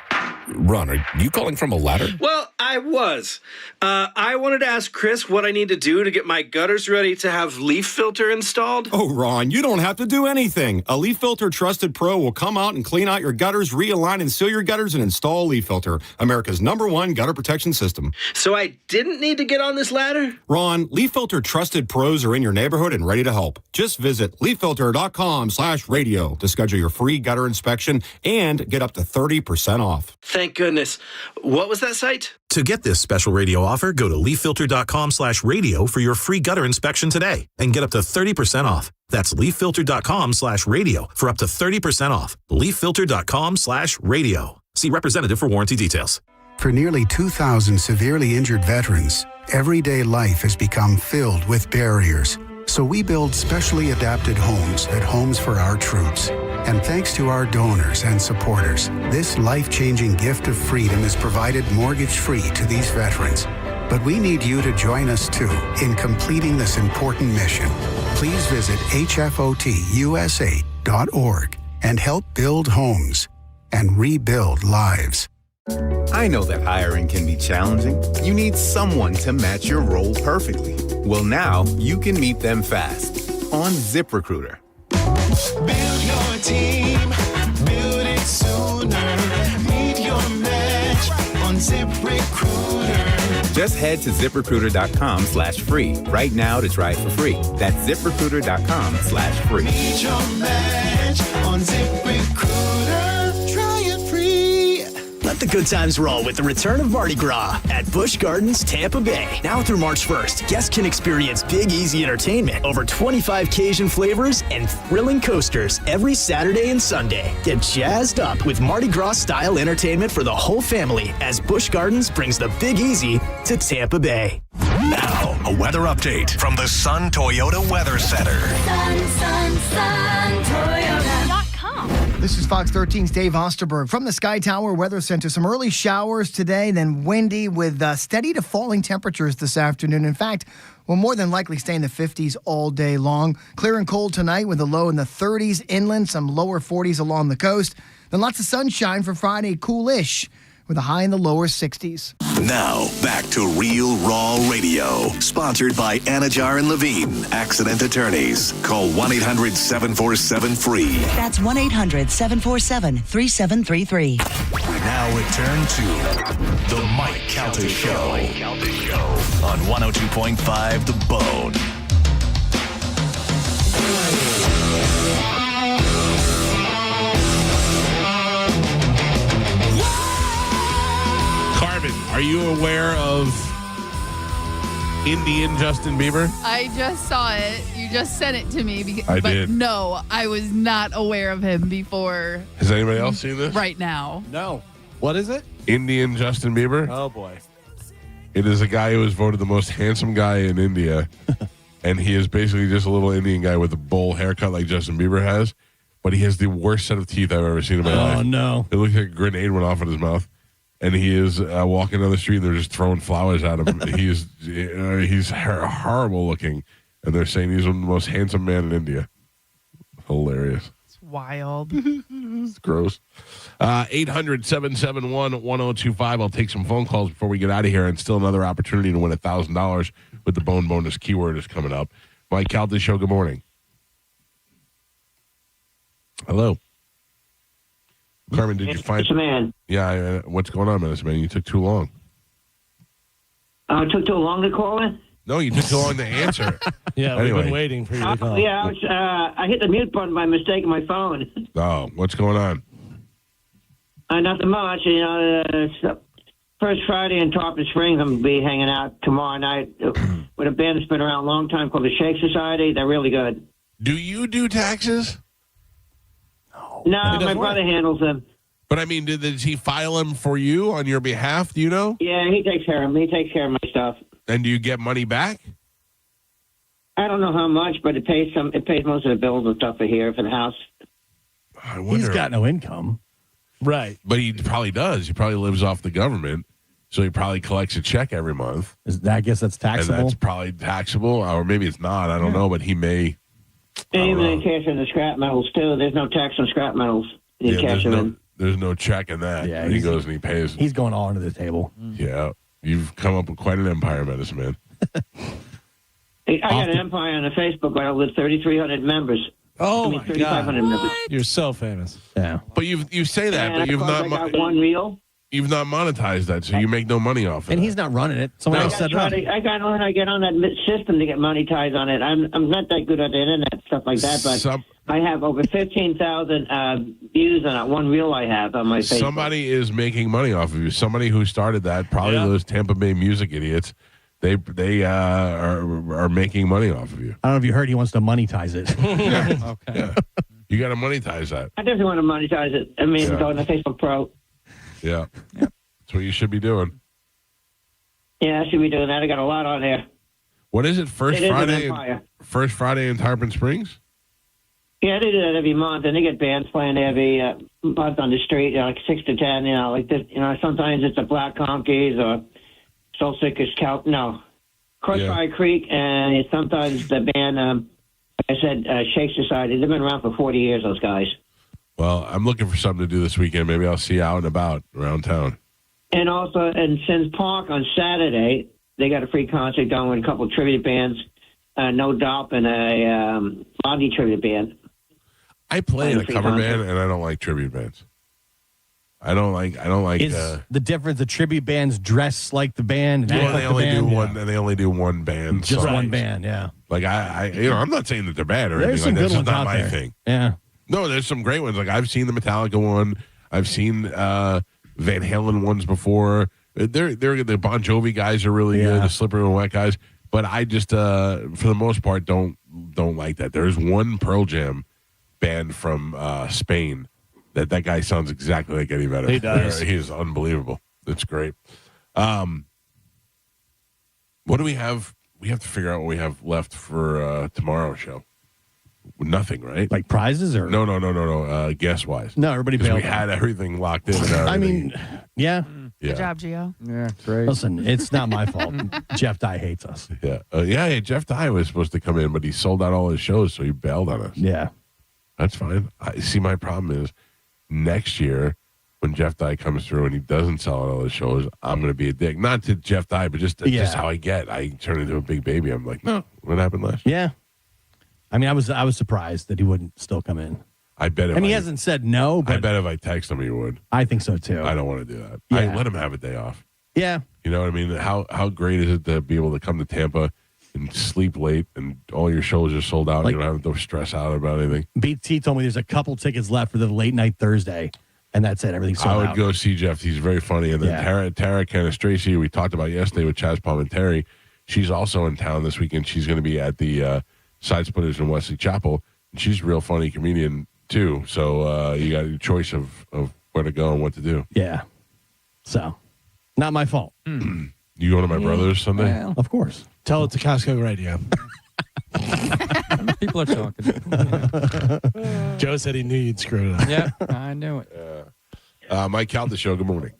Ron, are you calling from a ladder? Well, I was. I wanted to ask Chris what I need to do to get my gutters ready to have leaf filter installed. Oh, Ron, you don't have to do anything. A Leaf Filter Trusted Pro will come out and clean out your gutters, realign and seal your gutters, and install Leaf Filter, America's #1 gutter protection system. So I didn't need to get on this ladder? Ron, Leaf Filter Trusted Pros are in your neighborhood and ready to help. Just visit leaffilter.com/radio to schedule your free gutter inspection and get up to 30% off. Thank goodness. What was that site? To get this special radio offer, go to leaffilter.com/radio for your free gutter inspection today and get up to 30% off. That's leaffilter.com/radio for up to 30% off. leaffilter.com/radio. See representative for warranty details. For nearly 2,000 severely injured veterans, everyday life has become filled with barriers. So we build specially adapted homes at Homes for Our Troops. And thanks to our donors and supporters, this life-changing gift of freedom is provided mortgage-free to these veterans. But we need you to join us, too, in completing this important mission. Please visit hfotusa.org and help build homes and rebuild lives. I know that hiring can be challenging. You need someone to match your role perfectly. Well, now you can meet them fast on ZipRecruiter. Build your team, build it sooner. Meet your match on ZipRecruiter. Just head to ZipRecruiter.com/free right now to try it for free. That's ZipRecruiter.com/free. Meet your match on ZipRecruiter. Try it free. Let the good times roll with the return of Mardi Gras at Busch Gardens, Tampa Bay. Now through March 1st, guests can experience Big Easy entertainment, over 25 Cajun flavors, and thrilling coasters every Saturday and Sunday. Get jazzed up with Mardi Gras-style entertainment for the whole family as Busch Gardens brings the Big Easy to Tampa Bay. Now, a weather update from the Sun Toyota Weather Center. Sun, Toyota.com. This is Fox 13's Dave Osterberg from the Sky Tower Weather Center. Some early showers today, then windy with steady to falling temperatures this afternoon. In fact, we'll more than likely stay in the 50s all day long. Clear and cold tonight with a low in the 30s inland, some lower 40s along the coast. Then lots of sunshine for Friday, coolish with a high in the lower 60s. Now, back to Real Raw Radio, sponsored by Anajar and Levine, accident attorneys. Call 1-800-747-FREE. That's 1-800-747-3733. We now return to the Mike Calta Show on 102.5 The Bone. Are you aware of Indian Justin Bieber? I just saw it. You just sent it to me. I but did. No, I was not aware of him before. Has anybody else seen this? Right now. No. What is it? Indian Justin Bieber? Oh, boy. It is a guy who was voted the most handsome guy in India. And he is basically just a little Indian guy with a bowl haircut like Justin Bieber has. But he has the worst set of teeth I've ever seen in my life. Oh, no. It looks like a grenade went off in his mouth. And he is walking down the street, and they're just throwing flowers at him. He's horrible looking, and they're saying he's one of the most handsome man in India. Hilarious. It's wild. It's gross. 800-771-1025. I'll take some phone calls before we get out of here, and still another opportunity to win $1,000 with the Bone Bonus keyword is coming up. Mike Calta Show, good morning. Hello. Carmen, did you find... Medicine Man. Yeah, what's going on, Medicine Man? You took too long. It took too long to call in? No, you took too long to answer. Yeah, anyway. we've been waiting for you to call. Yeah, I hit the mute button by mistake on my phone. Oh, what's going on? Nothing much. First Friday in Tarpon Springs, I'm going to be hanging out tomorrow night with a band that's been around a long time called the Shake Society. They're really good. Do you do taxes? No, my brother handles them. But I mean, does he file them for you on your behalf? Do you know? Yeah, he takes care of them. He takes care of my stuff. And do you get money back? I don't know how much, but it pays some. It pays most of the bills and stuff for here for the house. I wonder. He's got no income. Right. But he probably does. He probably lives off the government. So he probably collects a check every month. I guess that's taxable. And that's probably taxable. Or maybe it's not. I don't know. But he may. And even in cash in the scrap metals, too. There's no tax on scrap metals. You cash them in. There's no check in that. Yeah, and he goes and he pays. He's going all into the table. Yeah. You've come up with quite an empire, Medicine Man. I got an empire on the Facebook where I with 3,300 members. Oh, my 3,500 members. You're so famous. Yeah. But you say that, And but you've I not got one reel. You've not monetized that, so you make no money off of it. And he's not running it. Someone else set it up. I got on. I get on that system to get monetized on it. I'm not that good at the internet stuff like that, but I have over 15,000 views on that one reel I have on my Facebook. Somebody is making money off of you. Somebody who started that, probably those Tampa Bay music idiots. They are making money off of you. I don't know if you heard he wants to monetize it. Okay. Yeah. You got to monetize that. I definitely want to monetize it. I mean, go on the Facebook Pro. Yeah. That's what you should be doing. Yeah, I should be doing that. I got a lot on there. What is it? First Friday in Tarpon Springs? Yeah, they do that every month, and they get bands playing every month on the street, like 6 to 10. Like this. Sometimes it's the Black Conkeys or Soul Sickers, Calta. No, Crossfire Creek, and sometimes the band. Like I said, Shake Society. They've been around for 40 years. Those guys. Well, I'm looking for something to do this weekend. Maybe I'll see you out and about around town. And also, in Sins Park on Saturday, they got a free concert going with a couple of tribute bands, No Doubt and a Blondie tribute band. I play in a cover band, and I don't like tribute bands. I don't like. Is the difference? The tribute bands dress like the band. And they only do one. And they only do one band. Just one band. Yeah. Like I'm not saying that they're bad or There's anything. some Like good that's ones not out my there. thing. Yeah. No, there's some great ones. Like I've seen the Metallica one. I've seen Van Halen ones before. They're the Bon Jovi guys are really good. The Slippery and Wet guys. But I just for the most part don't like that. There's one Pearl Jam band from Spain that guy sounds exactly like Eddie Vedder. He does. He is unbelievable. It's great. What do we have? We have to figure out what we have left for tomorrow's show. Nothing, right? Like prizes or no. Guess wise. No, everybody bailed. We had everything locked in. I mean, yeah. Good job, Gio. Yeah, great. Listen, it's not my fault. Jeff Dye hates us. Yeah. Jeff Dye was supposed to come in, but he sold out all his shows, so he bailed on us. Yeah, that's fine. I see. My problem is next year when Jeff Dye comes through and he doesn't sell out all his shows, I'm going to be a dick. Not to Jeff Dye, but just how I get. I turn into a big baby. I'm like, no, what happened last year? Yeah. I mean, I was surprised that he wouldn't still come in. I bet. He hasn't said no, but I bet if I text him, he would. I think so too. I don't want to do that. Yeah. I let him have a day off. Yeah. You know what I mean? How great is it to be able to come to Tampa and sleep late and all your shows are sold out and you don't have to stress out about anything? BT told me there's a couple tickets left for the late night Thursday, and that's it. Everything's sold out. I would go see Jeff. He's very funny. And then Tara Canastraci, we talked about yesterday with Chaz Palminteri. She's also in town this weekend. She's going to be at the Side Splitters in Wesley Chapel. And she's a real funny comedian too. So you got a choice of where to go and what to do. Yeah. So, not my fault. You go to my brother's Sunday? Well, of course. Tell it to Costco Radio. People are talking. Joe said he knew you'd screw it up. Yeah, I knew it. Mike Calta Show, good morning.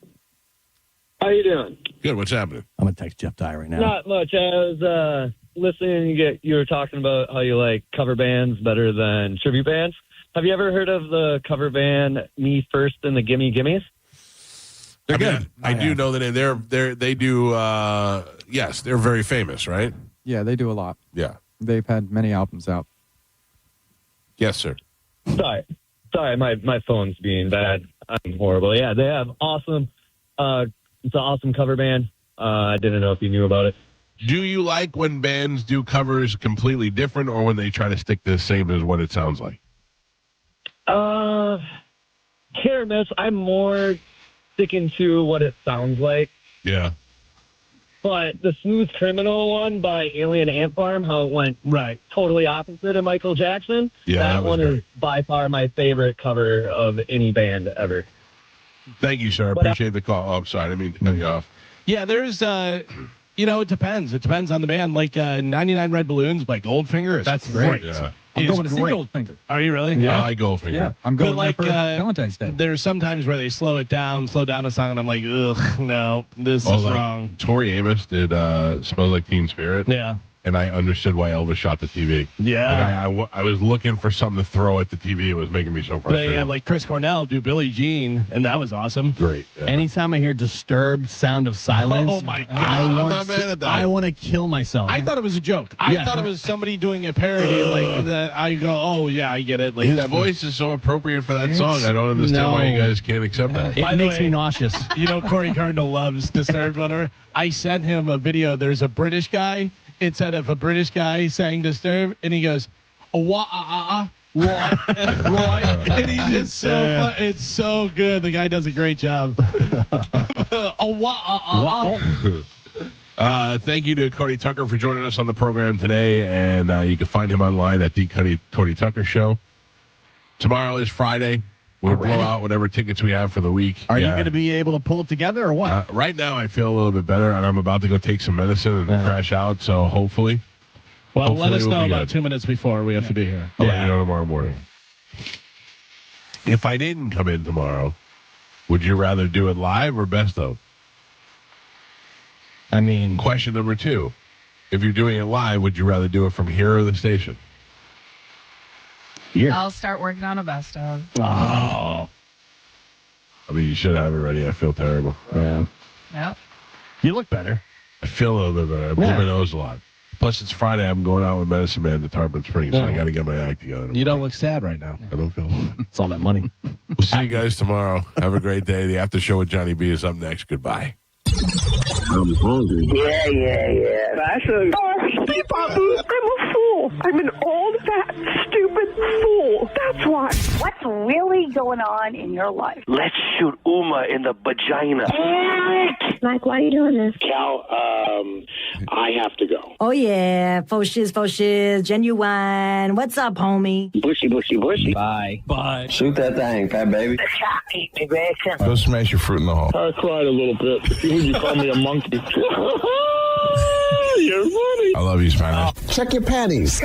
How you doing? Good, what's happening? I'm going to text Jeff Dye right now. Not much. I was listening, you were talking about how you like cover bands better than tribute bands. Have you ever heard of the cover band Me First and the Gimme Gimmes? They're good. I do know that they do. Yes, they're very famous, right? Yeah, they do a lot. Yeah, they've had many albums out. Yes, sir. Sorry, my phone's being bad. I'm horrible. Yeah, they have awesome. It's an awesome cover band. I didn't know if you knew about it. Do you like when bands do covers completely different, or when they try to stick to the same as what it sounds like? Hit or miss. I'm more sticking to what it sounds like. Yeah. But the Smooth Criminal one by Alien Ant Farm, how it went totally opposite of Michael Jackson, Yeah, that that was one great. is by far my favorite cover of any band ever. Thank you, sir. Appreciate the call. Oh, I'm sorry. I didn't mean to cut you off. Yeah, there's, it depends. It depends on the band. Like 99 Red Balloons by Goldfinger. That's great. Yeah. I'm It's going to see great. Goldfinger. Are you really? I like Goldfinger. Yeah, I'm going But there for Valentine's Day. There's sometimes where they slow down a song, and I'm like, ugh, no, this is wrong. Tori Amos did Smells Like Teen Spirit. Yeah. And I understood why Elvis shot the TV. Yeah. Like I was looking for something to throw at the TV. It was making me so frustrated. They had like Chris Cornell do Billie Jean, and that was awesome. Great. Yeah. Anytime I hear Disturbed Sound of Silence, Oh my God. I want to kill myself. I thought it was a joke. I thought it was somebody doing a parody. Like that. I go, oh yeah, I get it. Like His voice is so appropriate for that song. I don't understand why you guys can't accept that. It makes me nauseous. Corey Cardinal loves Disturbed. Whatever. I sent him a video. There's a British guy. It said if a British guy sang Disturbed, and he goes, Roy, and he's just so fun. It's so good. The guy does a great job. Thank you to Cody Tucker for joining us on the program today, and you can find him online at the Cody Tucker Show. Tomorrow is Friday. We'll blow out whatever tickets we have for the week. Are you going to be able to pull it together or what? Right now, I feel a little bit better, and I'm about to go take some medicine and crash out. So hopefully, well, let us we'll know be about good. 2 minutes before we have to be here. I'll let you know tomorrow morning. If I didn't come in tomorrow, would you rather do it live or best of? I mean, question number 2: if you're doing it live, would you rather do it from here or the station? Here. I'll start working on a best of. Oh. I mean, you should have it ready. I feel terrible. Yeah. Yep. You look better. I feel a little bit better. I blew my nose a lot. Plus, it's Friday. I'm going out with Medicine Man to Tarpon Springs, so I got to get my act together. You don't look sad right now. I don't feel It's all that money. We'll see you guys tomorrow. Have a great day. The after show with Johnny B is up next. Goodbye. I'm hungry. Yeah. That's a... I'm a fool. I'm an old, fat, stupid fool. That's why. What's really going on in your life? Let's shoot Uma in the vagina. Mike, why are you doing this? Cal, I have to go. Oh, yeah. Faux shiz, genuine. What's up, homie? Bushy. Bye. Shoot that thing, fat baby. Go smash your fruit in the hall. I cried a little bit. You call me a monkey. You're funny. I love you, Spanish. Check your panties.